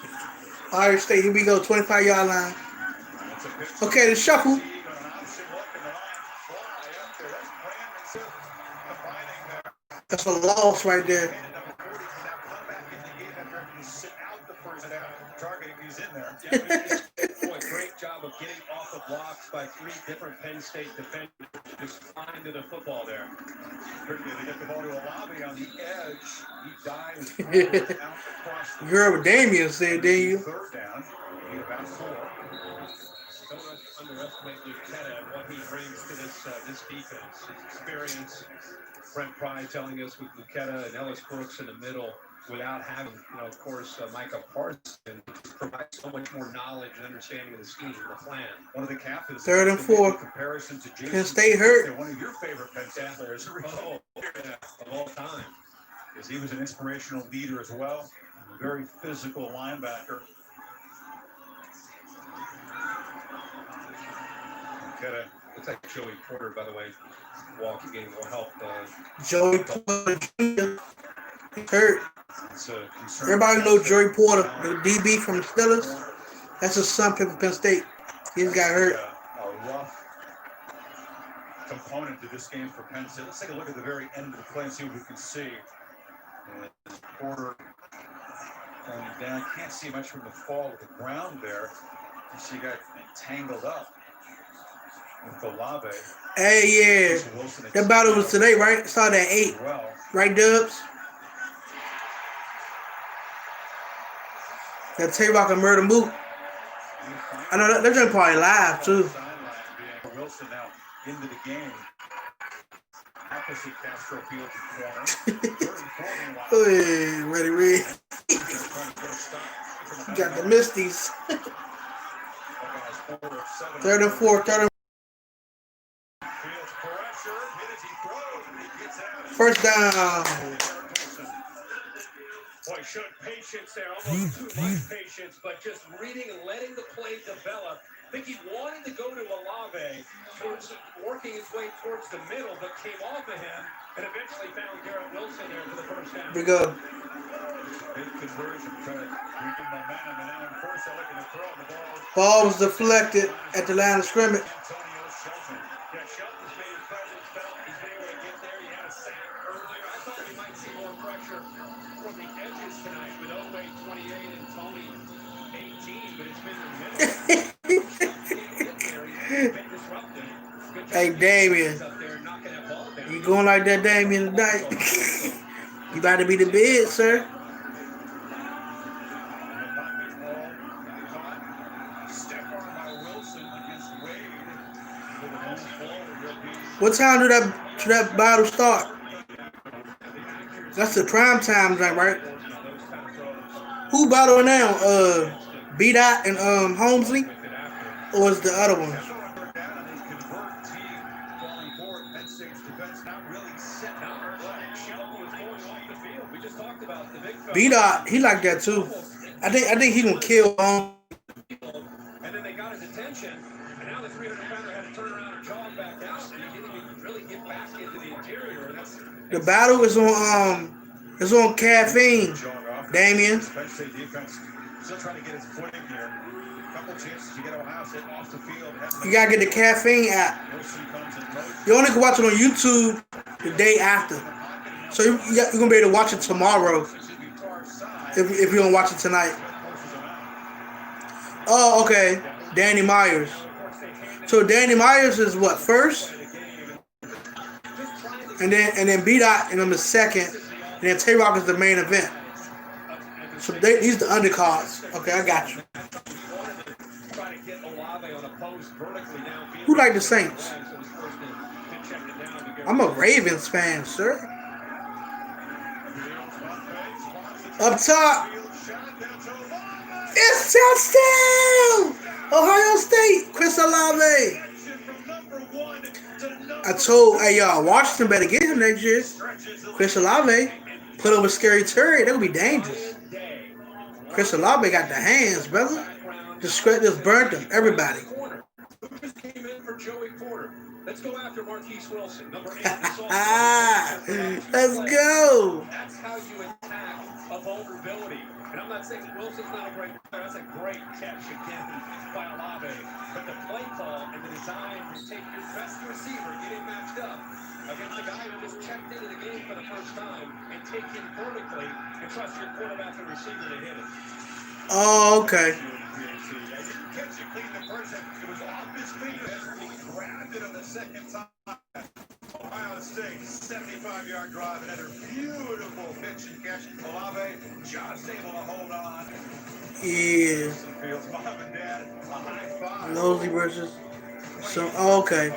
Ohio State, here we go. 25-yard line. Okay, the shuffle. That's a loss right there.
Boy, great job of getting off the blocks by three different Penn State defenders. Just flying to the football there.
Quickly, they get the ball to a lobby on the edge. He dives out across the
You heard what Damien said, didn't you?
third down. Need about 4.
Don't underestimate Lucetta and what he brings to this defense. His experience. Brent Pry telling us with Lucetta and Ellis Brooks in the middle, without having, of course, Micah Parsons provides so much more knowledge and understanding of the scheme, the plan.
One of the captains.
3rd and 4.
Comparison to Jason
Penn State hurt.
One of your favorite Penn State players.
Oh, yeah, of all time.
because he was an inspirational leader as well. A very physical linebacker.
Looks like Joey Porter, by the way, walking game will help.
Joey Porter Jr. He's hurt.
It's a concern.
Everybody know Joey Porter, the DB from the Steelers. That's his son from Penn State. He just got hurt.
A rough component to this game for Penn State. Let's take a look at the very end of the play and see what we can see. And Porter going down. Can't see much from the fall of the ground there. She got tangled up with Olave.
Hey, yeah. That battle was today, right? It started at 8. Right, Dubs? That Tay-Rock and Murder Mook. I know they're just probably live, too.
Wilson now into the game. Opposite Castro Field corner.
Hey, ready. You got the Misties. 3rd and 4, 3rd and 1st down.
Boy, showed patience there, almost too much patience, but just reading and letting the play develop. I think he wanted to go to Olave, working his way towards the middle, but came off of him and eventually found Garrett Wilson there for the first down.
Here we go.
Big conversion, trying to regain momentum, and now in first, they're looking to throw the ball.
Ball was deflected at the line of scrimmage.
Antonio Shelton. Yeah, Shelton's made his presence felt. He's been able to get there. He had a sack earlier. I thought we might see more pressure from the edges tonight with Oweh 28 and Tony 18, but it's been the middle.
Hey, Damien. You going like that, Damien, tonight? You about to be the bid, sir. What time did that battle start? That's the prime time, right? Who battling now? B-Dot and Holmesley? Or is the other one? B-Dot, he like that too. I think he gonna kill
And then they got his attention, and now the 300-pounder had to turn around and jog back out, and he didn't even really get back into the interior. And that's
the battle is on caffeine. Damien.
Still trying to get his footing here. Couple chances to get Ohio State off the field.
You gotta get the caffeine app. You only can watch it on YouTube the day after. So you're gonna be able to watch it tomorrow if you don't watch it tonight. Oh, okay. Danny Myers. So Danny Myers is what, first? And then B-Dot and them is second. And then Tay-Rock is the main event. So he's the undercards. Okay, I got you. Who like the Saints? I'm a Ravens fan, sir. Up top. It's touchdown! Ohio State, Chris Olave. I told, hey y'all, Washington better get him next year. Chris Olave. Put over Scary Terry, that would be dangerous. Chris Olave got the hands, brother. Just burnt them, everybody.
Just came in for Joey Porter. Let's go after Marquise Wilson, number 8.
Let's go.
That's how you attack a vulnerability. And I'm not saying Wilson's not a great player. That's a great catch again by Olave. But the play call and the design to take your best receiver, get him matched up against a guy who just checked into the game for the first time and take him vertically and trust your quarterback and receiver to hit it.
Oh, okay.
Catch it clean the first time. It was off his fingers. He grabbed it on the second time. Ohio State, 75-yard drive, another beautiful pitch and catch. Olave just able to hold on.
Yeah.
Fields, mom and dad, a high five.
Nosy versus. So, oh, okay.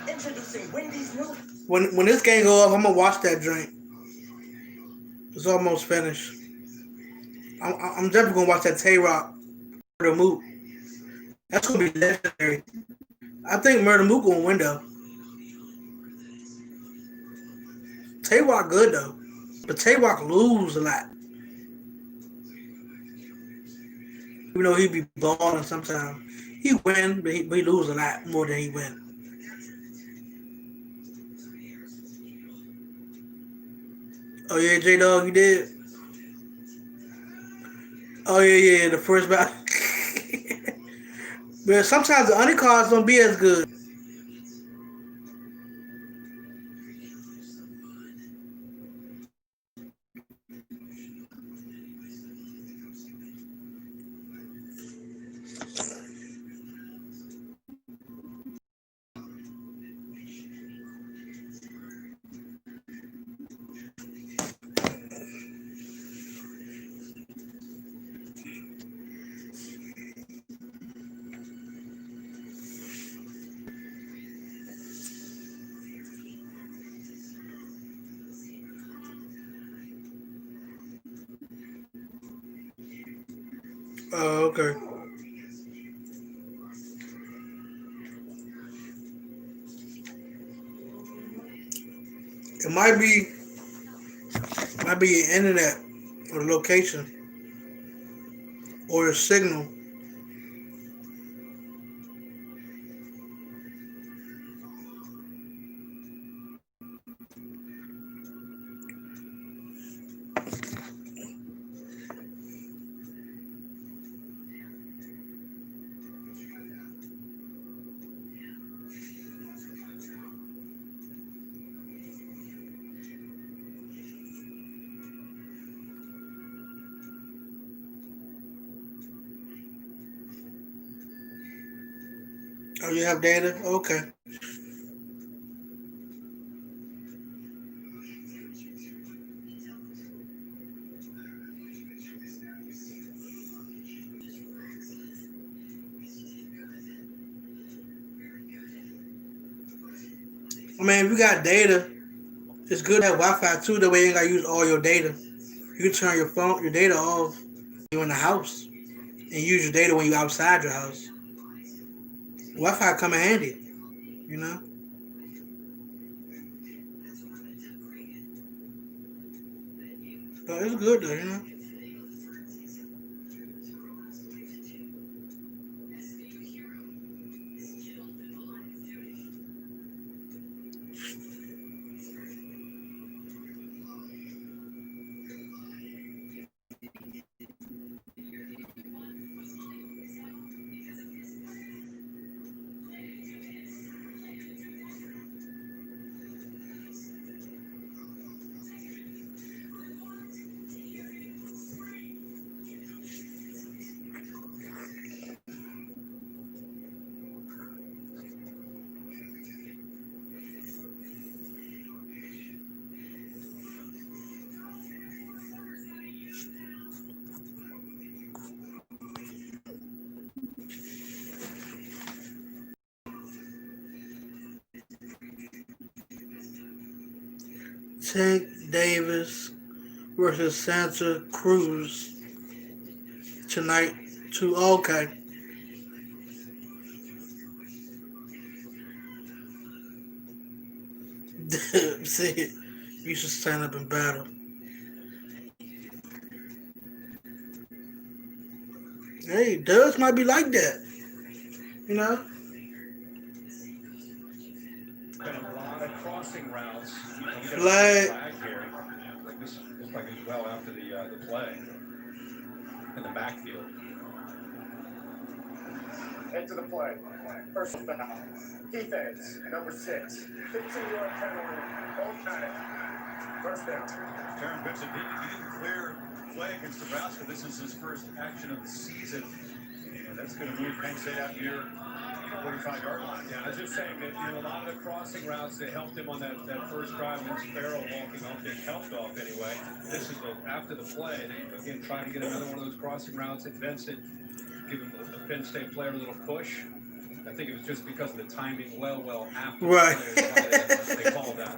Introducing Wendy's new.
When this game go off, I'm gonna watch that drink. It's almost finished. I'm definitely gonna watch that Tay-Rock Murder Mook. That's gonna be legendary. I think Murder Mook gonna win though. Taywalk good though, but Taywalk lose a lot. Even though he be balling sometimes, he win, but he lose a lot more than he win. Oh yeah, J Dog, you did. Oh yeah, the first battle. But sometimes the undercards don't be as good. Oh, okay. It might be your internet or the location or your signal. Oh, you have data? Okay. I mean, if you got data, it's good to have Wi-Fi too. That way you ain't gotta use all your data. You can turn your data off when you're in the house and use your data when you're outside your house. Wi-Fi come in handy, you know? But it's good though, you know? Tank Davis versus Santa Cruz tonight. Okay. See, you should stand up and battle. Hey, Dubs might be like that, you know?
Been a lot of crossing routes.
Flag.
Here. Like this looks like it's well after the play in the backfield.
Into the play. First foul. Defense, number 6. 15-yard penalty. Both times. First down.
Taron Vincent, he didn't clear play against Nebraska. This is his first action of the season. And that's going to move Penn State out here 45-yard line.
Yeah, I was just saying that, a lot of the crossing routes that helped him on that first drive when Sparrow walking off, it helped off anyway. This is after the play. Again, trying to get another one of those crossing routes at Vincent, giving the Penn State player a little push. I think it was just because of the timing well after
Right.
the play, they called that.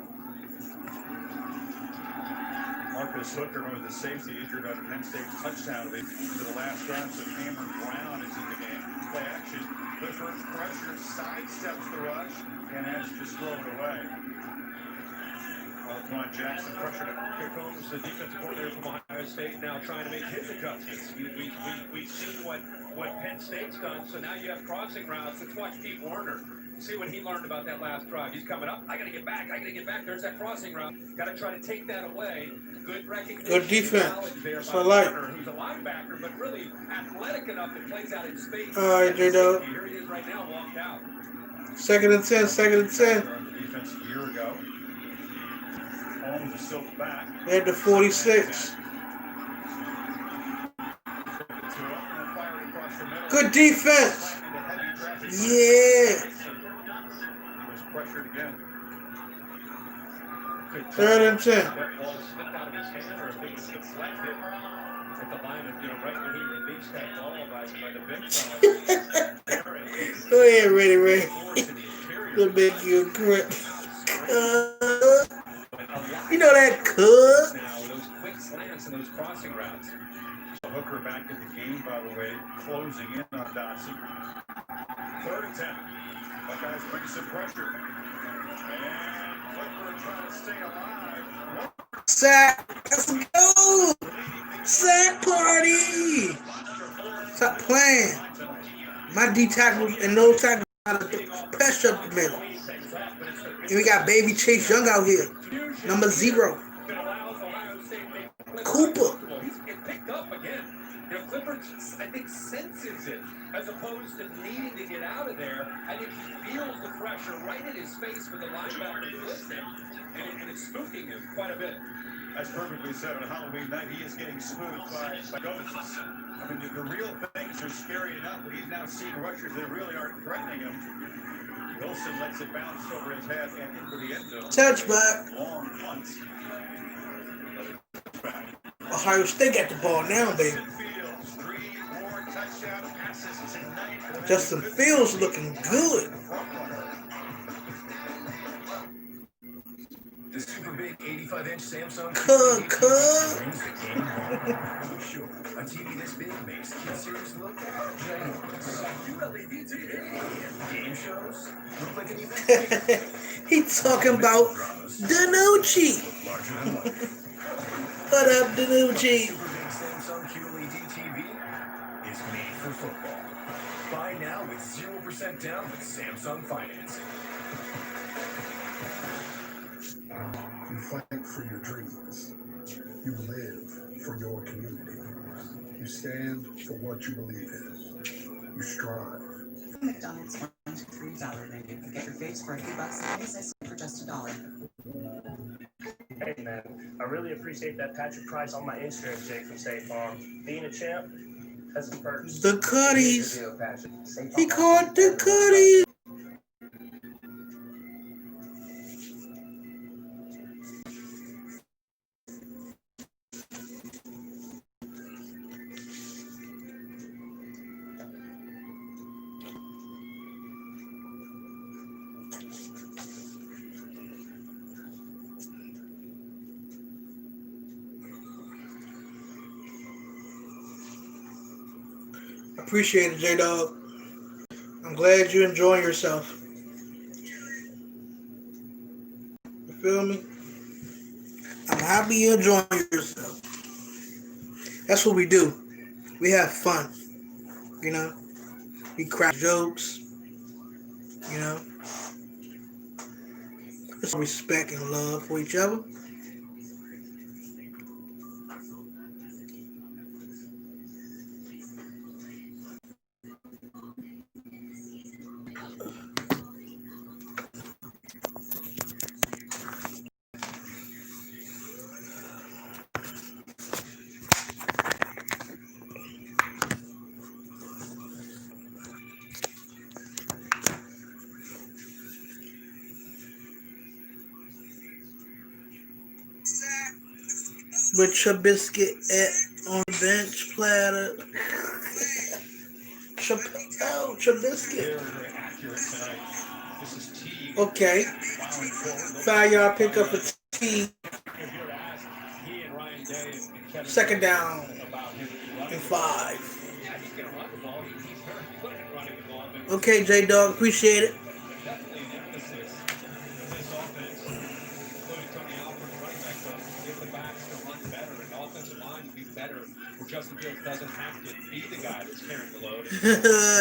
Marcus Hooker, one of the safety, injured on Penn State touchdown. Into the last drive, so Cameron Brown is in the game. Play action. Clifford pressure, sidesteps the rush, and has just thrown it away. Well, come on, Jackson, pressure to
Here comes the defensive coordinator from Ohio State now trying to make his adjustments. We've seen what Penn State's done, so now you have crossing routes. Let's watch Pete Warner. See what he learned about that last drive. He's coming up. I got to get back. There's that crossing route. Got to try to take that away. Good recognition.
Good defense. That's what I like.
Who's a linebacker, but really athletic enough that plays out in space.
All right, J-Dog.
Here he is right now, walked out.
2nd and 10. 2nd and 10.
Defense a year ago. Holmes is still back.
They're at the 46. Good defense. Yeah.
Was pressured again.
3rd and 10.
That ball slipped out of his hand, or if it was deflected at the line of, right when he released that ball by the bench.
Go ahead, Ray. They'll make you a grip. You know that could.
Now, those quick slants and those crossing routes.
Hooker back in the game, by the way, closing in on Dotson. 3rd and 10. Buckeyes bring some pressure. And Hooker trying to stay alive.
Sack. Let's go. Sack party. Stop playing. My D tackles and no tackles out of pressure up the middle. And we got baby Chase Young out here. Number 0. Cooper.
It picked up again. Clifford, I think, senses it as opposed to needing to get out of there. I think he feels the pressure right in his face with the linebacker listening, and it's spooking him quite a bit.
That's perfectly said. On Halloween night, he is getting spooked by ghosts. I mean, the real things are scary enough, but he's now seeing rushers that really aren't threatening him. Wilson lets it bounce over his head and into the end zone.
Touchback.
Long punt.
Ohio State got the ball now, baby. Justin Fields looking good.
The super big 85-inch Samsung brings the game home. Sure, a TV this big makes Kid Series look ginormous. QLED TV. Game shows look like an event.
He talking about Danucci. What up, Danucci?
Super big Samsung QLED TV is made for football. Buy now with 0% down with Samsung financing.
You fight for your dreams. You live for your community. You stand for what you believe in. You strive.
McDonald's $1 menu. Get your fix for a few bucks and access for just $1.
Hey man, I really appreciate that Patrick Price on my insurance, Jake from State Farm. Being a champ has some perks.
The Cuddies. He called the Cuddies. Appreciate it, J-Dog. I'm glad you're enjoying yourself. You feel me? I'm happy you're enjoying yourself. That's what we do. We have fun. You know? We crack jokes. You know? There's respect and love for each other. With Trubisky on the bench platter. Trubisky. Okay. 5-yard pickup for T. 2nd down and 5. Okay, J-Dog. Appreciate it.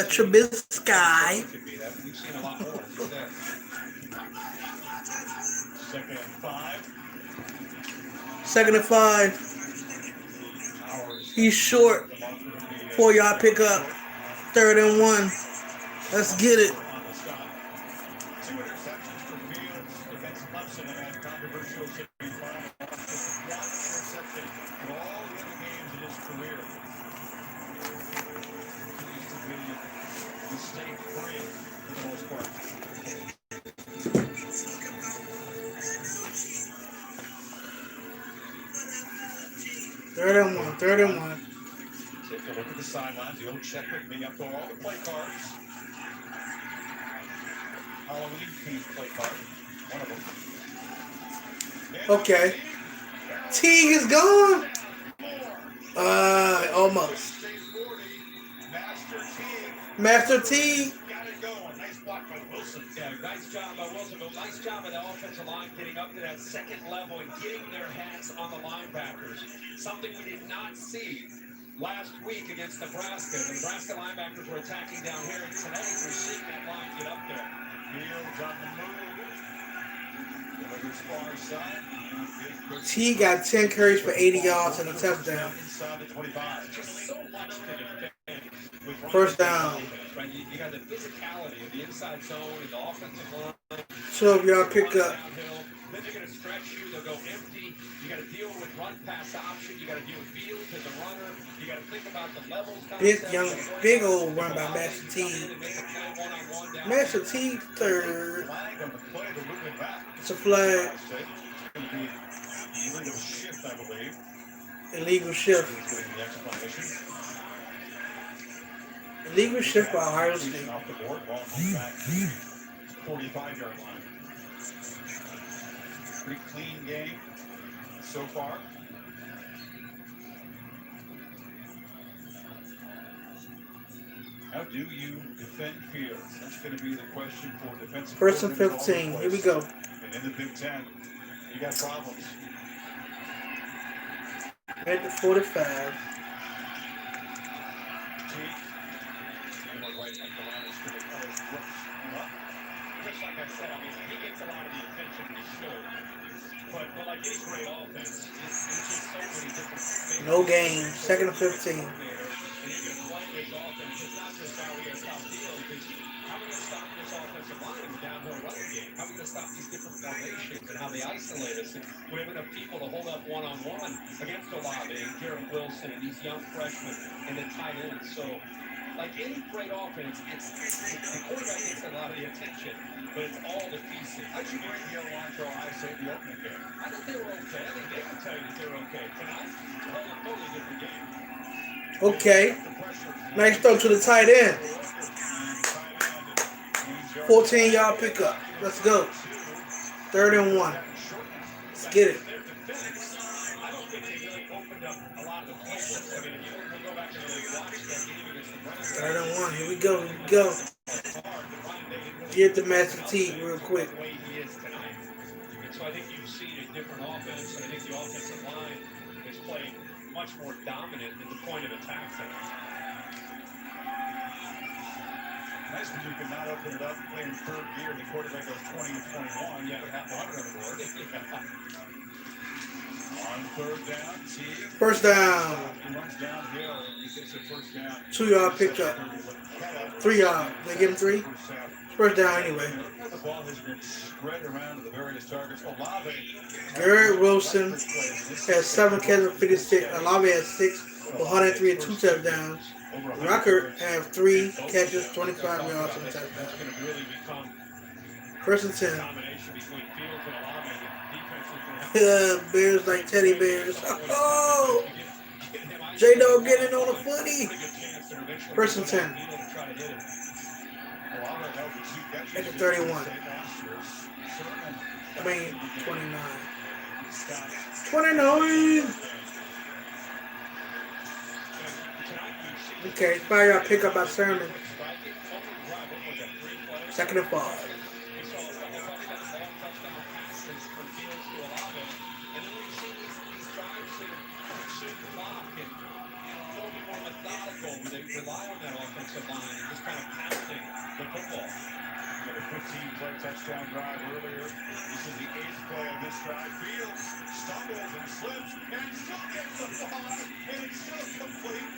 Trubisky.
We've seen a lot more.
Second and 5.
Second and 5. He's short. 4-yard pickup. 3rd and 1. Let's get it.
2 interceptions for Fields against Clemson in that controversial semifinal. Just 1 interception in all the other games in his career. Continues to be mistake-free for the most part.
Third and one.
Take a look at the sidelines. You'll check with me up to all the play cards. Halloween themed play card. One of them.
Okay. Teague is gone. Almost. Master Teague.
Got it going. Nice block by Wilson.
Yeah, nice job by Wilson, but nice job by the offensive line getting up to that second level and getting their hands on the linebackers. Something we did not see last week against Nebraska. The Nebraska linebackers were attacking down here, and tonight we're seeing that line get up there.
Fields on the move. Delivers far side.
Teague got 10 carries for 80 yards and a touchdown.
Inside the 25.
Just so much to defend.
First down.
Right, you got the physicality of the inside zone and the offensive line.
12-yard pickup.
Then they're going to stretch you. They'll go empty. You got to deal with run-pass option. You got to deal with Fields as a runner. You got to think about the levels.
Big old run by Master Teague. Master Teague third. It's a flag.
Illegal shift, I believe.
Illegal shift. Illegal shift by Ohio State.
Off the board, ball back 45-yard line. Pretty clean game so far. How do you defend Fields? That's going to be the question for defensive.
First and 15. Here we go.
And in the Big Ten, you got problems.
At the 45.
Just like I said, I mean, he gets a lot of the attention he should. But like any great offense, it's just so many different things.
No game. Second and 15.
And you can play this offense. It's not just how we are top deal. Because how are we going to stop this offensive line in the downhill running game? How are we going to stop these different formations and how they isolate us? And we have enough people to hold up one-on-one against Olave and Garrett Wilson and these young freshmen and the tight ends. So, like any great offense, the quarterback gets a lot of the attention, but it's all the pieces.
How'd you bring the line to Ohio State in the opening game?
I think they were okay. I think they can tell you that they're okay. Tonight, a totally different game.
Okay. Nice throw to the tight end. 14-yard pickup. Let's go. 3rd and 1. Let's get it.
I don't think they really opened up a lot of the playbooks. I mean, if you go back and really watch that game against the Browns,
3rd and 1. Here we go. Here we go. Get the Master Teague real quick.
the way he is tonight. And so I think you've seen a different offense, and I think the offensive line has played much more dominant at the point of attack tonight.
Nice when you can not open it up, play in third gear, and the quarterback goes 20 and 21. You have a half 100 on the board. On 3rd down, Teague.
First down.
He runs downhill and he gets a first down.
2-yard pickup. 3-yard. They give him 3? First down anyway.
The ball has been spread around to the various targets. Olave.
Garrett Wilson has 7 catches for 56. Olave has 6 for 103 and 2 touchdowns. Rucker have 3 catches, 25 yards and a touchdown. First and 10. Bears like teddy bears. Oh! J-Dog getting on the footy. First and 10. At the 31. I mean, 29. 29! Okay, 5-yard pickup by Sermon. 2nd and 5.
rely on that offensive line and just kind of pounding the football.
Got a 15-play touchdown drive earlier. This is the 8th play of this drive. Fields stumbles and slips and still gets the ball, and it's still complete.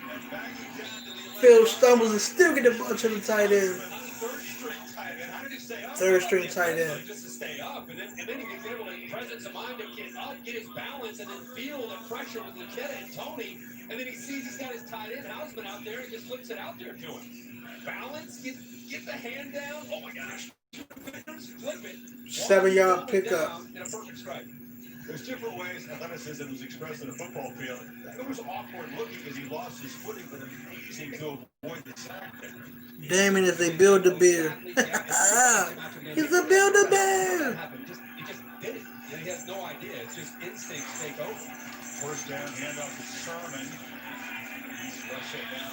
And banging down to the
Fields stumbles and still get the ball to the tight end.
third-string tight end. How did he stay up?
Third-string tight end.
Just to stay up, and then he's able to presence of mind to get up, get his balance, and then feel the pressure with Lucetta and Tony. And then he sees he's got his tight end Hausman out there and just flips it out there to him. Balance, get the hand down. Oh my gosh. Flip it.
7-yard pickup.
And a perfect strike.
There's different ways athleticism is expressed in a football field. It was awkward looking as he lost his footing, but amazing to avoid the sack.
Damn it, as they build the bear. He's a Build-A-Bear.
He just did it. And he has no idea. It's just instincts take over.
First down, handoff to Sermon. He's rushing down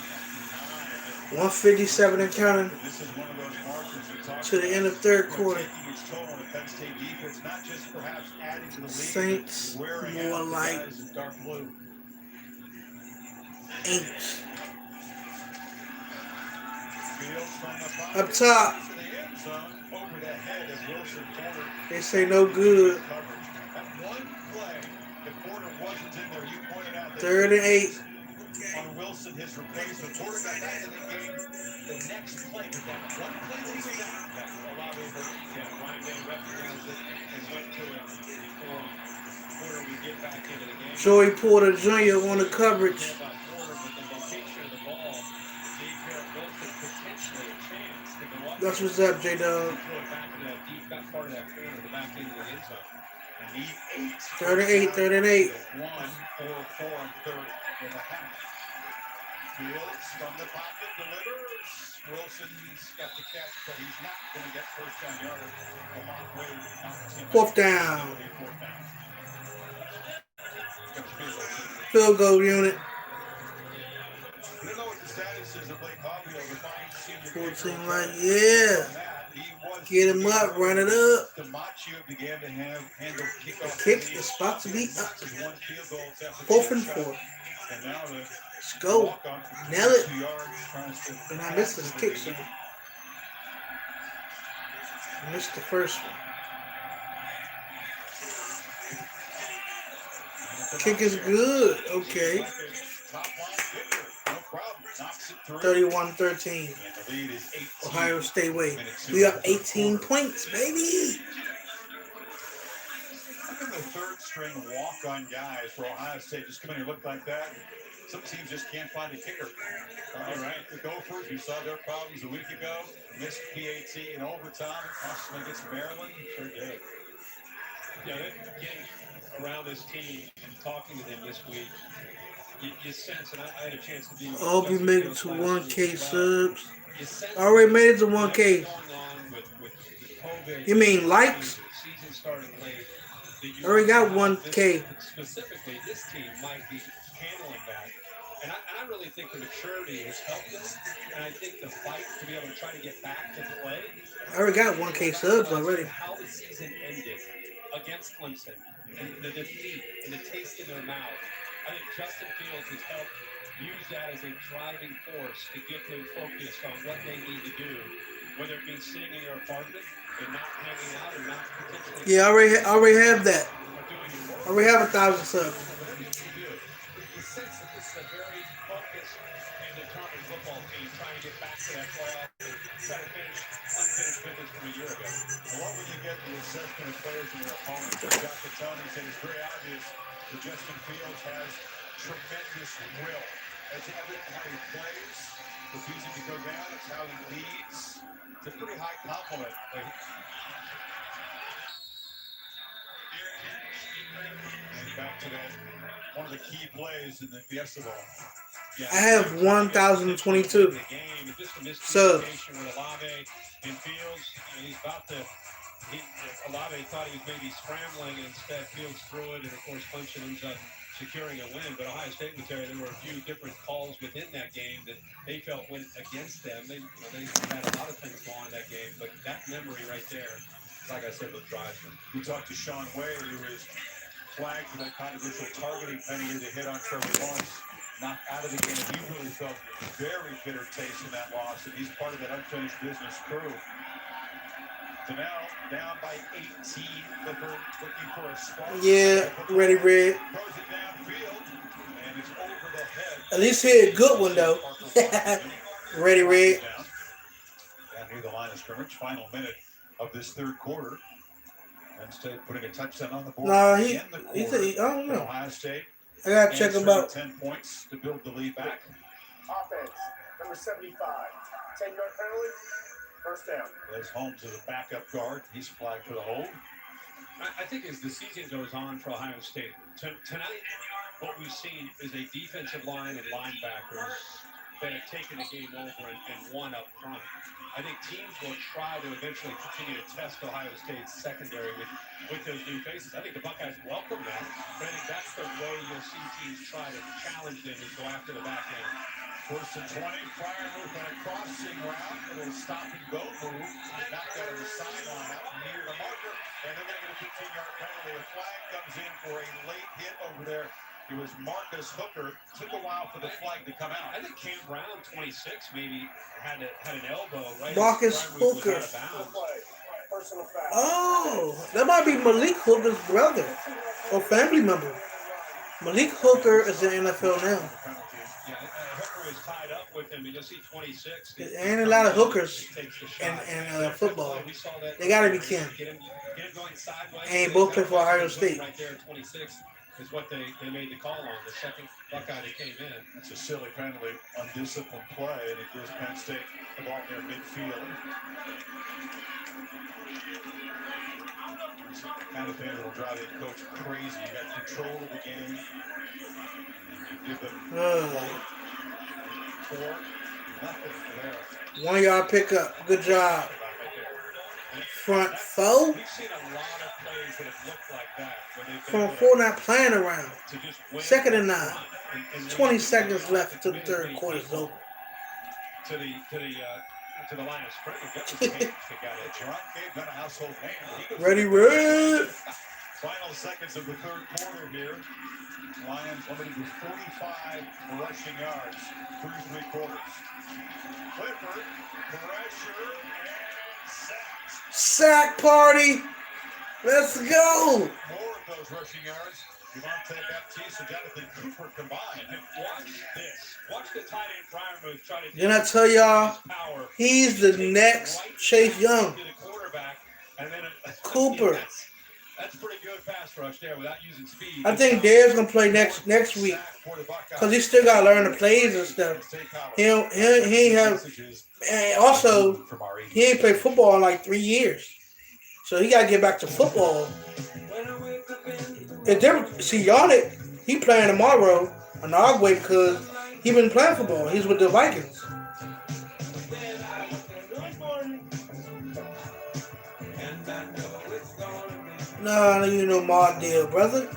157 and counting
This is one of those margins we talked
to the end of third quarter.
Its toll on the Penn State defense, not just perhaps adding to the lead,
Saints
wearing
more
out the
like
guys in dark blue.
8.
Fields from the pocket
Up top.
to the end zone, over the head of Wilson Porter.
They say no good.
That one play, the Porter wasn't in there. You pointed out that
3rd and 8.
on Wilson, his replacement. Porter got back in the game the next play, but that one play that he was out, that allowed him to, Ryan Day recognized it and went to it before Porter would get back into the game.
Joey Porter Jr. on the coverage.
About Porter, but the location of the ball gave Garrett Wilson potentially a chance to go up.
That's what's up, J-Dog.
Throw it back into that deep back part of that corner, the back end of the end zone.
And need 8.
3rd and 8, 3rd and 8.
1-4-4 on 3rd and a half. Fields from the pocket delivers. Wilson's got the catch, but he's not going to get first down yardage. Lamont Wade, opportunity.
4th down.
4th down.
Field goal unit.
We don't know what the status is of Blake Hobbiel, the fine senior.
14 like, yeah. Get him up, run it up.
DiMaccio began to handle kickoff.
The kick is about to be up. 4th and 4.
And now the
Let's go. Nail it.
2 yards, trying to
And I missed this kick, so I missed the first one. Kick is good. Okay. 31-13. Ohio State way. We up 18 points, baby.
How can the third string walk-on guys for Ohio State just come in and look like that? Some teams just can't find a kicker. All right, the Gophers, you saw their problems a week ago. Missed PAT in overtime. Possibly against Maryland. Sure did.
Getting around this team and talking to them this week, you sense, and I had a chance to be.
I hope you make it to 1K subs. I already made it to 1K. You mean likes?
Season starting late.
I already got 1K.
Specifically, this team might be handling that. And I really think the maturity has helped them. And I think the fight to be able to try to get back to play.
I already got 1K subs already.
How the season ended against Clemson and the defeat and the taste in their mouth. I think Justin Fields has helped use that as a driving force to get them focused on what they need to do, whether it means sitting in their apartment and not hanging out or not potentially.
Yeah, I already have that. I already have 1,000 subs.
The sense that this is a very focused and determined football team trying to get back to that playoff and try to finish unfinished business from a year ago.
I love when you get the assessment of players and their opponents. Dr. Tony said it's very obvious that Justin Fields has tremendous will. It's evident how he plays, refusing to go down. It's how he leads. It's a pretty high compliment. Back to that, one of the key plays in the Fiesta Bowl.
I have 1,022 subs.
With Olave and Fields, he's about to. Olave thought he was maybe scrambling, and instead Fields threw it, and of course Clemson ends up securing a win. But Ohio State would tell you there were a few different calls within that game that they felt went against them. They had a lot of things go on in that game, but that memory right there, like I said, what drives them.
We talked to Sean Wade, who was flagged for that controversial targeting penalty to hit on Trevor Lawrence. knocked out of the game. He really felt very bitter taste in that loss, and he's part of that unfinished business crew. So now down by 18, Clipper looking for a spark.
Yeah, ready, red.
Throws it downfield, and it's over the head.
At least hit a good one though. Ready, red.
Down near the line of scrimmage, final minute of this third quarter. Penn State putting a touchdown on the board.
Nah,
he
said, I don't know.
Ohio State.
I gotta check him out.
10 points to build the lead back.
Offense, number 75. 10-yard penalty, first down.
Les Holmes is a backup guard. He's flagged for the hold.
I think as the season goes on for Ohio State, tonight what we've seen is a defensive line and linebackers that have taken the game over and won up front. I think teams will try to eventually continue to test Ohio State's secondary with those new faces. I think the Buckeyes welcome that, but I think that's the way you'll see teams try to challenge them and go after the back end.
First and 20, Freiermuth on a crossing route, a little stop and go move, back out of the sideline out near the marker, and they're going to get a 15-yard penalty. A flag comes in for a late hit over there. It was Marcus Hooker. Took a while for the flag to come out.
I think Cam Brown, 26, maybe had an elbow right.
Marcus Hooker.
Personal foul.
Oh, that might be Malik Hooker's brother or family member. Malik Hooker is in the NFL now.
Yeah, Hooker is tied up with him, and you'll see 26.
There ain't a lot of hookers in football. They gotta be Cam.
Get him going sideways.
And both play for Ohio State.
Right there, 26 is what they made the call on. The second Buckeye that came in.
It's a silly penalty, undisciplined play, and it gives Penn State the ball near midfield. Kind of thing that'll drive the coach crazy. You got control of the game. You give them 4-0 there.
1 yard pickup. Good job. Front four.
We've seen a lot of plays that have looked like that.
Front four not playing around. Second and 9. 20 seconds left to the third quarter is over.
To the line of scrimmage. That was James that got it.
John Gabe got a household name.
Ready, red.
Final seconds of the third quarter here. Lions limited with 45 rushing yards through 3 quarters. Clifford, pressure, and sacks.
Sack party. Let's go.
More of those rushing yards. Devontae Baptiste and Jonathan Cooper combined.
And watch this. Watch the tight end Freiermuth try to.
Didn't I tell y'all? He's the next Chase Young. Cooper.
That's pretty good pass rush there without using speed.
I think Dave's gonna play next week because he still gotta learn the plays and stuff. He ain't have, and also he ain't played football in like 3 years, so he gotta get back to football. If they see Yannick, he playing tomorrow on the Ogway because he been playing football. He's with the Vikings. Nah, you know mod deal, brother.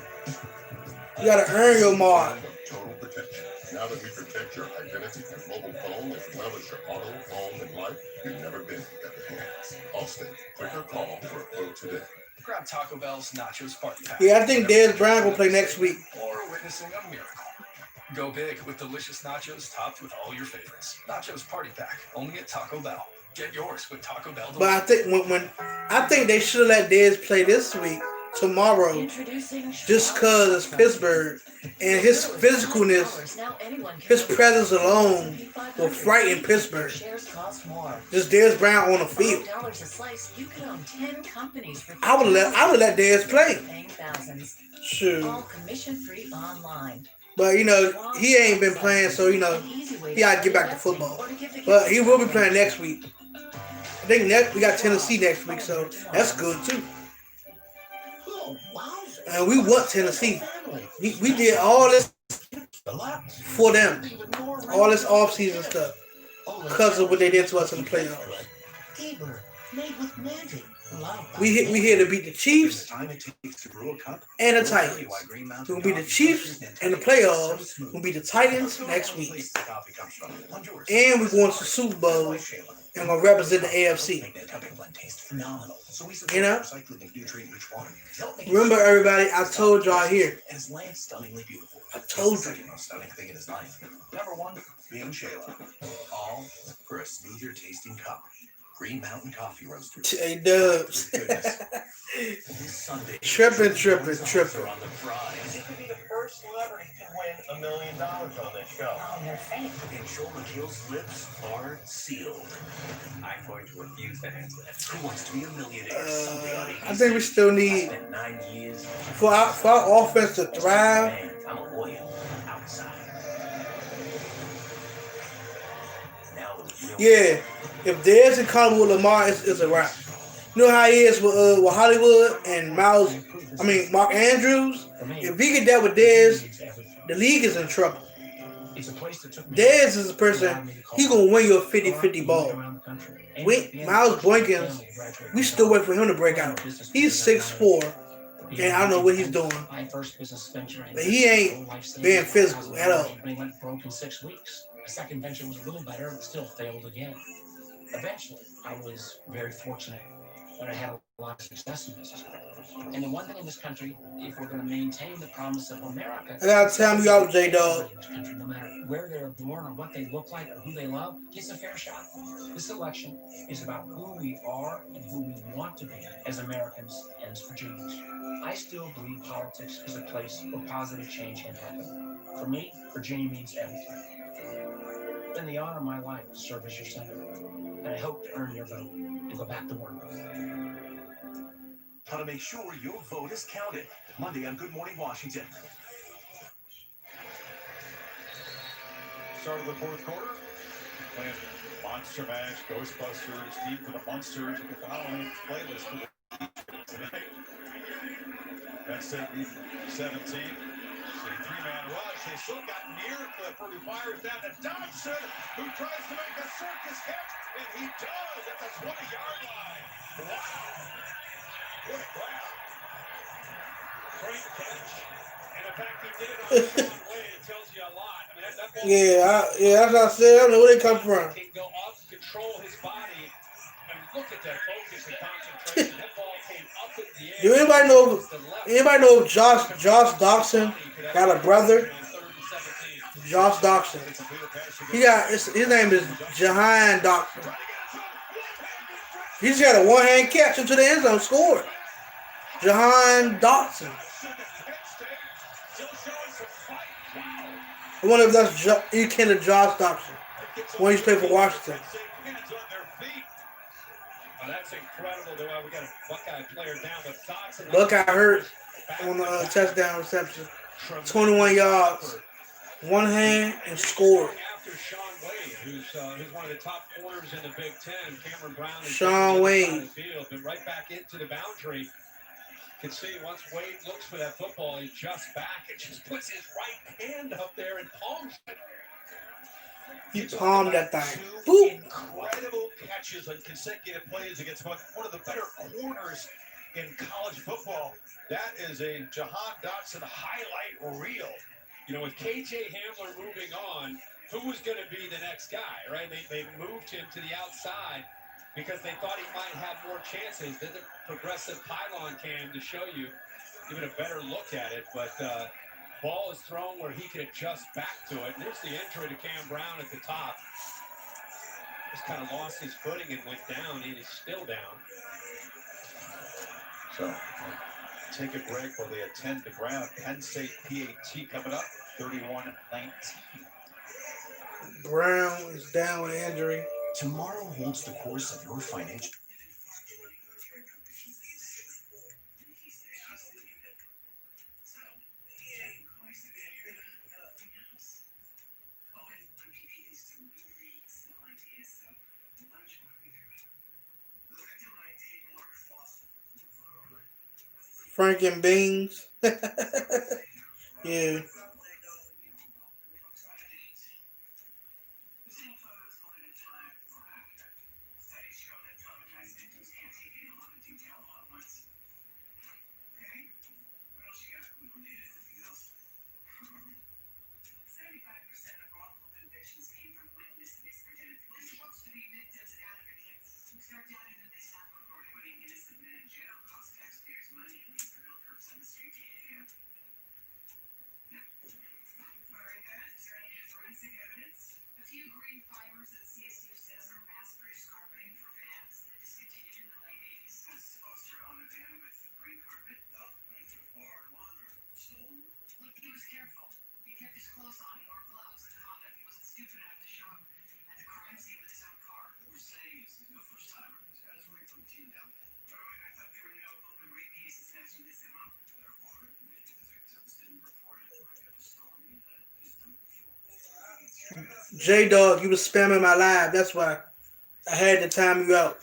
You gotta earn your mod.
Total protection. Now that we protect your identity and mobile phone as well as your auto, home, and life, you've never been in better hands. Allstate. Click or call for a quote today.
Grab Taco Bell's Nachos Party Pack.
Yeah, I think Dez Bryant will play next week.
Or witnessing a miracle. Go big with delicious nachos topped with all your favorites. Nachos Party Pack, only at Taco Bell. Get yours with Taco Bell.
But I think I think they should have let Dez play this week, tomorrow, just because it's Pittsburgh and his physicalness, his presence alone will frighten Pittsburgh. Just Dez Bryant on the field. I would let Dez play. Sure. But, he ain't been playing, so, he got to get back to football. But he will be playing next week. I think we got Tennessee next week, so that's good, too. And we want Tennessee. We did all this for them. All this offseason stuff. Because of what they did to us in the playoffs.
Made with magic.
We here to beat the Chiefs
Time it takes to brew a cup.
and the
We'll tell you
Titans.
why Green Mountain
We're gonna beat the
Coffee
Chiefs
roasters
in the
Nantucket is so
playoffs.
smooth.
We're gonna beat the Titans
Let's go
next
down
week.
place the coffee comes from. Honduras.
And we're going to the Super Bowl and we're gonna represent the AFC.
Make Nantucket blend taste phenomenal. So we support
You know?
recycling of nutrient-rich water. Help make
Remember,
it
everybody, I told y'all here.
and his land stunningly beautiful.
I told
It's the
you.
second most stunning thing in his life. Number one, being Shayla. All for a smoother tasting cup. Green Mountain Coffee Roasters.
Hey, Dubs.
This Sunday,
Tripping.
are on the prize.
You could be the first celebrity to win $1 million on this show.
Oh, you're fake. And Joel McHale's lips are sealed.
I'm going to refuse to answer that.
Who wants to be a millionaire? Sunday on ABC.
I think we still need
Spent 9 years
for our offense to thrive.
Man, I'm a lawyer outside. Now the real
Yeah, if there's a combo with Lamar, it's a wrap. You know how he is with Hollywood and Mark Andrews. If he get that with Dez, the league is in trouble. Dez is a person, he gonna win you a 50-50 ball. Miles Boykins, we still wait for him to break out. He's 6'4", and I don't know what he's doing. But he ain't being physical at all.
He went broke in 6 weeks. The second venture was a little better, but still failed again. Eventually, I was very fortunate that I had a lot of success in this. And the one thing in this country, if we're going to maintain the promise of America,
I gotta tell you out, J-Dog.
no matter where they're born or what they look like or who they love, gets a fair shot. This election is about who we are and who we want to be as Americans and as Virginians. I still believe politics is a place where positive change can happen. For me, Virginia means everything. It's been the honor of my life to serve as your senator, and I hope to earn your vote and go back to work.
How to make sure your vote is counted. Monday on Good Morning Washington.
Start of the fourth quarter. Playing Monster Mash, Ghostbusters, Deep for the Monsters, with the Halloween playlist for the tonight. Penn State lead 17. See, three-man rush. They still got near Clifford, who fires down to Dodson, who tries to make a circus catch, and he does at the 20-yard line. Wow! What a grab. Great catch. And in fact, he did it on Sean Wade. It tells you a lot. I mean, that ball
Yeah, that's what I said. I don't know where they come from.
Can go up, control his body, and look at that focus and concentration. That ball came up in the air.
Do anybody know if Josh Doxson got a brother? Josh Doxson. His name is Jahan Doxson. He just got a one-hand catch into the end zone, scored. Jahan Doxson. I wonder if that's akin to Josh Doxson when he's played for Washington.
Oh, that's incredible. We got a Buckeye player down, but Doxson.
Buckeye hurt on the touchdown reception. 21 yards, one hand, and scored.
After Sean Wade, who's one of the top corners in the Big Ten, Cameron Brown is
Sean Wade.
Field, but right back into the boundary. You can see once Wade looks for that football, he just back and just puts his right hand up there and palms it.
He palmed that thing.
Two incredible catches on consecutive plays against one of the better corners in college football. That is a Jahan Doxson highlight reel.
You know, with KJ Hamler moving on, who was going to be the next guy, right? They moved him to the outside because they thought he might have more chances. Then the progressive pylon cam to show you even a better look at it. But ball is thrown where he can adjust back to it. And there's the injury to Cam Brown at the top. Just kind of lost his footing and went down. He is still down.
So take a break while they attend the ground. Penn State PAT coming up, 31-19.
Brown is down with injury.
Tomorrow holds the course of your financial.
Frank and Beans. Yeah. J-Dog, you was spamming my live. That's why I had to time you out.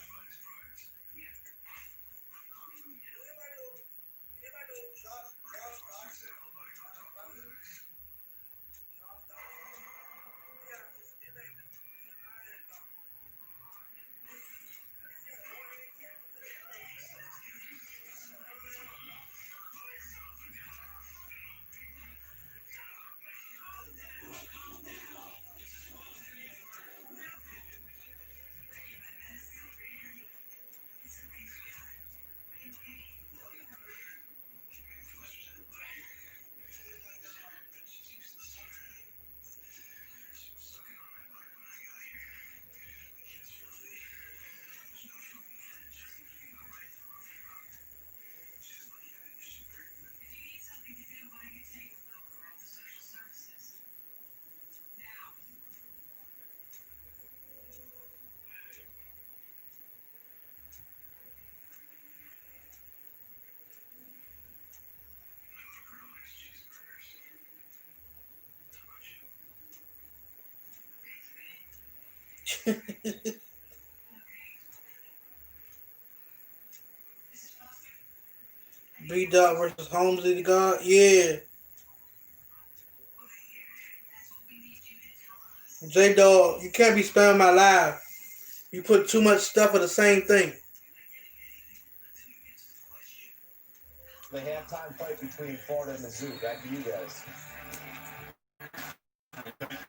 B-Dog versus Holmesy the God. Yeah. J-Dog, you can't be spamming my live. You put too much stuff of the same thing.
The halftime fight between Florida and Mizzou. Back to you guys.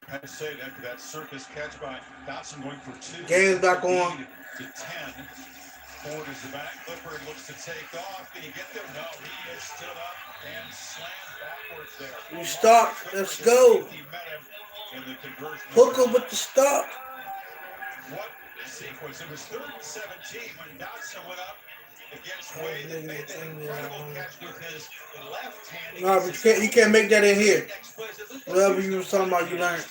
Penn State after that circus catch by Dotson going for two.
Game's back on.
To 10. Ford is the back. Clifford looks to take off. Can he get there? No, he is stood up and slammed backwards there.
We stop. Let's go. Hook him with the stop.
What a sequence. It was 3rd and 17 when Dotson went up against Wade and made that incredible catch with his left hand.
No, but you can't make that in here. Whatever you was talking about, you learned.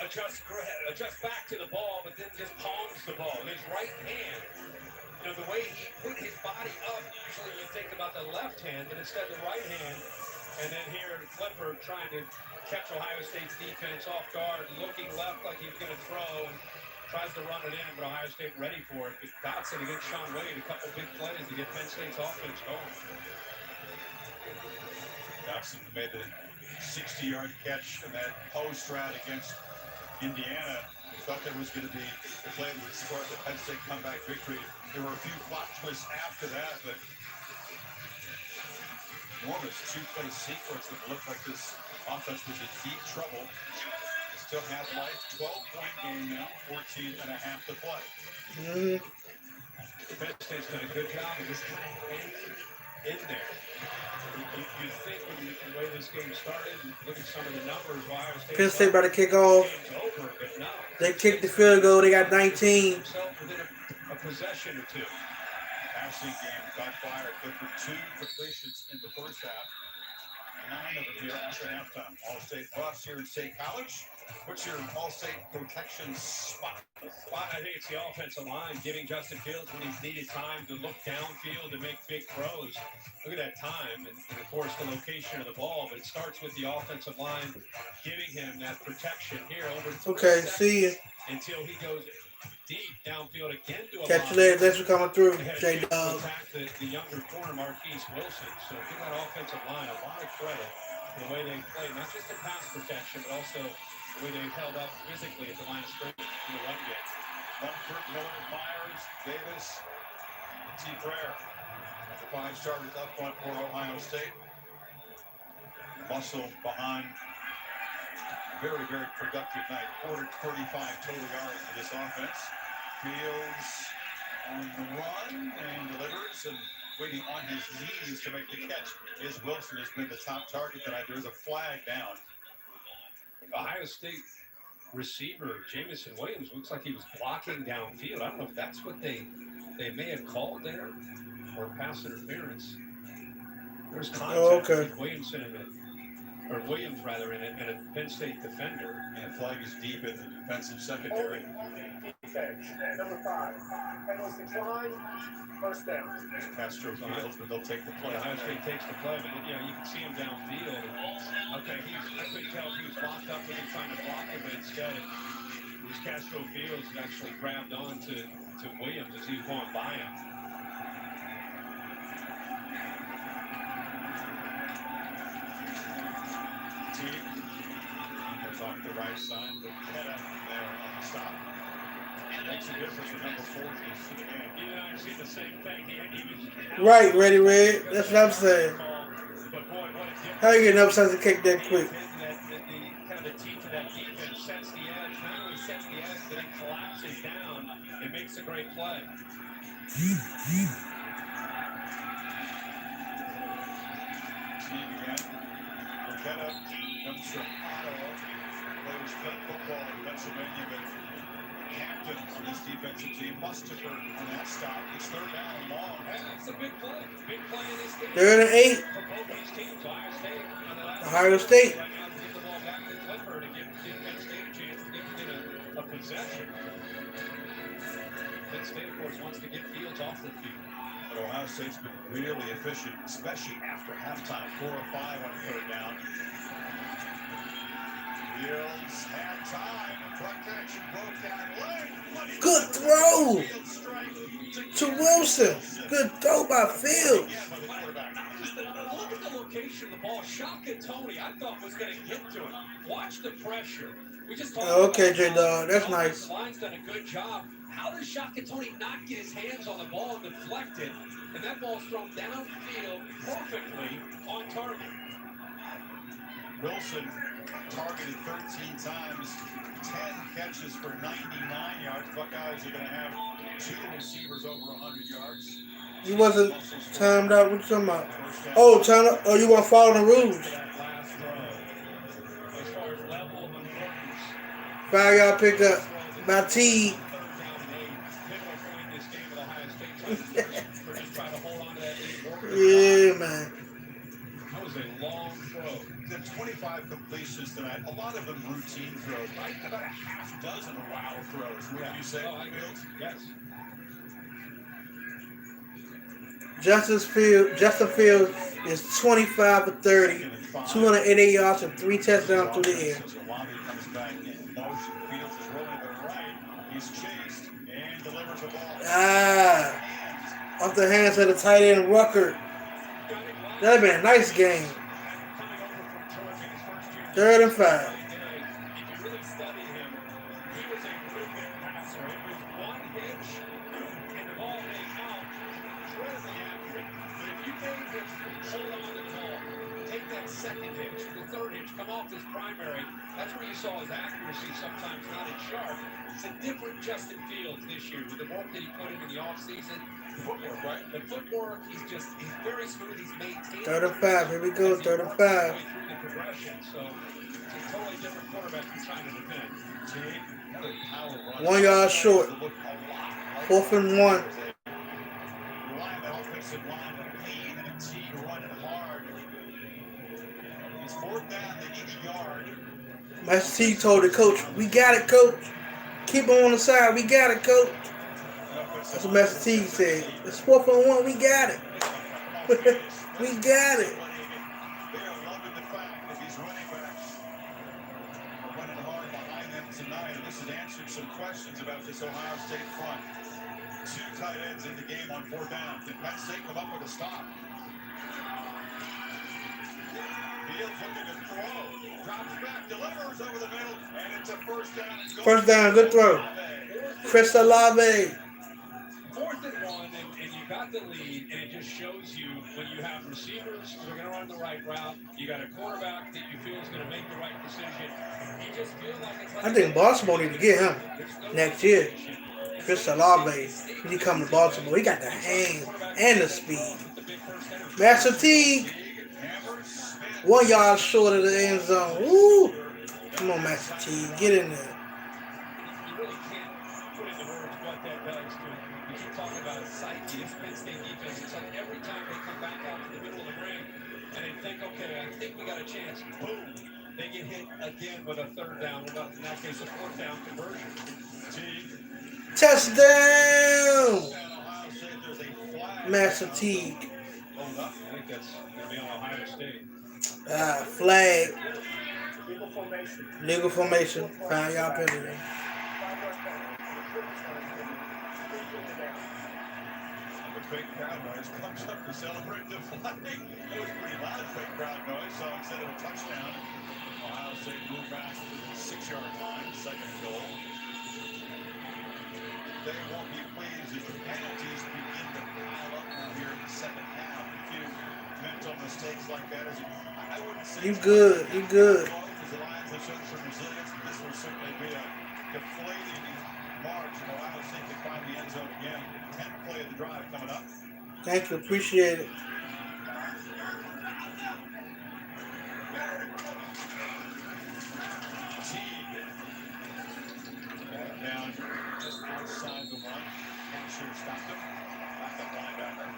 Adjust back to the ball, but then just palms the ball. His right hand, you know, the way he put his body up, usually you think about the left hand, but instead the right hand. And then here, Clifford trying to catch Ohio State's defense off guard, looking left like he was going to throw, and tries to run it in, but Ohio State ready for it. But Dotson against Sean Wade, a couple big plays to get Penn State's offense going.
Dotson made the 60-yard catch in that post route against Indiana. We thought there was going to be the play that would score the Penn State comeback victory. There were a few plot twists after that, but enormous two-play sequence that looked like this offense was in deep trouble. Still has life, 12-point game now, 14 and a half to play.
Penn State's done a good job of just kind of hanging in there. You think when the way this game started, look at some of the numbers, Ohio State.
Penn State about to kick off. They kicked the field goal. They got 19.
Within a possession or two.
Passing game got fired. Clifford 2 completions in the first half. 9 of them here after halftime. All-State bus here in State College. What's your All-State protection spot?
I think it's the offensive line giving Justin Fields when he's needed time to look downfield to make big throws. Look at that time, and of course the location of the ball, but it starts with the offensive line giving him that protection here over.
Okay, see you.
Until he goes deep downfield again to a
catch you later. Thanks for coming through, J-Dog.
The younger corner, Marquise Wilson. So give that offensive line a lot of credit for the way they play, not just in pass protection, but also the way they held up physically at the line of scrimmage in the run game.
Mumford, Miller, Myers, Davis, T. Prayer. The 5 starters up front for Ohio State. Muscle behind. Very, very productive night. 435 total yards for this offense. Fields on the run and delivers and waiting on his knees to make the catch. Is Wilson has been the top target tonight. There's a flag down.
Ohio State receiver Jamison Williams looks like he was blocking downfield. I don't know if that's what they may have called there or pass interference. There's contact with Williamson in it. or Williams rather, and a Penn State defender.
And flag is deep in the defensive secondary.
Defense, number 5. And was declined, first down.
There's Castro Fields, but they'll take the play.
Ohio State takes the play, but you know, you can see him downfield. Okay, I couldn't tell if he was locked up with him trying to block him, but instead it was Castro Fields who actually grabbed on to Williams as he was going by him.
It's off the right side, but Keta there on the stop. Makes a difference with number 4 to the game.
You know, I see the same thing. He was
Right, Ready Red. That's what I'm saying. How you getting upside to kick that quick?
Kind of the teeth of that defense sets the edge. Not only sets the edge, but it collapses down and makes a great play.
Keta comes from Ottawa. Players play football in Pennsylvania, but captain on this defensive team must have heard on that stop. It's third down and long.
That's a big play. Big play in this game.
3rd and 8.
For both these teams,
Ohio State.
Right now, to get the ball back to Clifford and give Penn State a chance to get a possession. Penn State, of course, wants to get Fields off the field.
But Ohio State's been really efficient, especially after halftime. 4 of 5 on 3rd down. Fields had time. Front connection broke down lane.
Good throw to Wilson. Good throw by Fields.
Look at the location of the ball. Shaka Tony, I thought was going to get to him. Watch the pressure. We just talked
Okay, J-Dog. That's nice.
The line's done a good job. How does Shaka Tony not get his hands on the ball and deflect it? And that ball's thrown downfield perfectly on target.
Wilson targeted 13 times, 10 catches for 99 yards. Buckeyes are going to have 2 receivers over 100 yards.
You wasn't timed out. What you talking about? Oh, time out. Oh, you want to follow the rules. 5-yard pickup by T. Yeah, man.
That was a long throw.
The 25 completions tonight, a lot of them routine throws, right? About a half dozen wow throws. What do you say?
Yes.
Justin Fields is 25 for 30, 288 yards and 3 touchdowns through the air.
Comes back in motion. Fields is rolling to the right. He's chased and delivers the ball.
Off the hands of the tight end Rucker. That'd been a nice game. 3rd and 5.
If you really study him, he was a real good passer. It was one hitch, and the ball may out. Incredibly accurate. But if you gave him hold on the ball, take that second hitch, the third hitch, come off his primary, that's where you saw his accuracy sometimes not as sharp. It's a different Justin Fields this year with the work that he put in the offseason. Footwork, right? The footwork, he's very smooth. He's maintained.
3rd and 5. Here we go. 3rd and 5.
Through the progression, so it's a totally different quarterback he's trying to defend.
1 yard short. 4th and 1.
Relying on the offensive line to lead and a team running hard. It's 4th down, they need a yard.
Master T told the coach, "We got it, coach. Keep him on the side. We got it, coach." That's what Master T said. It's 4th and 1. We got it. We got it.
They're loving the fact that these running backs are running hard behind them tonight. And this has answered some questions about this Ohio State front. 2 tight ends in the game on 4th down. Did Penn State come up with a stop? Fields looking to throw. Drops back, delivers over the middle, and it's a 1st down.
1st down. Good throw. Chris Olave.
4th and 1, and you got the lead, and it just shows you when you have receivers who are going to run the right route, you got a quarterback that you feel is going to make the right decision. You just feel like it's like
I think Baltimore need to get him next year. Chris Olave, when he come to Baltimore, he got the hands and the speed. Master T, 1 yard short of the end zone. Woo! Come on, Master T, get in there.
You really can't put into words what that does to him. You keep talking about a psyche. This Penn State defense, it's like every time they come back out to the middle of the ring, and they think, okay, I think we got a chance. Boom. They get hit again with a third down. Well, in that case, a fourth down conversion.
Touchdown! Master Teague.
Hold up. I think that's going to be on Ohio State.
Flag.
Legal formation.
Legal formation. Found y'all penalty.
The fake crowd noise comes up to celebrate the flag. It was pretty loud fake crowd noise, so instead of a touchdown, Ohio State moved back to the 6-yard line, second goal. They won't be pleased as the penalties begin to pile up now here in the second half. A few mental mistakes like that. I wouldn't say
You good. You good.
the Lions have shown some resilience, but this will certainly be a deflating march. Ohio State can find the end zone again. 10th play of the drive coming up.
Thank you. Appreciate it.
Down just outside the one. Hampshire stopped him. Back up linebacker.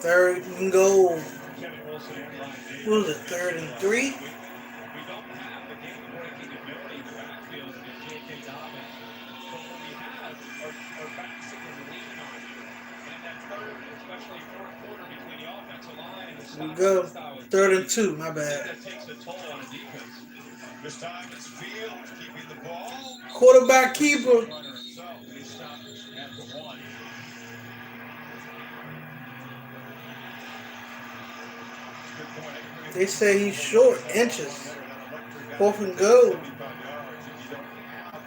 Third and goal.
Kevin Wilson and Ryan Davis.
What was it? 3rd and 3?
We don't have the game-breaking ability in the backfield in J.K. Dobbins. But what we have are backs that can lean on. And that third, especially fourth quarter between the offensive line and the
We
stop.
go. 3rd and 2. My bad.
That takes a toll on a defense.
This time it's Fields keeping the ball.
Quarterback keeper.
Runner himself. He stopped at the 1. Good point.
They say he's short. Inches. 4th and goal.
75 yards. If you don't have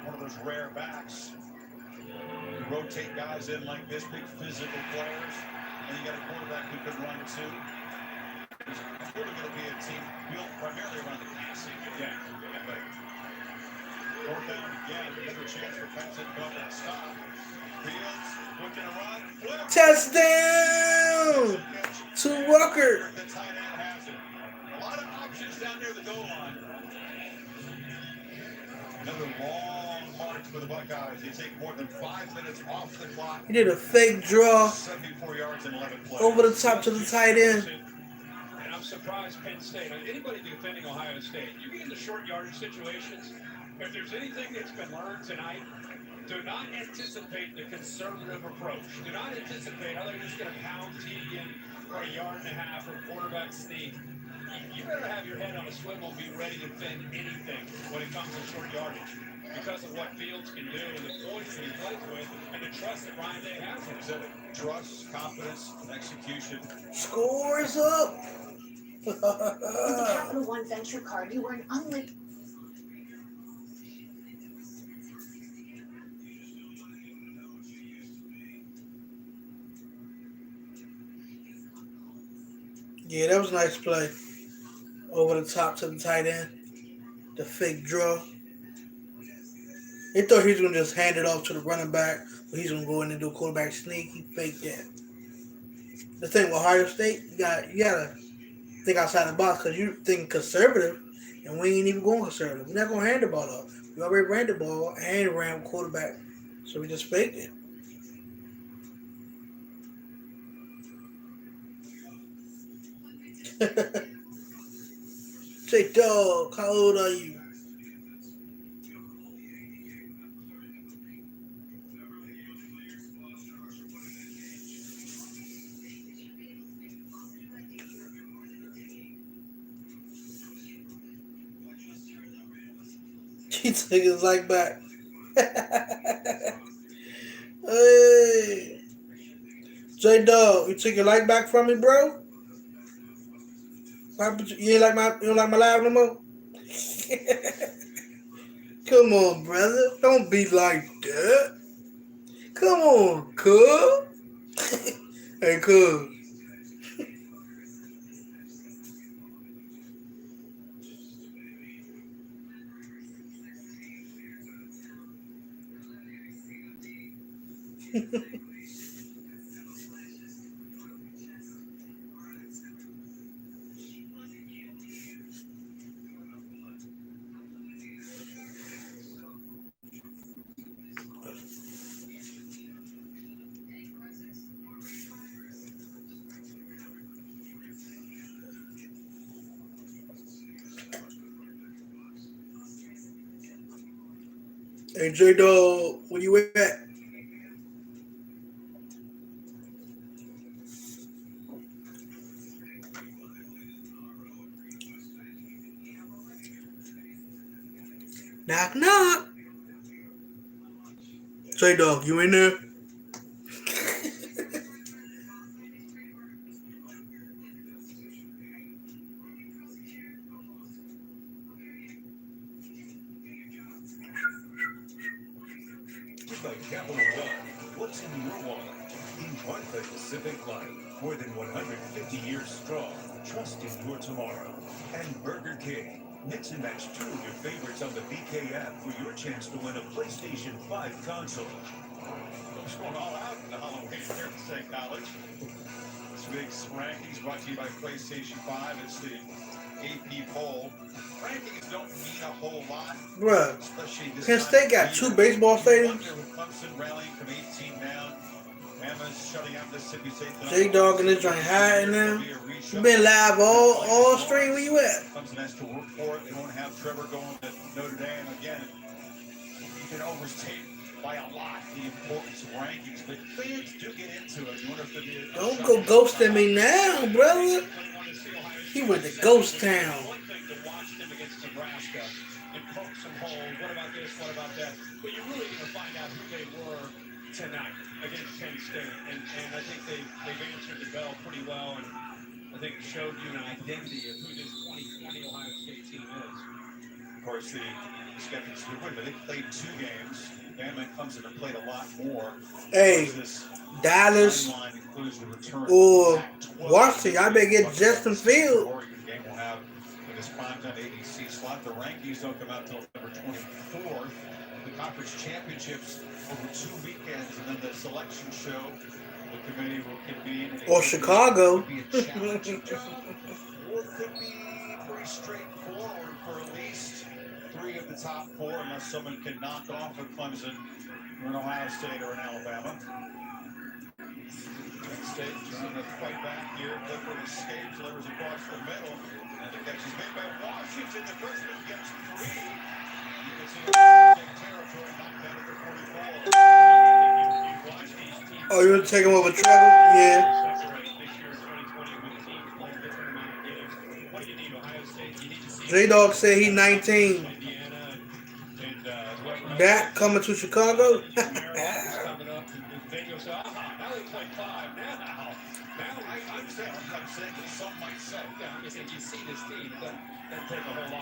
one of those rare backs, you rotate guys in like this, big physical players, and you got a quarterback who could run too. It's really going to be a team built primarily around the passing. Yeah. But fourth down again, another chance for Penn State to go and stop. Fields looking to run. Flip.
Touchdown! To Walker.
The tight end has it. A lot of options down near the goal line. Another long march for the Buckeyes. They take more than 5 minutes off the clock.
He did a fake draw
74 yards and 11 plays.
over the top to the tight end.
And I'm surprised Penn State, anybody defending Ohio State, you get into short yardage situations, if there's anything that's been learned tonight, do not anticipate the conservative approach. Do not anticipate how they're just going to pound Teague in for a yard and a half or quarterback sneak. You better have your head on a swivel and be ready to defend anything when it comes to short yardage because of what Fields can do and the poise that he plays with and the trust that Ryan Day has in him.
Trust, confidence, execution.
Scores up.
With the Capital One Venture card, you earn unlimited.
Yeah, that was a nice play. Over the top to the tight end. The fake draw. They thought he was going to just hand it off to the running back, but he's going to go in and do a quarterback sneak. He faked that. The thing with Ohio State, you got to think outside the box because you think conservative, and we ain't even going conservative. We're not going to hand the ball off. We already ran the ball and ran quarterback, so we just faked it. Say, dog, how old are you? He took his leg back. Hey. J-Dog, you took your light back from me, bro? You don't like my live no more? Come on, brother. Don't be like that. Come on, cuz. Hey, cuz. Hey, J-Dog, where you at? Knock, knock. J-Dog, you in there?
By Capital One, what's in your wallet? In Martha Pacific Life, more than 150 years strong, trust in your tomorrow. And Burger King, mix and match 2 of your favorites on the BK app for your chance to win a PlayStation 5 console.
What's going all out in the Halloween here at State College? This week's rankings brought to you by PlayStation 5. It's the AP poll. Rankings don't mean a whole lot.
Bruh, Penn State got 2 baseball stadiums.
Clemson rallying from 18 down. Bama's shutting out Mississippi State.
J-Dog in this joint hiding now. You been live all stream. Where you at?
Clemson has to work for it. They won't have Trevor going to Notre Dame again. You can overstate by a lot the importance of rankings, but fans do get into it. You wonder if there'll be
Don't go ghosting me now, brother. He went to Ghost Town.
What about this? What about that? But you're really going to find out who they were tonight against Penn State. And I think they've answered the bell pretty well. And I think it showed you an identity of who this 2020 Ohio State team is.
Of course, the skeptics would win, but they played 2 games. Bama comes in and played a lot more.
Hey, Dallas or Washington, I better get Justin Fields.
Oregon game will have in this primetime ABC slot. The rankings don't come out until November 24th. The conference championships over 2 weekends, and then the selection show. The committee will convene.
Or Chicago.
Could be a challenging job, or it could be pretty straightforward for at least 3 of the top 4, unless someone can knock off a Clemson or an Ohio State or an Alabama. Penn State trying to fight back here. Clifford escapes, delivers across the middle, and the catch is made by Washington. The freshman gets 3. You can see the territory knocked out at the 44.
Oh, you want to take him over Trevor? Yeah. J-Dog said he 19. That coming to Chicago?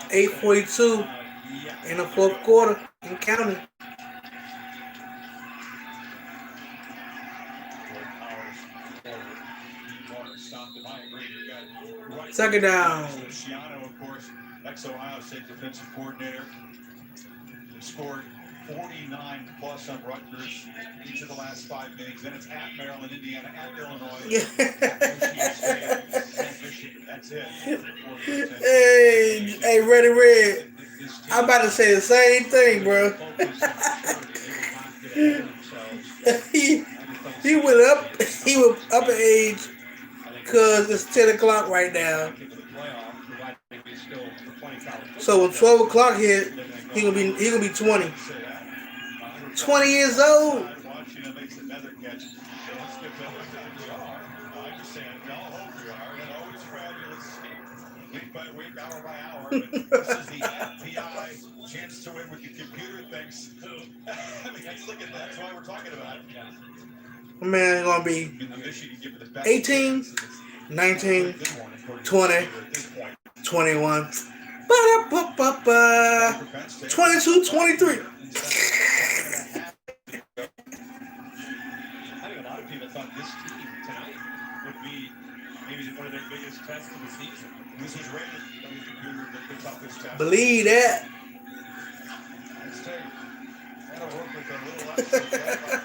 $8:42 in the 4th quarter and counting. Second down.
Luciano, of course, ex-Ohio State defensive coordinator, scored 49 plus on Rutgers each of the last 5 games. Then it's at Maryland, Indiana, at Illinois.
Yeah.
That's it.
Hey, Ready Red. I'm about to say the same thing, bro. he went up. He was up in age because it's 10 o'clock right now. So when 12 o'clock hit, he gonna be 20. 20 years old.
This is the FBI chance to win with the computer things. I mean, look at that. That's why we're talking about it.
My man gonna be 18, 19, 20, 21, 22, 23.
I think a lot of people thought this team tonight would be maybe one of their biggest tests of the season.
This is rated the toughest test.
Believe that.
That'll work with a little less than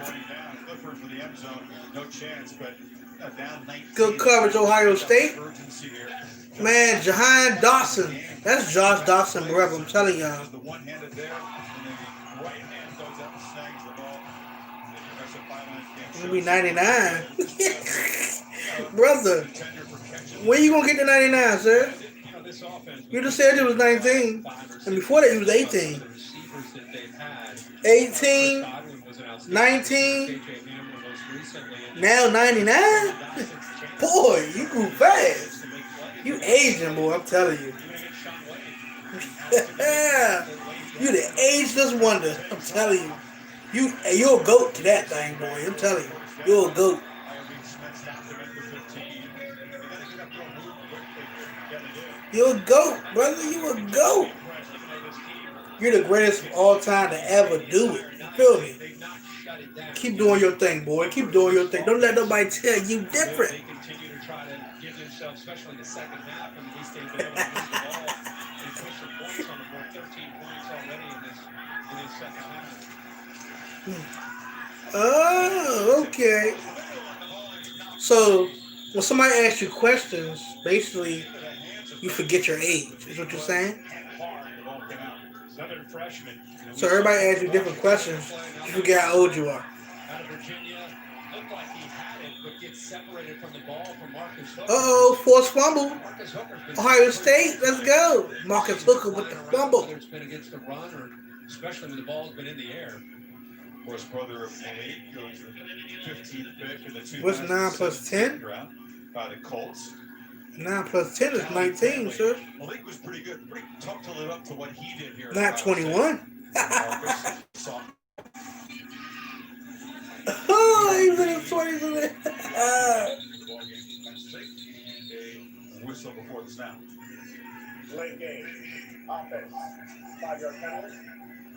20 down. Clifford for the end zone, no chance, but down 19.
Good coverage, Ohio State. Man, Jahan Dawson. That's Josh Dawson, brother. I'm telling y'all.
The one-handed there, and then the right hand goes up and snags the ball.
It'll be 99. Brother, when you gonna get to 99, sir? You just said it was 19. And before that, he was 18.
numbers that they've had.
18,
Godwin was an outstanding
19,
KJ Hamler most recently. And
now 99. Boy, you grew fast. You aging, boy. I'm telling you. You the ageless wonder. I'm telling you. You're a goat to that thing, boy. I'm telling you. You're a goat. You're a goat, brother. You're a goat. You're the greatest of all time to ever do it. You feel me? Keep doing your thing, boy. Keep doing your thing. Don't let nobody tell you different.
They continue to try to give themselves, especially in the second half, and at least they've been able to move the ball and push some points on the board. 13 points already in this second half.
Oh, okay. So, when somebody asks you questions, basically, you forget your age. Is what you're saying? So everybody asks you different questions. You forget how old you are.
Out of Virginia, looked like he had it, but gets separated from the ball from Marcus Hooker.
Uh-oh, forced fumble. Ohio State, let's go. Marcus Hooker with the fumble.
Whether it's been against the run or especially when the ball's been in the air.
Of course, brother of Malik goes the 15th pick in the 2000
What's 9 plus 10?
round by the Colts.
9 plus 10 is 19, sir.
Malik was pretty good, pretty tough to live up to what he did here.
Not 21. Oh, he's in his 20s.
A whistle before the snap.
Late game. Offense. 5-yard penalty.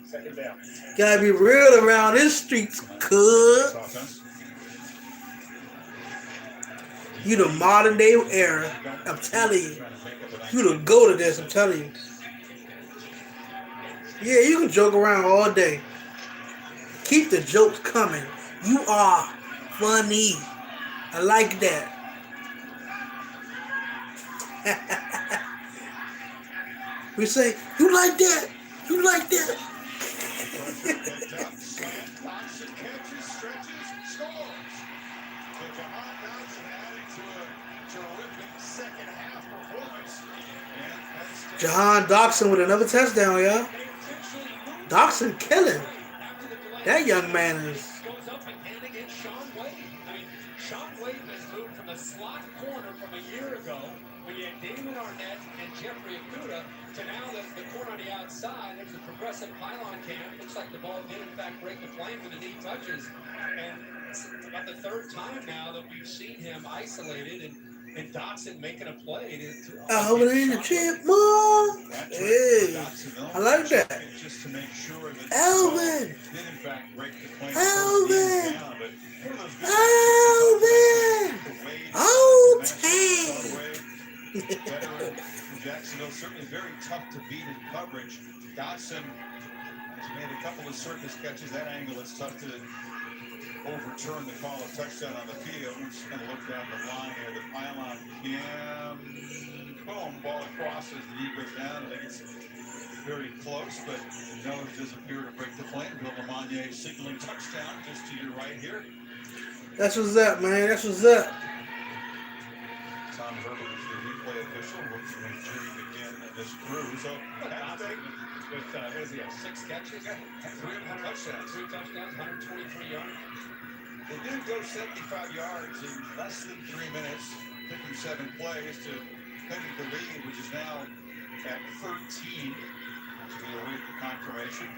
Second down.
Gotta be real around these streets, cuz. You the modern day era. I'm telling you. You the go to this, I'm telling you. Yeah, you can joke around all day. Keep the jokes coming. You are funny. I like that. We say, you like that? You like that? Jahan Dotson with another touchdown, y'all. Dotson killing. That young man is.
Goes up and against Sean Wade. I mean, Sean Wade has moved from a slot corner from a year ago when you had Damon Arnett and Jeffrey Okuda to now the corner on the outside. There's a progressive pylon cam. Looks like the ball did in fact break the plane when the knee touches. And it's about the third time now that we've seen him isolated and Dotson making a play.
Over in the chipmunk. Hey, I like that. Alvin. Alvin. Alvin. Oh,
Jacksonville certainly very tough to beat in coverage. Dotson has made a couple of circus catches. That angle is tough to overturn the call of touchdown on the field. We're just going to look down the line here. The pylon cam. Boom. Ball crosses. The knee goes down. I think it's very close, but the nose does appear to break the plane. Bill LeMonnier signaling touchdown just to your right here.
That's what's up, man. That's what's up.
Tom Herbert is the replay official. Works with Jerry McGinn and this crew. So,
with, what does he have, 6 catches? 3 touchdowns. 123 yards.
They did go 75 yards in less than 3 minutes, 57 plays to defend the lead, which is now at 13. We'll await the confirmation.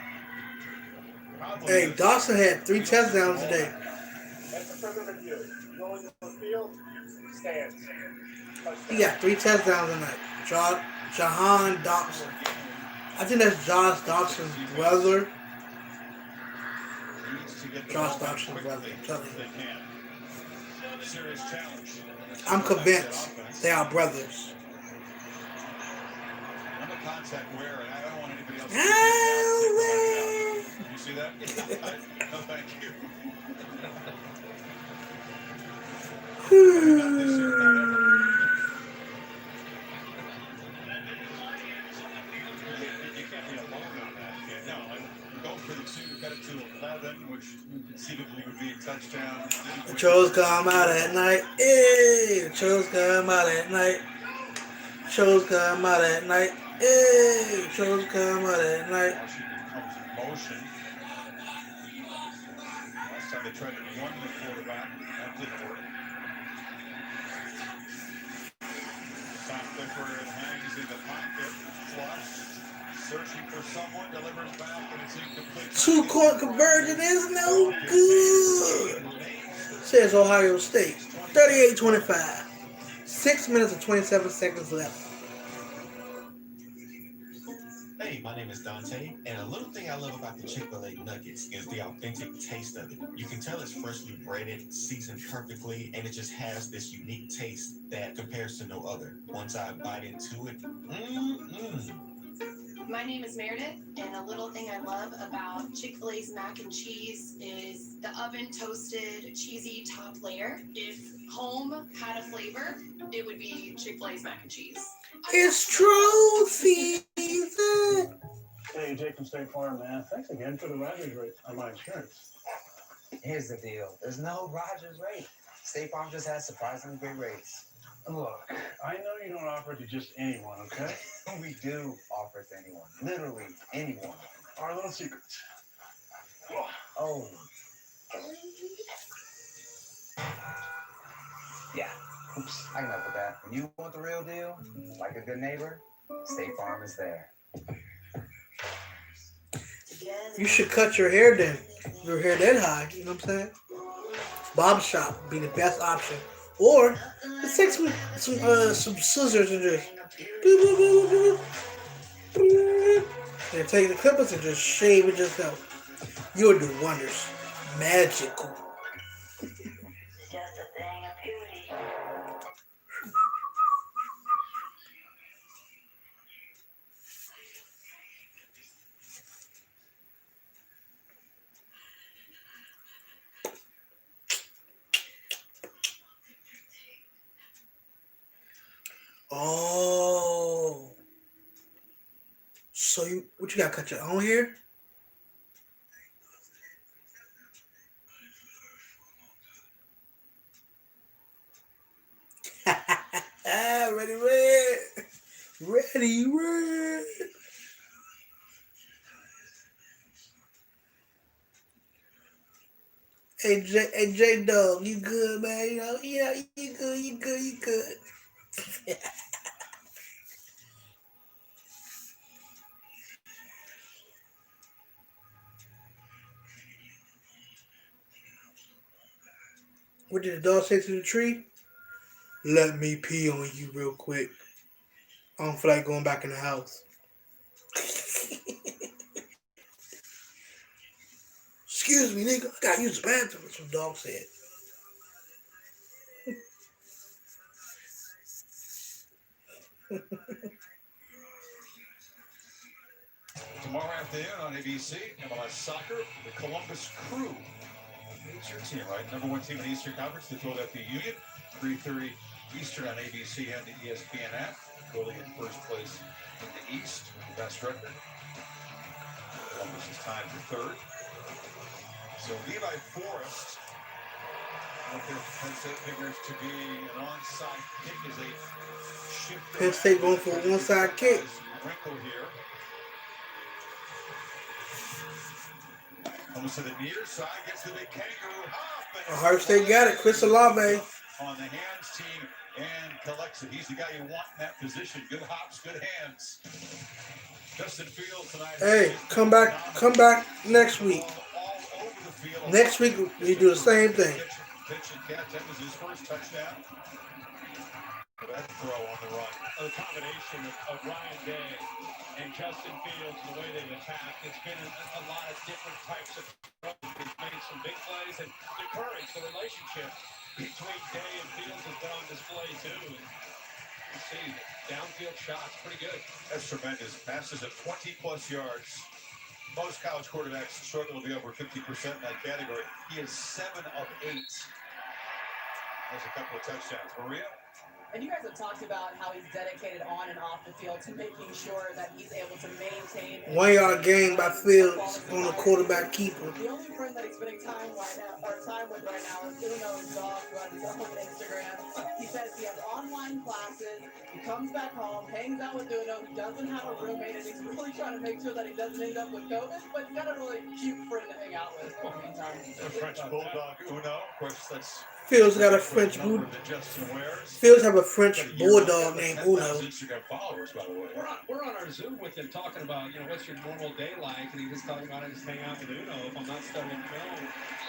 Hey, Dawson had 3 touchdowns today.
That's a further review. Going to the field, stands.
He got 3 touchdowns tonight. Jahan Dotson. I think that's Josh Dotson's brother. Josh Dotson's brother. I'm telling you. I'm convinced they are brothers.
I'm a contact wearer, and I don't want anybody else to you see that? No, thank you. You can't be alone on that. No, go for the 2, cut it to 11, which conceivably would be a touchdown.
The Trolls come out at night. Hey, the Trolls come out at night. Trolls come out at night. Hey, Trolls come out at night.
motion. Last time they tried to run the quarterback, that didn't work. Tom Clifford hangs in the pocket, flush, searching for someone, delivers back, and it's incomplete.
Two-point conversion is no good, says Ohio State. 38-25. 6 minutes and 27 seconds left.
Hey, my name is Dante, and a little thing I love about the Chick-fil-A nuggets is the authentic taste of it. You can tell it's freshly breaded, seasoned perfectly, and it just has this unique taste that compares to no other. Once I bite into it,
My name is Meredith, and a little thing I love about Chick-fil-A's mac and cheese is the oven toasted cheesy top layer. If home had a flavor, it would be Chick-fil-A's mac and cheese.
It's true season.
Hey, Jake from State Farm, man. Thanks again for the Rogers rate on my insurance.
Here's the deal. There's no Rogers rate. State Farm just has surprisingly great rates.
Look, I know you don't offer it to just anyone, okay?
We do offer it to anyone. Literally anyone.
Our little secrets.
Oh. Yeah. Oops. I can help with that. When you want the real deal, like a good neighbor, State Farm is there.
You should cut your hair then. Your hair that high, you know what I'm saying? Barber shop would be the best option. Or let's take some scissors and just and take the clippers and just shave it just out. You'll do wonders. Magical. Oh, so what you got? Cut your own hair? Ready, red. Hey, J Dog, you good, man? You know, yeah, you good. What did the dog say to the tree? Let me pee on you real quick. I don't feel like going back in the house. Excuse me, nigga. I gotta use the bathroom. That's what the dog said.
Tomorrow afternoon on ABC, MLS Soccer, the Columbus Crew. It's your team, right? Number one team in the Eastern Conference, the Philadelphia Union. 3:30 Eastern on ABC and the ESPN app. Philly in first place in the East, best record. Columbus is tied for third. So Levi Forrest, what Penn State figures to be an onside kick as they shift.
Penn State going for a one-side kick.
Wrinkle here. Comes to the near side, gets the big kangaroo hop.
Ohio State got it. Chris Olave.
On the hands team and collects it. He's the guy you want in that position. Good hops, good hands. Justin Fields tonight.
Hey, come back next week. Next week we do the same thing.
Pitch and catch. That was his first touchdown. That throw on the run.
A combination of Ryan Day and Justin Fields, the way they've attacked. It's been a lot of different types of throws. They've made some big plays, and the courage, the relationship between Day and Fields has been on display too. You see, downfield shots, pretty good.
That's tremendous. Passes at 20-plus yards. Most college quarterbacks struggle to be over 50% in that category. He is 7 of 8. Has a couple of touchdowns. Maria?
And you guys have talked about how he's dedicated on and off the field to making sure that he's able to maintain
1 yard gain by Fields on the quarterback keeper.
The only friend that he's spending time with right now is Uno's dog, who has his own Instagram. He says he has online online classes. He comes back home, hangs out with Uno. He doesn't have a roommate, and he's really trying to make sure that he doesn't end up with COVID. But he's got a really cute friend to hang out with in the meantime.
The French bulldog Uno, of course, that's
Phil's got a French bulldog. Phil's have a French bulldog named Uno.
Instagram followers, by the way.
We're on our Zoom with him talking about, what's your normal day like, and he was talking about I just hang out with Uno. If I'm not studying film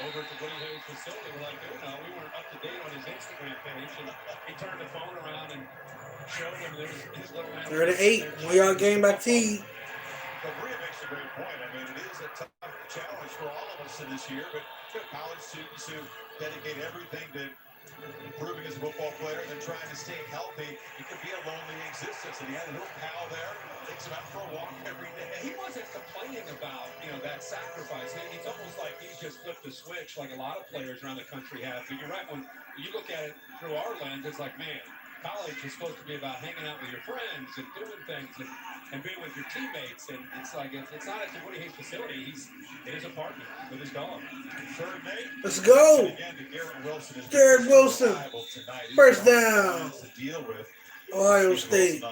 over at the Woody Hayes facility, we're like, Uno, we weren't up to date on his Instagram page, and he turned the phone around and showed him his little.
3-8, 1 yard game by T.
But Maria makes a great point. I mean, it is a tough challenge for all of us in this year, but college students who dedicate everything to improving as a football player and then trying to stay healthy. It could be a lonely existence. And he had a little pal there, takes him out for a walk every day.
He wasn't complaining about, that sacrifice. It's almost like he's just flipped the switch like a lot of players around the country have. But you're right, when you look at it through our lens, it's like, man, college is supposed to be about hanging out with your friends and doing things and being with your teammates. And it's like, it's not at the Woody Hayes facility. He's in his apartment with his dog.
Let's go. Garrett Wilson. First down. Ohio State.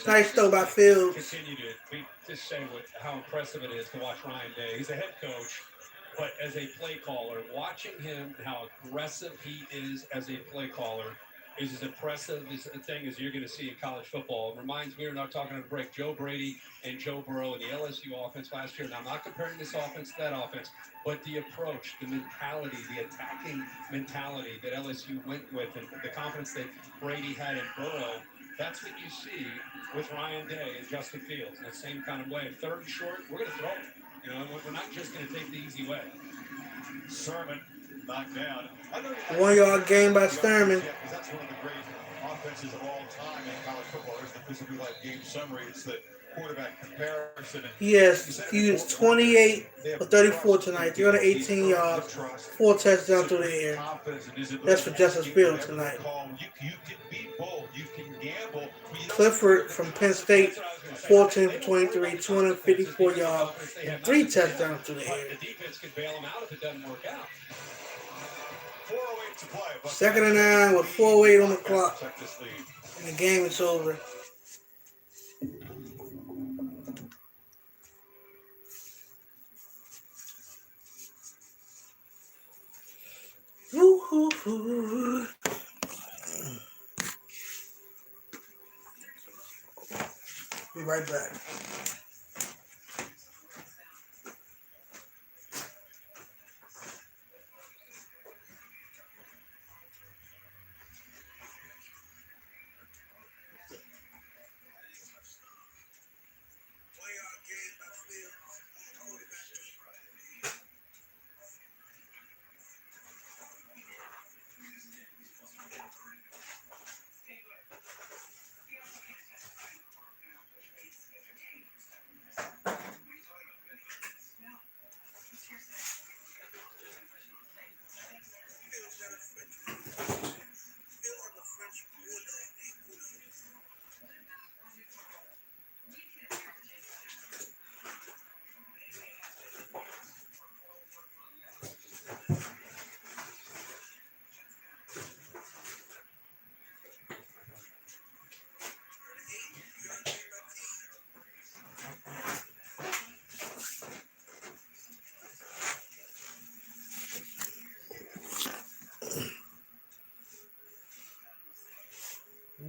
Nice throw by Fields.
Continue to just say how impressive it is to watch Ryan Day. He's a head coach, but as a play caller, watching him and how aggressive he is as a play caller is as impressive a thing as you're going to see in college football. It reminds me, we're not talking on the break, Joe Brady and Joe Burrow and the LSU offense last year. Now, I'm not comparing this offense to that offense, but the approach, the mentality, the attacking mentality that LSU went with and the confidence that Brady had in Burrow, that's what you see with Ryan Day and Justin Fields in the same kind of way. Third and short, we're going to throw it. We're not just going to take the easy way.
Sermon knocked down.
1 yard gain by Sturman.
That's one of the great offenses of all time in college football. There's the Physically Life game summary. It's the quarterback comparison.
Yes, he was 28 for 34 tonight, 318 yards, 4 touchdowns through the air. That's for Justice Fields tonight.
You can be bold. You can gamble.
Clifford from Penn State, 14 for 23, 254 yards, and 3 touchdowns through the air.
The defense could bail him out if it doesn't work out.
4:08 to play.
2nd and 9 with 4:08 on the clock. And the game is over. Woo-hoo-hoo. Be right back.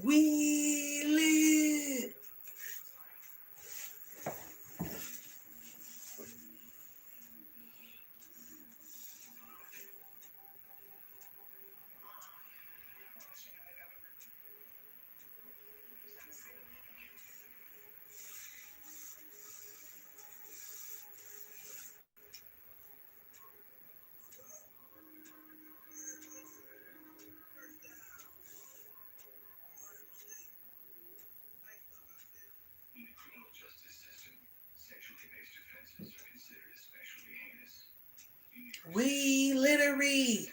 Wheel it. We literally.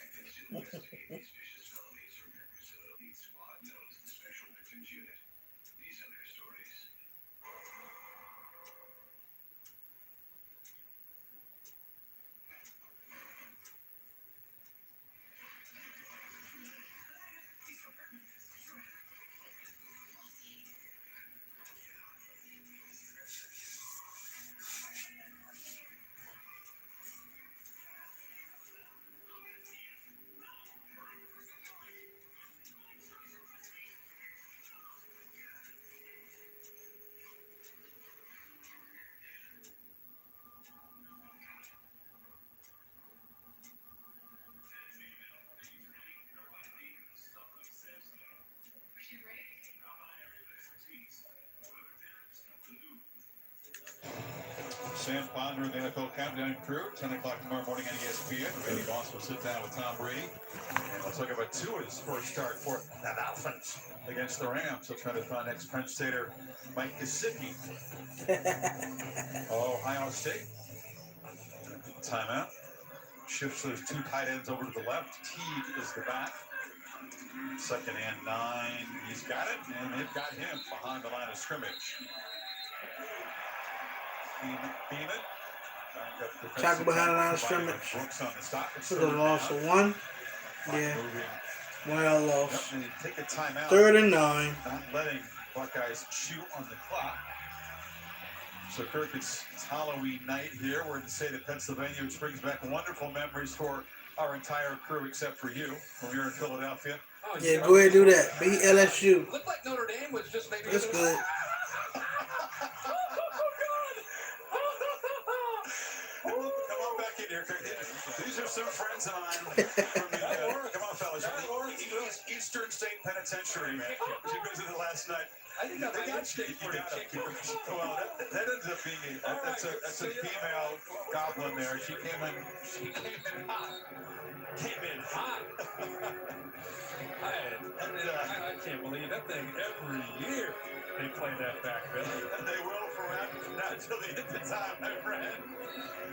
Sam Ponder and the NFL Countdown crew, 10 o'clock tomorrow morning on ESPN. Randy Moss will sit down with Tom Brady. And we'll talk about Tua's first start for the Dolphins against the Rams. He'll try to find ex-Penn Stater Mike Gesicki. Ohio State. Timeout. Shifts those two tight ends over to the left. Teague is the back. 2nd and 9. He's got it, and they've got him behind the line of scrimmage. Beeman.
Tackle behind the line of scrimmage. For the loss of 1. Yeah. 1 loss.
Yep, take a timeout.
3rd and 9.
Not letting Buckeyes chew on the clock. So, Kirk, it's Halloween night here. We're in the state of Pennsylvania, which brings back wonderful memories for our entire crew, except for you, when we were in Philadelphia.
Oh,
Yeah, go ahead and do that. Beat LSU.
Looked like Notre Dame was just maybe.
That's good.
Come on back in here, Kirk. These are some friends of mine from the, come on, fellas, from the Eastern State Penitentiary, man. She visited last night.
I think they got state for it.
Well, that ends up being that's a female goblin there. She came in hot.
I can't believe that thing every year they play that back, Billy.
And they will forever, not until the end of time, my friend.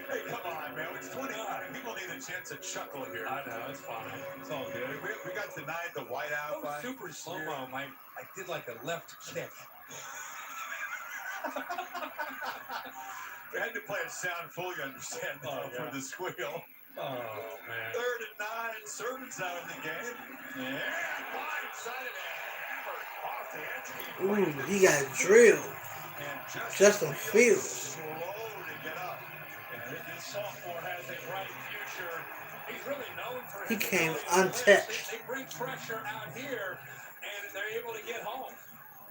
Hey, come on, man. It's 20. People need a chance to chuckle here.
I know, it's fine. It's all good.
We got denied the whiteout by
super slow-mo. I did like a left kick.
We had to play it sound full, you understand, for the squeal.
Oh, man.
3rd and 9. Servant's out of the game. Yeah. Wide side of it. Hammered off the edge.
Ooh, he got drilled. Justin Fields.
Slow to get up.
And this sophomore has a bright future. He's really known for
He came untouched.
They bring pressure out here, and they're able to get home.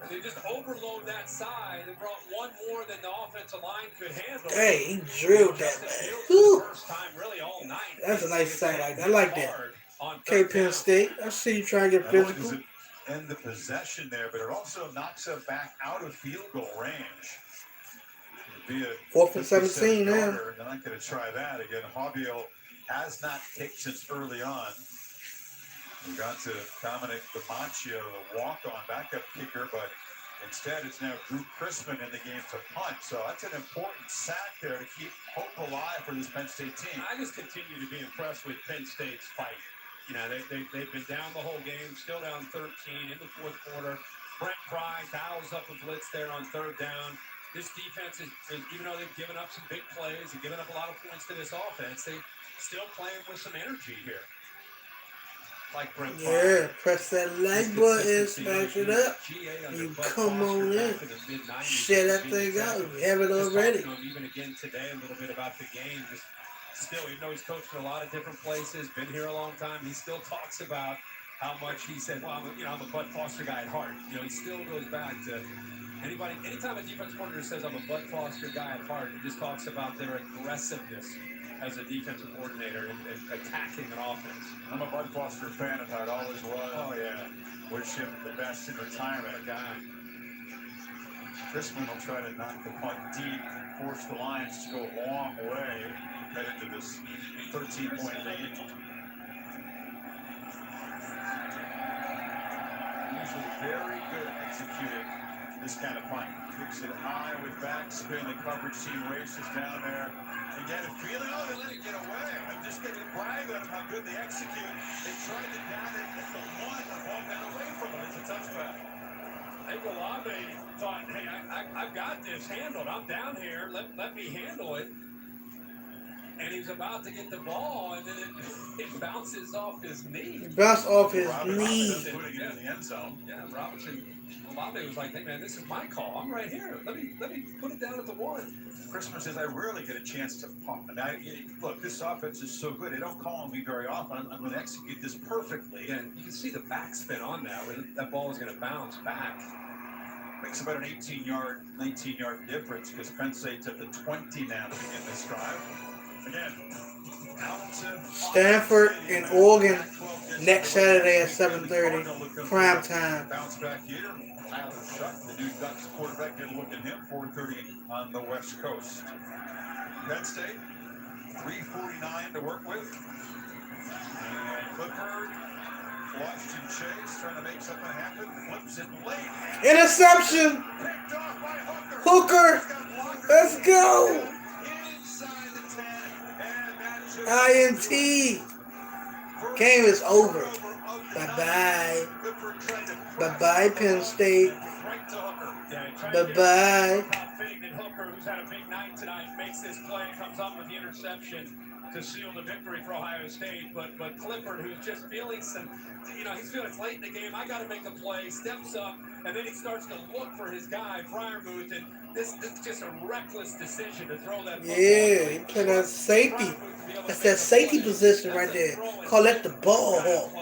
And they just overload that side and brought one more than the offensive line could handle.
Hey, he drilled that man. Whew. That's a nice sight. I like that. Okay, Penn State. I see you trying to get physical.
End the possession there, but it also knocks them back out of field goal range. It'd be a
4th and 17 now.
They're not going to try that again. Hobbiel has not kicked since early on. We got to Dominic DiMaccio, the walk-on backup kicker, but instead it's now Drew Chrisman in the game to punt. So that's an important sack there to keep hope alive for this Penn State team.
I just continue to be impressed with Penn State's fight. You know, they've been down the whole game, still down 13 in the 4th quarter. Brent Pry dials up a blitz there on 3rd down. This defense is, even though they've given up some big plays and given up a lot of points to this offense, they still playing with some energy here. Like Brent Pry.
Yeah, press that like button, smash it up. You come on in. Share that thing out. You have it already.
Even again today, a little bit about the game. Just still, even though he's coached in a lot of different places, been here a long time, he still talks about how much he said, well, I'm a Bud Foster guy at heart. You know, he still goes back to anytime a defense coordinator says I'm a Bud Foster guy at heart, he just talks about their aggressiveness as a defensive coordinator and attacking an offense.
I'm a Bud Foster fan of heart, always was. Oh, yeah. Wish him the best in retirement. A guy. Chrisman will try to knock the punt deep, force the Lions to go a long way, head into this 13-point lead. Usually very good at executing this kind of punt. Kicks it high with backspin. The coverage team races down there. And get a feeling, they let it get away. I'm just getting brag on how good they execute. They tried to down it at the 1. The ball got away from it. It's a touchback.
I think Olave thought, hey, I've got this handled. I'm down here. Let me handle it. And he's about to get the ball, and then it bounces off his knee.
It bounced off his knee.
Putting it in the end zone.
Yeah, Olave was like, hey, man, this is my call. I'm right here. Let me put it down at the 1.
Christmas says, I rarely get a chance to pump. And look, this offense is so good. They don't call on me very often. I'm going to execute this perfectly.
And you can see the backspin on that, where that ball is going to bounce back.
Makes about an 18-yard, 19-yard difference because Penn State's at the 20 now to begin this drive. Again, out to
Stanford and Oregon Next Saturday at 7:30, prime time.
Bounce back here. Tyler Shuck, the new Ducks quarterback, get a look at him. 4:30 on the West Coast. Penn State, 3:49 to work with. And Clifford, Washington Chase trying to make something happen. Flips it late.
Interception.
Picked off by Hooker.
Hooker. Let's go.
Inside the 10. And that's
INT. Game is over. Bye-bye. Bye-bye, Penn State. Bye-bye.
Hooker, who's had a big night tonight, makes this play, comes up with the interception to seal the victory for Ohio State. But Clifford, who's just feeling some, he's feeling it's late in the game. I got to make a play. Steps up, and then he starts to look for his guy, Fryermuth, and this is just a reckless decision to throw that football.
Yeah, he played that safety. That's that safety position right there. Call that the ball hawk.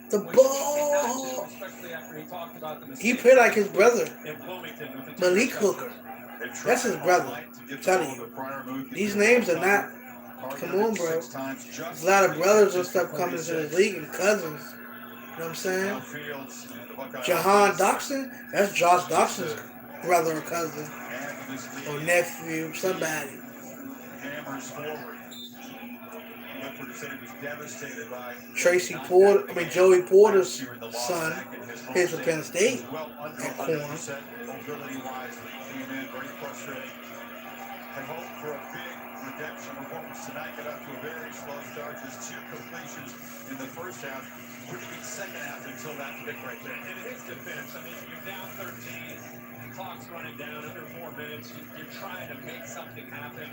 The ball hawk. He played like his brother, Malik Hooker. That's his brother. I'm telling you. These names are not. Come on, bro. There's a lot of brothers and stuff coming into the league and cousins. You know what I'm saying? Jahan Doxson, that's Josh Doxson's brother or cousin. Or nephew, somebody. Joey Porter's son, he's from Penn State at corner.
Had hoped for a big redemption performance tonight. Got off to a very slow start. Just 2 completions in the first half. Pretty good second half until that pick right there.
And in his defense, you're down 13. The clock's running down under 4 minutes. You're trying to make something happen,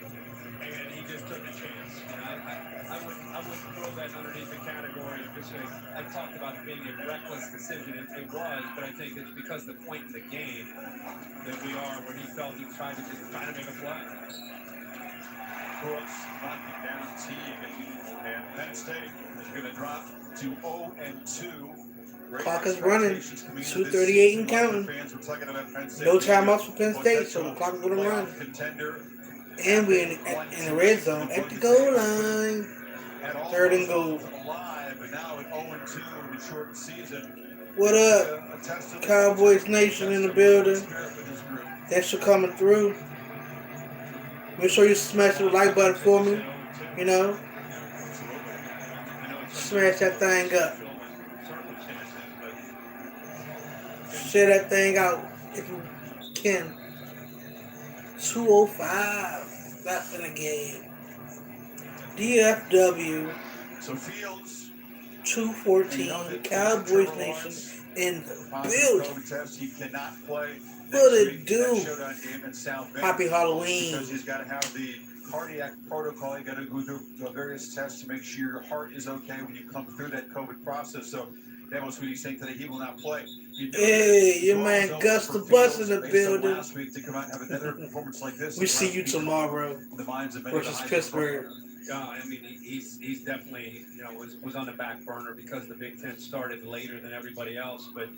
and he just took a chance. I wouldn't throw that underneath the category of just saying, I talked about it being a reckless decision. It was, but I think it's because the point in the game that we are where he felt he tried to make a play.
Brooks knocking down Teague, and Penn State is going to drop to 0-2.
Clock is running. 2:38 and counting. No timeouts for Penn State, so the clock is going to run. And we're in the red zone at the goal line. 3rd and goal. What up, Cowboys Nation in the building? Thanks for coming through. Make sure you smash the like button for me. Smash that thing up. Share that thing out if you can. 2:05 left in the game. DFW.
So Fields.
2:14. Cowboys Nation in the building.
He cannot play.
What it do? Happy Halloween.
Because he's got to have the cardiac protocol. You got to go through various tests to make sure your heart is okay when you come through that COVID process. So that was what he's saying today. He will not play.
Hey, your man Gus the Bus in the building.
Last week to come out and have another performance like this.
We see you tomorrow versus Pittsburgh.
He's definitely was on the back burner because the Big Ten started later than everybody else, but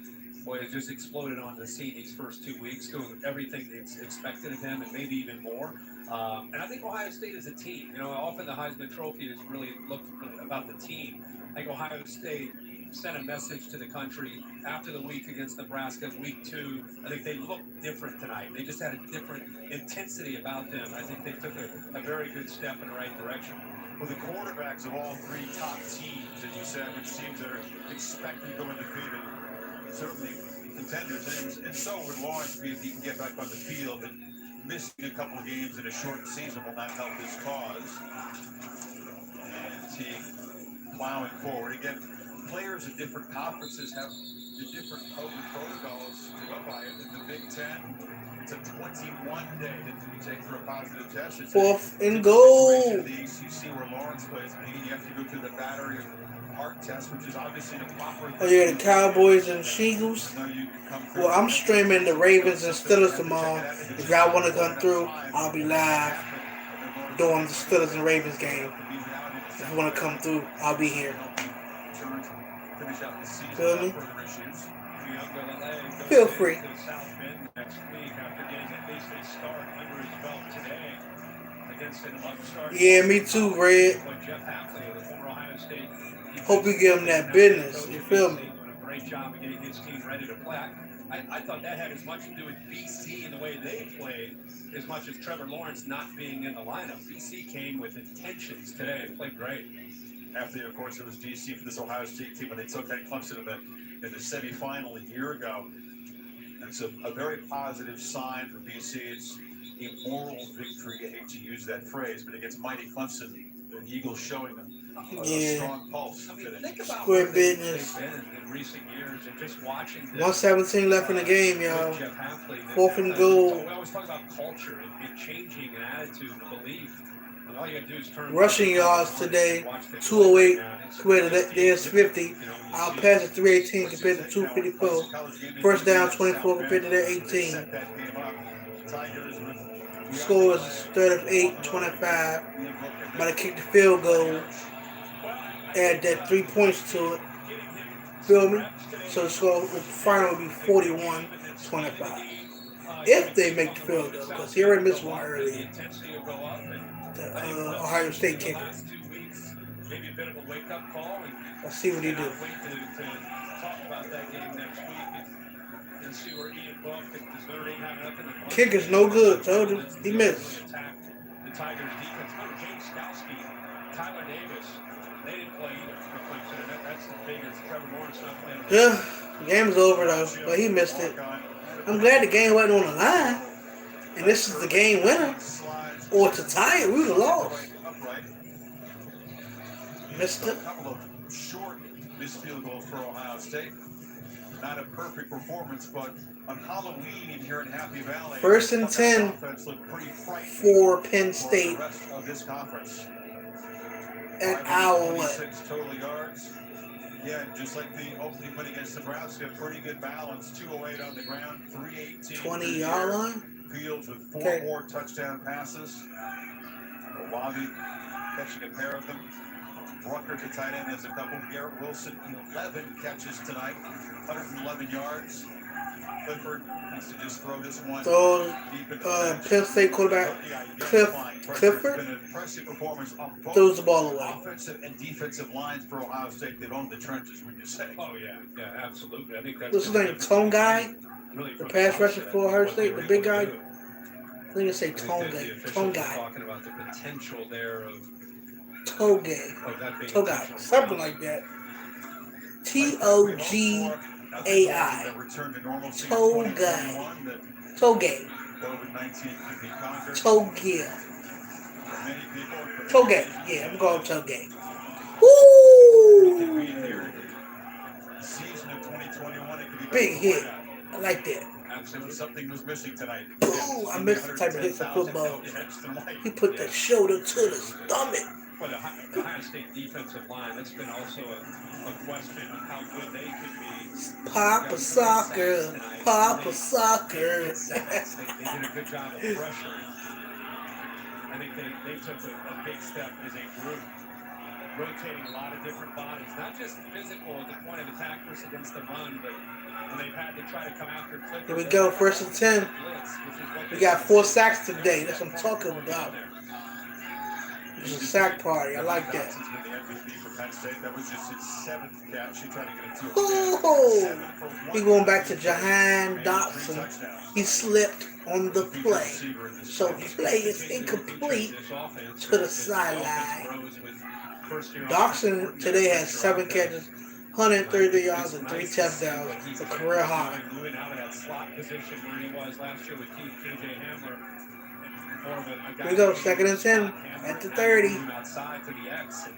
boy, it just exploded on the scene these first 2 weeks, doing everything that's expected of him and maybe even more. And I think Ohio State is a team. Often the Heisman Trophy is really looked about the team. I think Ohio State sent a message to the country after the week against Nebraska, week 2. I think they looked different tonight. They just had a different intensity about them. I think they took a very good step in the right direction.
Well, the quarterbacks of all 3 top teams, as you said, which teams are expected to go undefeated, certainly contenders, and so would Lawrence be if he can get back on the field. And missing a couple of games in a short season will not help his cause. And Teague plowing forward. Again, players in different conferences have the different COVID protocols to go by. In the Big Ten, it's a 21-day that you take for a positive test. It's
4th and goal.
The ACC where Lawrence plays, meaning you have to go through the battery of heart test, which is obviously the proper.
Oh yeah, the Cowboys and Eagles. Well, I'm streaming the Ravens and Steelers tomorrow. If y'all want to come through, I'll be live doing the Steelers and Ravens game. If you want to come through, I'll be here. Feel me? Feel free. Yeah, me too, Red.
Jeff Hafley, the former Ohio State
Hope you give him that business. You feel me?
Doing a great job of getting his team ready to play. I thought that had as much to do with BC and the way they played as much as Trevor Lawrence not being in the lineup. BC came with intentions today and played great.
After, of course, it was DC for this Ohio State team when they took that Clemson in the semifinal a year ago. It's a very positive sign for BC. It's a moral victory. I hate to use that phrase, but against mighty Clemson, the Eagles showing them a strong pulse.
I mean, think about
Square
where
business.
they've been in recent years and just watching this,
117 left in the game, y'all.
Jeff Hafley,
4th and goal.
We always talk about culture and changing an attitude and belief. And all you got to do is turn
Rushing yards today, 208 compared to theirs 50. Our pass is 318 compared to 254. First down 24 compared to their 18. Score is 38-25. About to kick the field goal. Add that 3 points to it. Feel me? So the score final will be 41-25. If they make the field goal, because he already missed one earlier. The Ohio State kicker.
Maybe a bit of a wake-up call.
Let's see what he do.
Wait to talk about that game next week and see where Ian Book and does Notre Dame have nothing to
Kicker's no good. Told you. He missed.
The Tigers defense. James Skowski, Tyler Davis, they didn't play either for Clemson. That's the biggest. Trevor Lawrence not playing.
Yeah, the game's over though, but he missed it. I'm glad the game wasn't on the line. And this is the game winner. Or to tie it, we would have lost. Missed it.
A couple of short missed field goals for Ohio State. Not a perfect performance, but on Halloween here in Happy Valley,
1st and 10 for Penn State.
Of this conference.
At our what?
26 total yards. Yeah, just like the opening win against Nebraska, pretty good balance. 208 on the ground, 318.
20-yard line.
Fields with 4 more touchdown passes. Wabi catching a pair of them. Rucker, the tight end, has a couple. Garrett Wilson, 11 catches tonight, 111 yards. Clifford needs to just throw this one deep into the
Penn State quarterback Clifford
An impressive performance on both
throws the ball away.
offensive and defensive lines for Ohio State. They've owned the trenches, would you say?
Oh, yeah, absolutely. I think that's
What's his name? Tone Guy? The pass rusher for Ohio State, the big guy? I think they say Tone Guy. Tone Guy.
Talking about the potential there of
Toge. Togai. Something like that. Togai. Togai. Toge. Toge. Toge. Yeah, I'm going Toge. Woo! Big hit. I like that.
Absolutely, something was missing tonight.
Ooh, I missed the type of hits in football. He put the shoulder to the stomach.
For the Ohio State defensive line, that's been also a question of how good they could be.
Papa Soccer. Papa Soccer.
They did a good job of pressuring. I think they took a big step as a group, rotating a lot of different bodies, not just physical at the point of attack versus against the run, but when they've had to try to come after Clifford.
Here we go, 1st and 10. We got 4 sacks today. That's what I'm talking about. It's a sack party. I like that.
That was just his 7th catch. He tried to get it to
Oh, he going back to Jahan Dotson. He slipped on the play. So play is incomplete to the sideline. Dotson today has 7 catches, 133 yards, and 3 touchdowns. A career high.
Moving out of that slot position where he was last year with KJ Hamler.
Here we go, 2nd and 10 at the 30.
Outside to the X.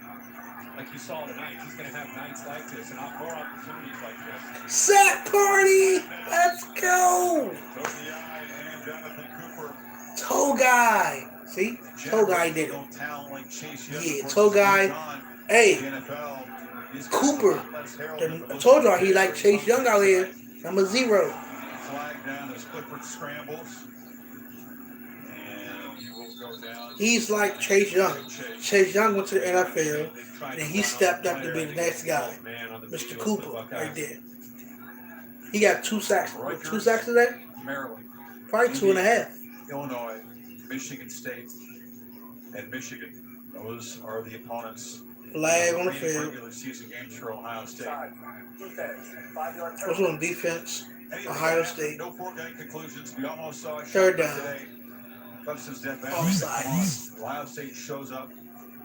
Like you saw tonight, he's going to have nights like this and more opportunities like this.
Sack party! Let's go! Togai. See? Togai did it. Yeah, Togai. Hey, Cooper. I told y'all he like Chase Young out here. Number 0.
Flag down as Clifford scrambles.
He's like Chase Young. Chase Young went to the NFL, and he stepped up to be the next guy. Mr. Cooper, right there. He got 2 sacks. 2 sacks today?
Maryland.
Probably 2.5.
Illinois, Michigan State, and Michigan. Those are the opponents
Flag on the field.
Regular season games for Ohio State.
Defense, 5-yard turn.
What's on defense? Ohio State.
No foregone conclusions. We almost saw a
Third
shot
down.
today. Clemson's death
Offsides.
Ohio State shows up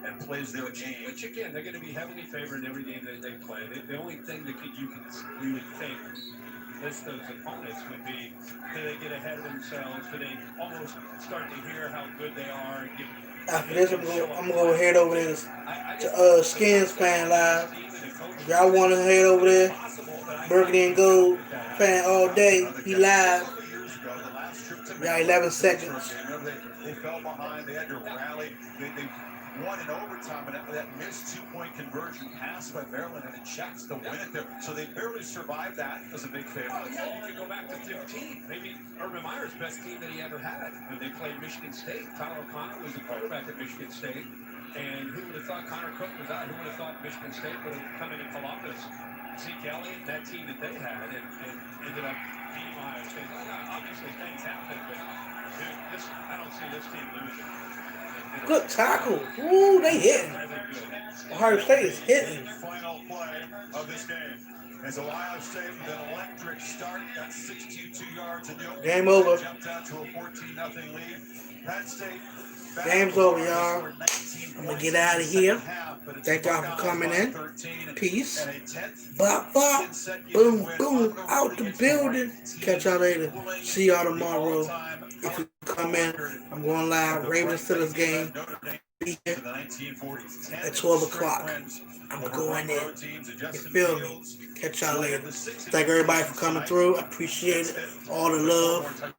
and plays their game.
Which again, they're going to be heavily favored in every game that they play. The only thing that you would think list those opponents would be, do they get ahead of themselves? Do they almost start to hear how good they are? And
After this, I'm gonna go head over there to Skins Fan Live. If y'all want to head over there, Burgundy and Gold fan all day. He live. Got 11 seconds.
They fell behind. They had to rally. They won in overtime, and that missed two-point conversion pass by Maryland and the Jets to win it there. So they barely survived that as a big favorite.
Oh, yeah, you could go back to 15. Maybe Urban Meyer's best team that he ever had when they played Michigan State. Tyler O'Connor was the quarterback at Michigan State. And who would have thought Connor Cook was out? Who would have thought Michigan State would have come into Columbus? Zeke Elliott, that team that they had, and ended up beating Ohio State. Obviously, things happen, but dude, I don't see this team losing.
Good tackle. Ooh, they hitting. Ohio State is hitting.
Final play of this game. As Ohio State with an electric start, got 62 yards in the opening.
Game over.
Jumped out to a 14-0 lead. Penn State.
Game's over, y'all. I'm gonna get out of here. Thank y'all for coming in. Peace. Bop, bop. Boom, boom. Out the building. Catch y'all later. See y'all tomorrow. If you come in, I'm going live. Ravens Steelers game. Be here at 12 o'clock. I'm going in. You feel me? Catch y'all later. Thank everybody for coming through. I appreciate it. All the love.